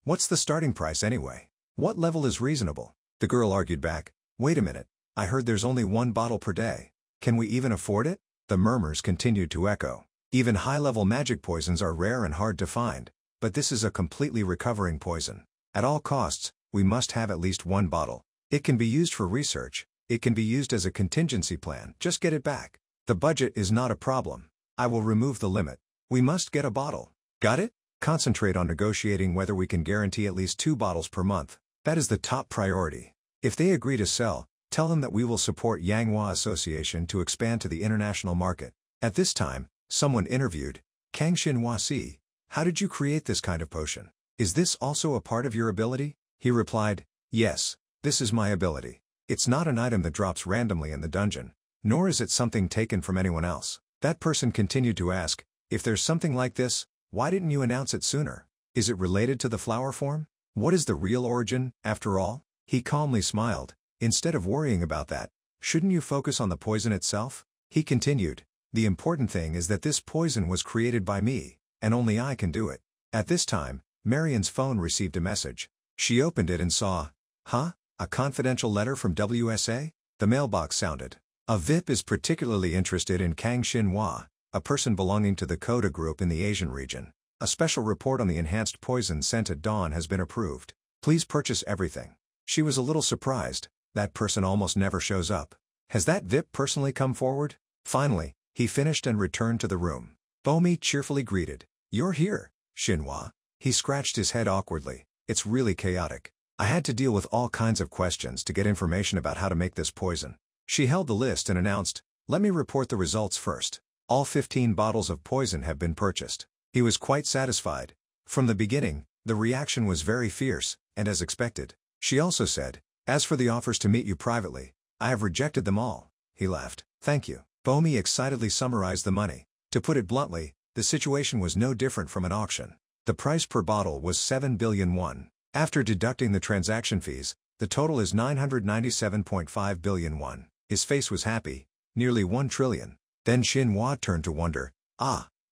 what's the starting price anyway? What level is reasonable? The girl argued back, wait a minute, I heard there's only one bottle per day. Can we even afford it? The murmurs continued to echo. Even high-level magic poisons are rare and hard to find, but this is a completely recovering poison. At all costs, we must have at least one bottle. It can be used for research, it can be used as a contingency plan, just get it back. The budget is not a problem. I will remove the limit. We must get a bottle. Got it? Concentrate on negotiating whether we can guarantee at least 2 bottles per month. That is the top priority. If they agree to sell, tell them that we will support Yanghua Association to expand to the international market. At this time, someone interviewed, Kang Xinhua Si, how did you create this kind of potion? Is this also a part of your ability? He replied, yes, this is my ability. It's not an item that drops randomly in the dungeon, nor is it something taken from anyone else. That person continued to ask, if there's something like this, why didn't you announce it sooner? Is it related to the flower form? What is the real origin, after all? He calmly smiled. Instead of worrying about that, shouldn't you focus on the poison itself? He continued, the important thing is that this poison was created by me, and only I can do it. At this time, Marion's phone received a message. She opened it and saw, a confidential letter from WSA? The mailbox sounded. A VIP is particularly interested in Kang Xinhua, a person belonging to the Koda group in the Asian region. A special report on the enhanced poison sent at dawn has been approved. Please purchase everything. She was a little surprised. That person almost never shows up. Has that VIP personally come forward? Finally, he finished and returned to the room. Bomi cheerfully greeted. You're here, Xinhua. He scratched his head awkwardly. It's really chaotic. I had to deal with all kinds of questions to get information about how to make this poison. She held the list and announced, let me report the results first. All 15 bottles of poison have been purchased. He was quite satisfied. From the beginning, the reaction was very fierce, and as expected. She also said, as for the offers to meet you privately, I have rejected them all. He laughed. Thank you. Bomi excitedly summarized the money. To put it bluntly, the situation was no different from an auction. The price per bottle was 7 billion won. After deducting the transaction fees, the total is 997.5 billion won. His face was happy, nearly 1 trillion. Then Xinhua turned to wonder,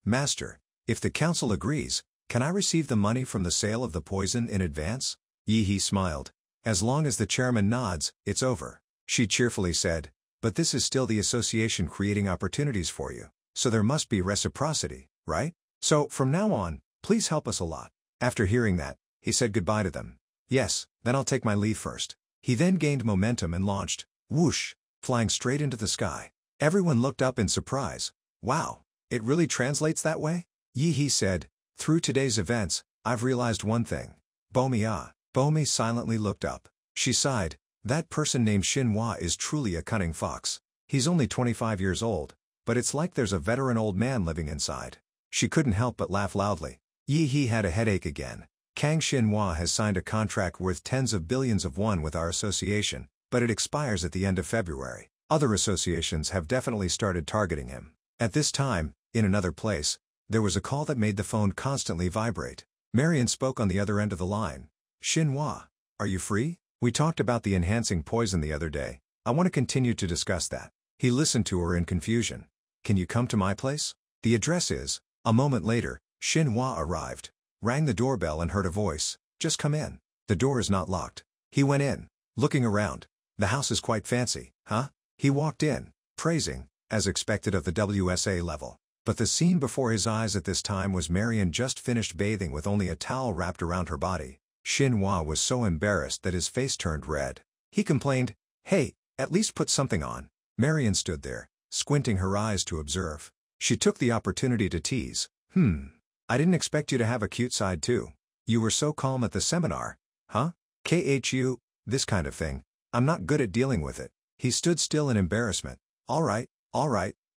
master, if the council agrees, can I receive the money from the sale of the poison in advance? Yi smiled. As long as the chairman nods, it's over. She cheerfully said, but this is still the association creating opportunities for you, so there must be reciprocity, right? So, from now on, please help us a lot. After hearing that, he said goodbye to them. Yes, then I'll take my leave first. He then gained momentum and launched, whoosh, flying straight into the sky. Everyone looked up in surprise. Wow, it really translates that way? Yi said, through today's events, I've realized one thing. Bomi silently looked up. She sighed. That person named Xinhua is truly a cunning fox. He's only 25 years old, but it's like there's a veteran old man living inside. She couldn't help but laugh loudly. Yi had a headache again. Kang Xinhua has signed a contract worth tens of billions of won with our association, but it expires at the end of February. Other associations have definitely started targeting him. At this time, in another place, there was a call that made the phone constantly vibrate. Marion spoke on the other end of the line. Xinhua, are you free? We talked about the enhancing poison the other day. I want to continue to discuss that. He listened to her in confusion. Can you come to my place? The address is. A moment later, Xinhua arrived, rang the doorbell and heard a voice. Just come in. The door is not locked. He went in, looking around. The house is quite fancy, huh? He walked in, praising, as expected of the WSA level. But the scene before his eyes at this time was Marion just finished bathing with only a towel wrapped around her body. Xinhua was so embarrassed that his face turned red. He complained, "Hey, at least put something on." Marion stood there, squinting her eyes to observe. She took the opportunity to tease, I didn't expect you to have a cute side too. You were so calm at the seminar. Huh? KHU, this kind of thing. I'm not good at dealing with it." He stood still in embarrassment. All right,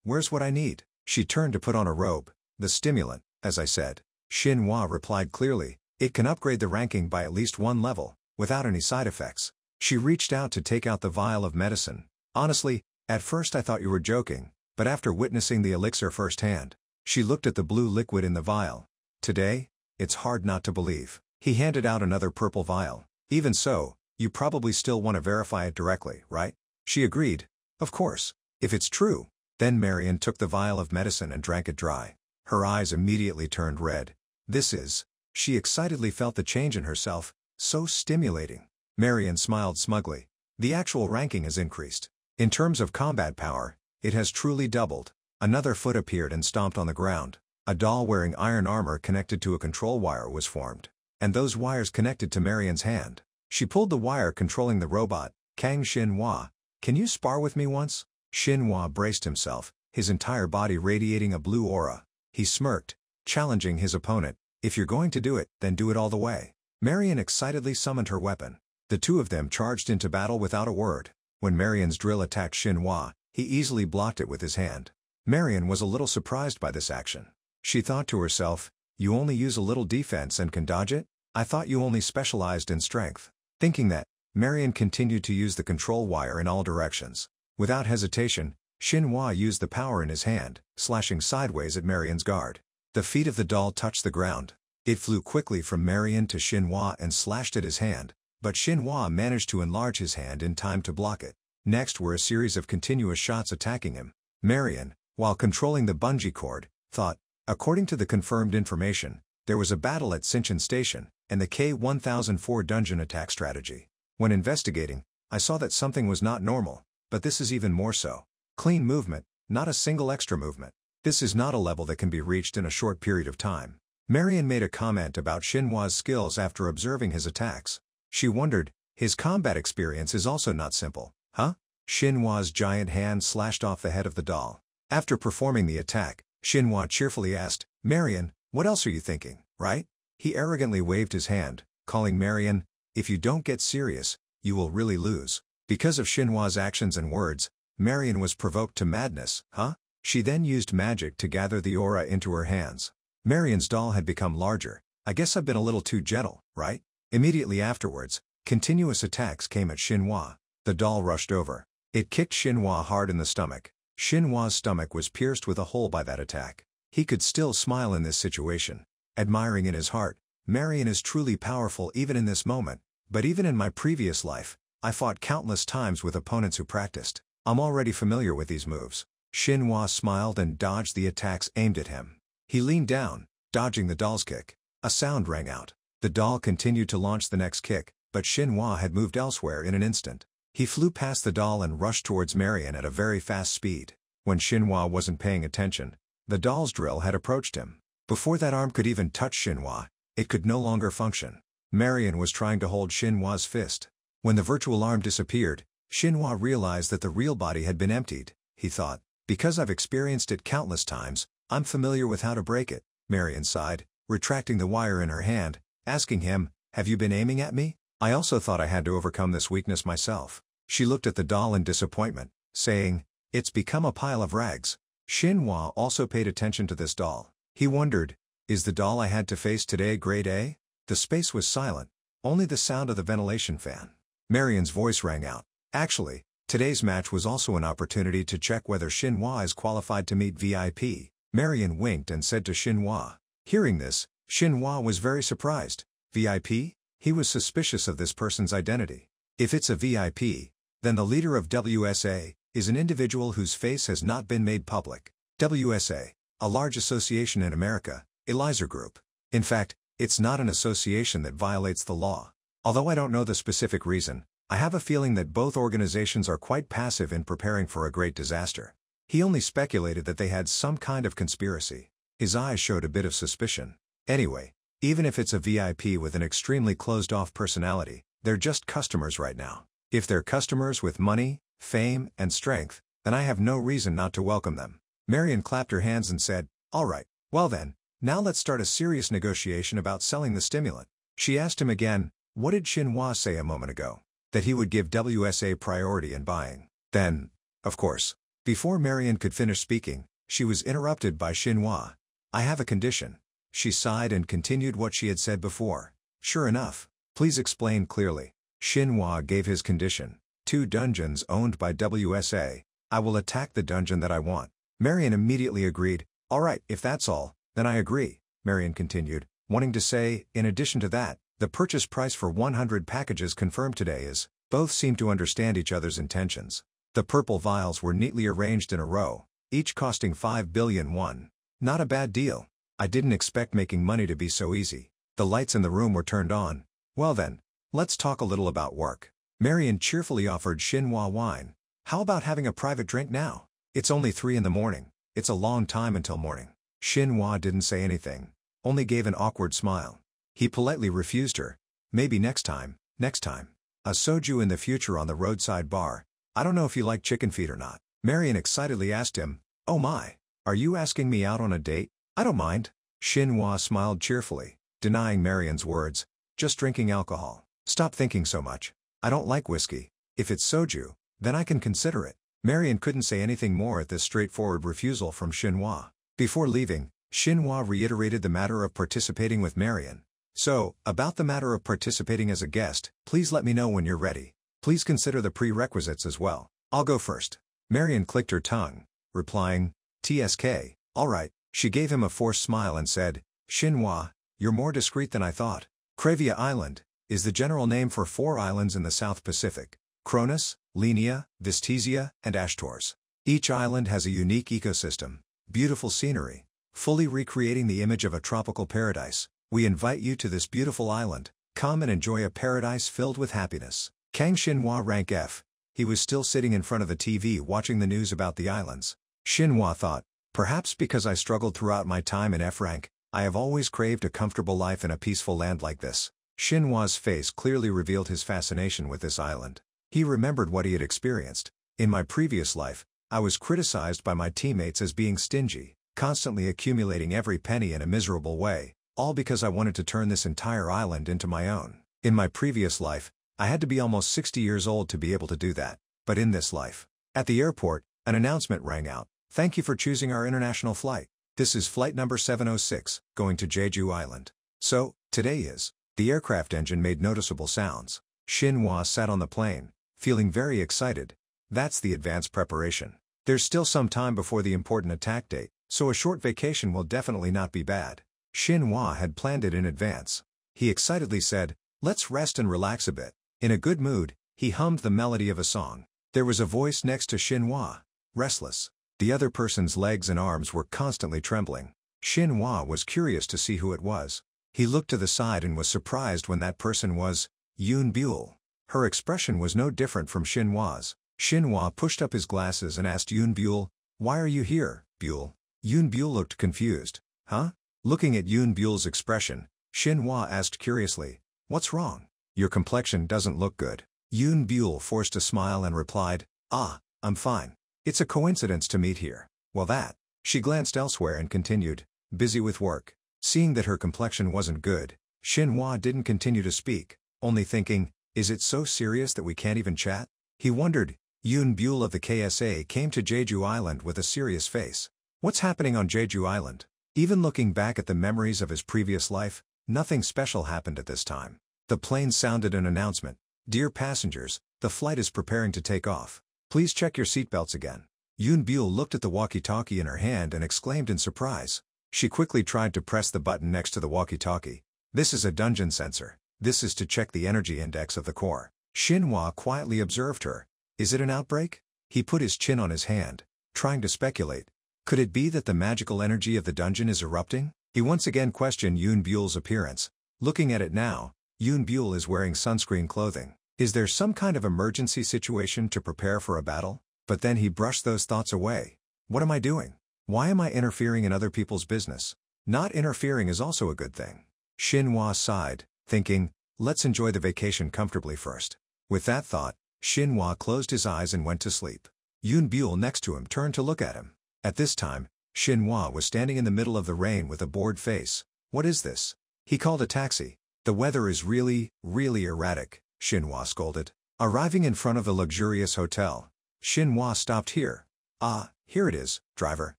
where's what I need?" She turned to put on a robe. "The stimulant, as I said." Xinhua replied clearly, "It can upgrade the ranking by at least one level, without any side effects." She reached out to take out the vial of medicine. "Honestly, at first I thought you were joking, but after witnessing the elixir firsthand." She looked at the blue liquid in the vial. "Today, it's hard not to believe." He handed out another purple vial. "Even so, you probably still want to verify it directly, right?" She agreed. "Of course. If it's true." Then Marion took the vial of medicine and drank it dry. Her eyes immediately turned red. "This is..." She excitedly felt the change in herself, so stimulating. Marion smiled smugly. "The actual ranking has increased. In terms of combat power, it has truly doubled." Another foot appeared and stomped on the ground. A doll wearing iron armor connected to a control wire was formed. And those wires connected to Marion's hand. She pulled the wire controlling the robot. "Kang Xinhua, can you spar with me once?" Xinhua braced himself, his entire body radiating a blue aura. He smirked, challenging his opponent. "If you're going to do it, then do it all the way." Marion excitedly summoned her weapon. The two of them charged into battle without a word. When Marion's drill attacked Xinhua, he easily blocked it with his hand. Marion was a little surprised by this action. She thought to herself, "You only use a little defense and can dodge it? I thought you only specialized in strength." Thinking that, Marion continued to use the control wire in all directions. Without hesitation, Xinhua used the power in his hand, slashing sideways at Marion's guard. The feet of the doll touched the ground. It flew quickly from Marion to Xinhua and slashed at his hand, but Xinhua managed to enlarge his hand in time to block it. Next were a series of continuous shots attacking him. Marion, while controlling the bungee cord, thought, according to the confirmed information, there was a battle at Sinchen Station, and the K-1004 dungeon attack strategy. When investigating, I saw that something was not normal, but this is even more so. Clean movement, not a single extra movement. This is not a level that can be reached in a short period of time. Marion made a comment about Xinhua's skills after observing his attacks. She wondered, his combat experience is also not simple, huh? Xinhua's giant hand slashed off the head of the doll. After performing the attack, Xinhua cheerfully asked, "Marion, what else are you thinking, right?" He arrogantly waved his hand, calling Marion, "If you don't get serious, you will really lose." Because of Xinhua's actions and words, Marion was provoked to madness, huh? She then used magic to gather the aura into her hands. Marion's doll had become larger. "I guess I've been a little too gentle, right?" Immediately afterwards, continuous attacks came at Xinhua. The doll rushed over. It kicked Xinhua hard in the stomach. Xinhua's stomach was pierced with a hole by that attack. He could still smile in this situation, admiring in his heart, "Marion is truly powerful even in this moment, but even in my previous life, I fought countless times with opponents who practiced. I'm already familiar with these moves." Xinhua smiled and dodged the attacks aimed at him. He leaned down, dodging the doll's kick. A sound rang out. The doll continued to launch the next kick, but Xinhua had moved elsewhere in an instant. He flew past the doll and rushed towards Marion at a very fast speed. When Xinhua wasn't paying attention, the doll's drill had approached him. Before that arm could even touch Xinhua, it could no longer function. Marion was trying to hold Xinhua's fist. When the virtual arm disappeared, Xinhua realized that the real body had been emptied. He thought, "Because I've experienced it countless times, I'm familiar with how to break it." Marion sighed, retracting the wire in her hand, asking him, "Have you been aiming at me? I also thought I had to overcome this weakness myself." She looked at the doll in disappointment, saying, "It's become a pile of rags." Xinhua also paid attention to this doll. He wondered, "Is the doll I had to face today grade A?" The space was silent, only the sound of the ventilation fan. Marion's voice rang out. "Actually, today's match was also an opportunity to check whether Xinhua is qualified to meet VIP." Marion winked and said to Xinhua. Hearing this, Xinhua was very surprised. VIP? He was suspicious of this person's identity. If it's a VIP, then the leader of WSA is an individual whose face has not been made public. WSA, a large association in America, Eliezer Group. In fact, it's not an association that violates the law. Although I don't know the specific reason, I have a feeling that both organizations are quite passive in preparing for a great disaster. He only speculated that they had some kind of conspiracy. His eyes showed a bit of suspicion. Anyway, even if it's a VIP with an extremely closed-off personality, they're just customers right now. If they're customers with money, fame, and strength, then I have no reason not to welcome them. Marion clapped her hands and said, "All right, well then, now let's start a serious negotiation about selling the stimulant." She asked him again, what did Xinhua say a moment ago? That he would give WSA priority in buying. Then, of course, before Marion could finish speaking, she was interrupted by Xinhua. "I have a condition." She sighed and continued what she had said before. "Sure enough. Please explain clearly." Xinhua gave his condition. 2 dungeons owned by WSA. I will attack the dungeon that I want. Marion immediately agreed. "All right, if that's all, then I agree," Marion continued, wanting to say, in addition to that, the purchase price for 100 packages confirmed today is. Both seemed to understand each other's intentions. The purple vials were neatly arranged in a row, each costing 5 billion won. Not a bad deal. I didn't expect making money to be so easy. The lights in the room were turned on. Well then, let's talk a little about work. Marion cheerfully offered Xinhua wine. "How about having a private drink now? It's only 3 in the morning. It's a long time until morning." Xinhua didn't say anything, only gave an awkward smile. He politely refused her. "Maybe next time, next time. A soju in the future on the roadside bar. I don't know if you like chicken feet or not." Marion excitedly asked him, "Oh my, are you asking me out on a date?" "I don't mind." Xinhua smiled cheerfully, denying Marion's words. "Just drinking alcohol. Stop thinking so much. I don't like whiskey. If it's soju, then I can consider it." Marion couldn't say anything more at this straightforward refusal from Xinhua. Before leaving, Xinhua reiterated the matter of participating with Marion. "So, about the matter of participating as a guest, please let me know when you're ready. Please consider the prerequisites as well. I'll go first." Marion clicked her tongue, replying, "TSK, all right." She gave him a forced smile and said, "Xinhua, you're more discreet than I thought." Kravia Island is the general name for 4 islands in the South Pacific: Cronus, Linia, Vistesia, and Ashtors. Each island has a unique ecosystem, beautiful scenery, fully recreating the image of a tropical paradise. We invite you to this beautiful island. Come and enjoy a paradise filled with happiness. Kang Xinhua rank F. He was still sitting in front of the TV watching the news about the islands. Xinhua thought, perhaps because I struggled throughout my time in F rank, I have always craved a comfortable life in a peaceful land like this. Xinhua's face clearly revealed his fascination with this island. He remembered what he had experienced. "In my previous life, I was criticized by my teammates as being stingy, constantly accumulating every penny in a miserable way, all because I wanted to turn this entire island into my own. In my previous life, I had to be almost 60 years old to be able to do that. But in this life." At the airport, an announcement rang out. "Thank you for choosing our international flight. This is flight number 706, going to Jeju Island. So, today is." The aircraft engine made noticeable sounds. Xinhua sat on the plane, feeling very excited. That's the advanced preparation. There's still some time before the important attack date, so a short vacation will definitely not be bad. Xinhua had planned it in advance. He excitedly said, "Let's rest and relax a bit." In a good mood, he hummed the melody of a song. There was a voice next to Xinhua. "Restless." The other person's legs and arms were constantly trembling. Xinhua was curious to see who it was. He looked to the side and was surprised when that person was Yoon Buell. Her expression was no different from Xinhua's. Xinhua pushed up his glasses and asked Yoon Buell, "Why are you here, Buell?" Yoon Buell looked confused. "Huh?" Looking at Yoon Buell's expression, Xinhua asked curiously, "What's wrong? Your complexion doesn't look good." Yoon Buell forced a smile and replied, "Ah, I'm fine. It's a coincidence to meet here." "Well that." She glanced elsewhere and continued, "Busy with work." Seeing that her complexion wasn't good, Xinhua didn't continue to speak, only thinking, is it so serious that we can't even chat? He wondered. Yoon Buell of the KSA came to Jeju Island with a serious face. What's happening on Jeju Island? Even looking back at the memories of his previous life, nothing special happened at this time. The plane sounded an announcement. "Dear passengers, the flight is preparing to take off. Please check your seatbelts again." Yoon Buell looked at the walkie-talkie in her hand and exclaimed in surprise. She quickly tried to press the button next to the walkie-talkie. "This is a dungeon sensor. This is to check the energy index of the core." Xinhua quietly observed her. "Is it an outbreak?" He put his chin on his hand, trying to speculate. Could it be that the magical energy of the dungeon is erupting? He once again questioned Yoon Buell's appearance. Looking at it now, Yoon Buell is wearing sunscreen clothing. Is there some kind of emergency situation to prepare for a battle? But then he brushed those thoughts away. What am I doing? Why am I interfering in other people's business? Not interfering is also a good thing. Shinhwa sighed, thinking, let's enjoy the vacation comfortably first. With that thought, Shinhwa closed his eyes and went to sleep. Yoon Buell next to him turned to look at him. At this time, Shinhwa was standing in the middle of the rain with a bored face. What is this? He called a taxi. The weather is really erratic, Shinhwa scolded. Arriving in front of the luxurious hotel, Shinhwa stopped here. Ah, here it is, driver.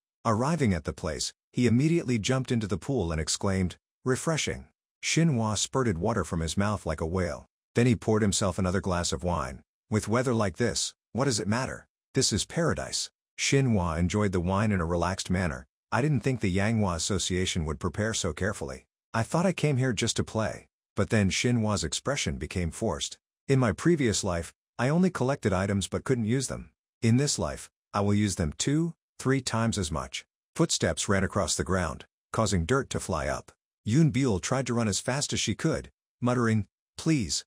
Arriving at the place, he immediately jumped into the pool and exclaimed, refreshing. Shinhwa spurted water from his mouth like a whale. Then he poured himself another glass of wine. With weather like this, what does it matter? This is paradise. Shinhwa enjoyed the wine in a relaxed manner. I didn't think the Yanghua Association would prepare so carefully. I thought I came here just to play. But then Shinhwa's expression became forced. In my previous life, I only collected items but couldn't use them. In this life, I will use them 2-3 times as much. Footsteps ran across the ground, causing dirt to fly up. Yoon Buell tried to run as fast as she could, muttering, please,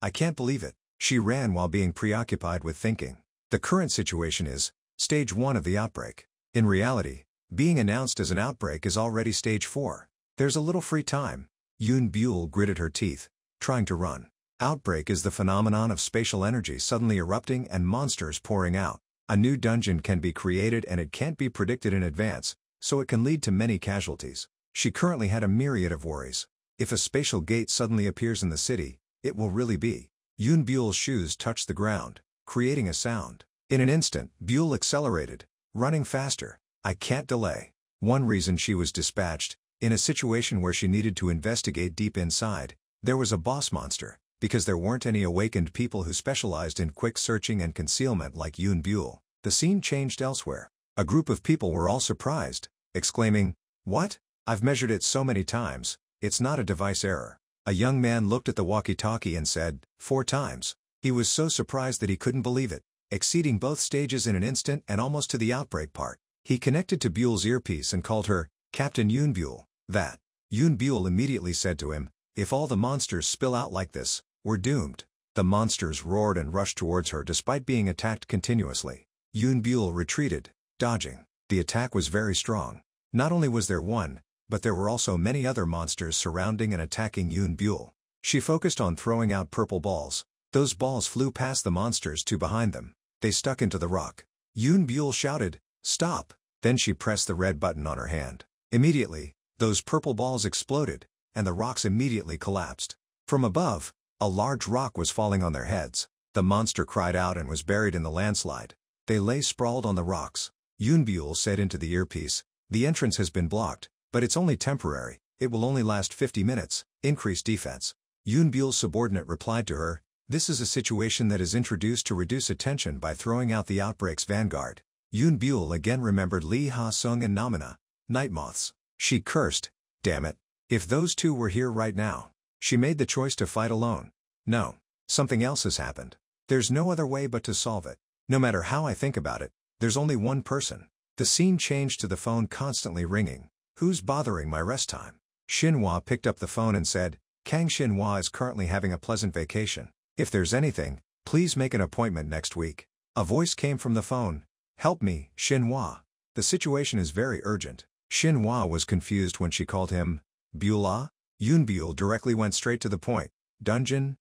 I can't believe it. She ran while being preoccupied with thinking. The current situation is Stage 1 of the outbreak. In reality, being announced as an outbreak is already Stage 4. There's a little free time. Yoon Buell gritted her teeth, trying to run. Outbreak is the phenomenon of spatial energy suddenly erupting and monsters pouring out. A new dungeon can be created and it can't be predicted in advance, so it can lead to many casualties. She currently had a myriad of worries. If a spatial gate suddenly appears in the city, it will really be. Yoon Buell's shoes touched the ground, creating a sound. In an instant, Buell accelerated, running faster. I can't delay. One reason she was dispatched, in a situation where she needed to investigate deep inside, there was a boss monster, because there weren't any awakened people who specialized in quick searching and concealment like Yoon Buell. The scene changed elsewhere. A group of people were all surprised, exclaiming, what? I've measured it so many times, it's not a device error. A young man looked at the walkie-talkie and said, 4 times. He was so surprised that he couldn't believe it, exceeding both stages in an instant and almost to the outbreak part. He connected to Buell's earpiece and called her, Captain Yoon Buell. That. Yoon Buell immediately said to him, if all the monsters spill out like this, we're doomed. The monsters roared and rushed towards her despite being attacked continuously. Yoon Buell retreated, dodging. The attack was very strong. Not only was there one, but there were also many other monsters surrounding and attacking Yoon Buell. She focused on throwing out purple balls. Those balls flew past the monsters to behind them. They stuck into the rock. Yoon Buell shouted, stop! Then she pressed the red button on her hand. Immediately, those purple balls exploded, and the rocks immediately collapsed. From above, a large rock was falling on their heads. The monster cried out and was buried in the landslide. They lay sprawled on the rocks. Yoon Buell said into the earpiece, the entrance has been blocked, but it's only temporary. It will only last 50 minutes, increase defense. Yoon Buell's subordinate replied to her, this is a situation that is introduced to reduce attention by throwing out the outbreak's vanguard. Yoon Buell again remembered Lee Ha-sung and Namina, night moths. She cursed, damn it. If those two were here right now. She made the choice to fight alone. No. Something else has happened. There's no other way but to solve it. No matter how I think about it, there's only one person. The scene changed to the phone constantly ringing. Who's bothering my rest time? Shinhwa picked up the phone and said, Kang Shinhwa is currently having a pleasant vacation. If there's anything, please make an appointment next week. A voice came from the phone. Help me, Shinhwa. The situation is very urgent. Shinhwa was confused when she called him, Buell? Yoon Buell directly went straight to the point. Dungeon,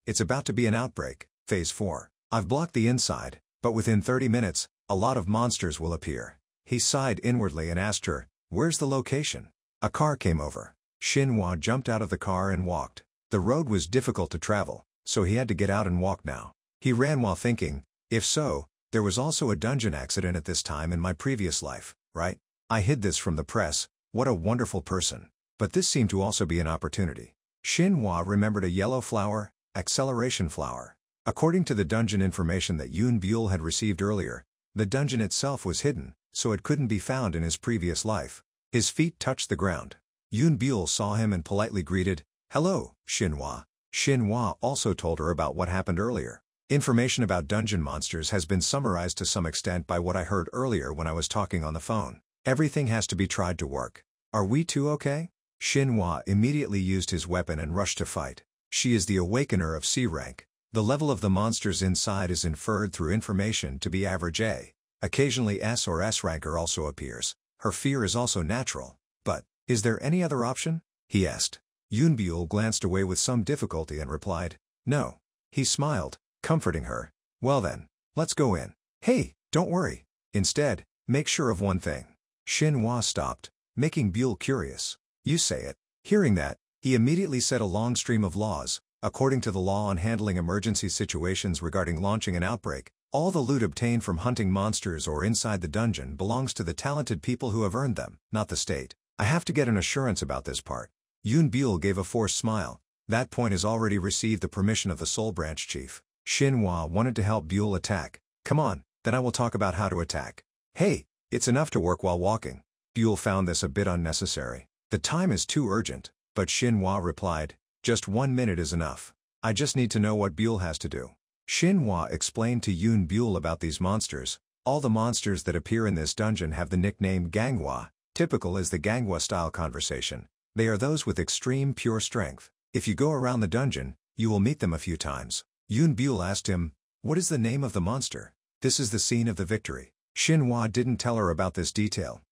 it's about to be an outbreak, Phase 4. I've blocked the inside, but within 30 minutes, a lot of monsters will appear. He sighed inwardly and asked her, where's the location? A car came over. Shinhwa jumped out of the car and walked. The road was difficult to travel, so he had to get out and walk now. He ran while thinking, if so, there was also a dungeon accident at this time in my previous life, right? I hid this from the press, what a wonderful person. But this seemed to also be an opportunity. Shinhwa remembered a yellow flower, acceleration flower. According to the dungeon information that Yoon Buell had received earlier, the dungeon itself was hidden, so it couldn't be found in his previous life. His feet touched the ground. Yoon Buell saw him and politely greeted, hello, Shinhwa. Shinhwa also told her about what happened earlier. Information about dungeon monsters has been summarized to some extent by what I heard earlier when I was talking on the phone. Everything has to be tried to work. Are we two okay? Xinhua immediately used his weapon and rushed to fight. She is the Awakener of C rank. The level of the monsters inside is inferred through information to be average A. Occasionally S or S ranker also appears. Her fear is also natural. But, is there any other option? He asked. Yunbul glanced away with some difficulty and replied, no. He smiled, comforting her. Well then, let's go in. Hey, don't worry. Instead, make sure of one thing. Xinhua stopped, making Buell curious. You say it. Hearing that, he immediately said a long stream of laws. According to the law on handling emergency situations regarding launching an outbreak, all the loot obtained from hunting monsters or inside the dungeon belongs to the talented people who have earned them, not the state. I have to get an assurance about this part. Yunbul gave a forced smile. That point has already received the permission of the Soul Branch Chief. Xinhua wanted to help Buell attack. Come on, then I will talk about how to attack. Hey, it's enough to work while walking. Buell found this a bit unnecessary. The time is too urgent, but Xinhua replied, just 1 minute is enough. I just need to know what Buell has to do. Xinhua explained to Yunbul about these monsters. All the monsters that appear in this dungeon have the nickname Ganghwa. Typical is the Ganghwa-style conversation. They are those with extreme pure strength. If you go around the dungeon, you will meet them a few times. Yunbul asked him, what is the name of the monster? This is the scene of the victory. Xinhua didn't tell her about this detail.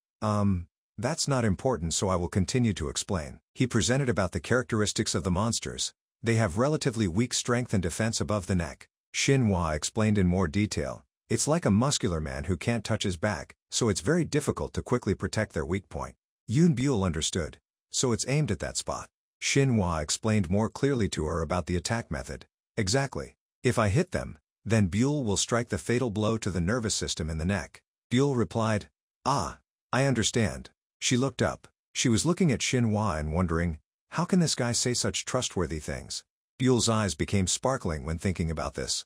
That's not important, so I will continue to explain. He presented about the characteristics of the monsters. They have relatively weak strength and defense above the neck. Xinhua explained in more detail. It's like a muscular man who can't touch his back, so it's very difficult to quickly protect their weak point. Yunbul understood. So it's aimed at that spot. Xinhua explained more clearly to her about the attack method. Exactly. If I hit them, then Buell will strike the fatal blow to the nervous system in the neck. Buell replied, ah, I understand. She looked up. She was looking at Xinhua and wondering, how can this guy say such trustworthy things? Buell's eyes became sparkling when thinking about this.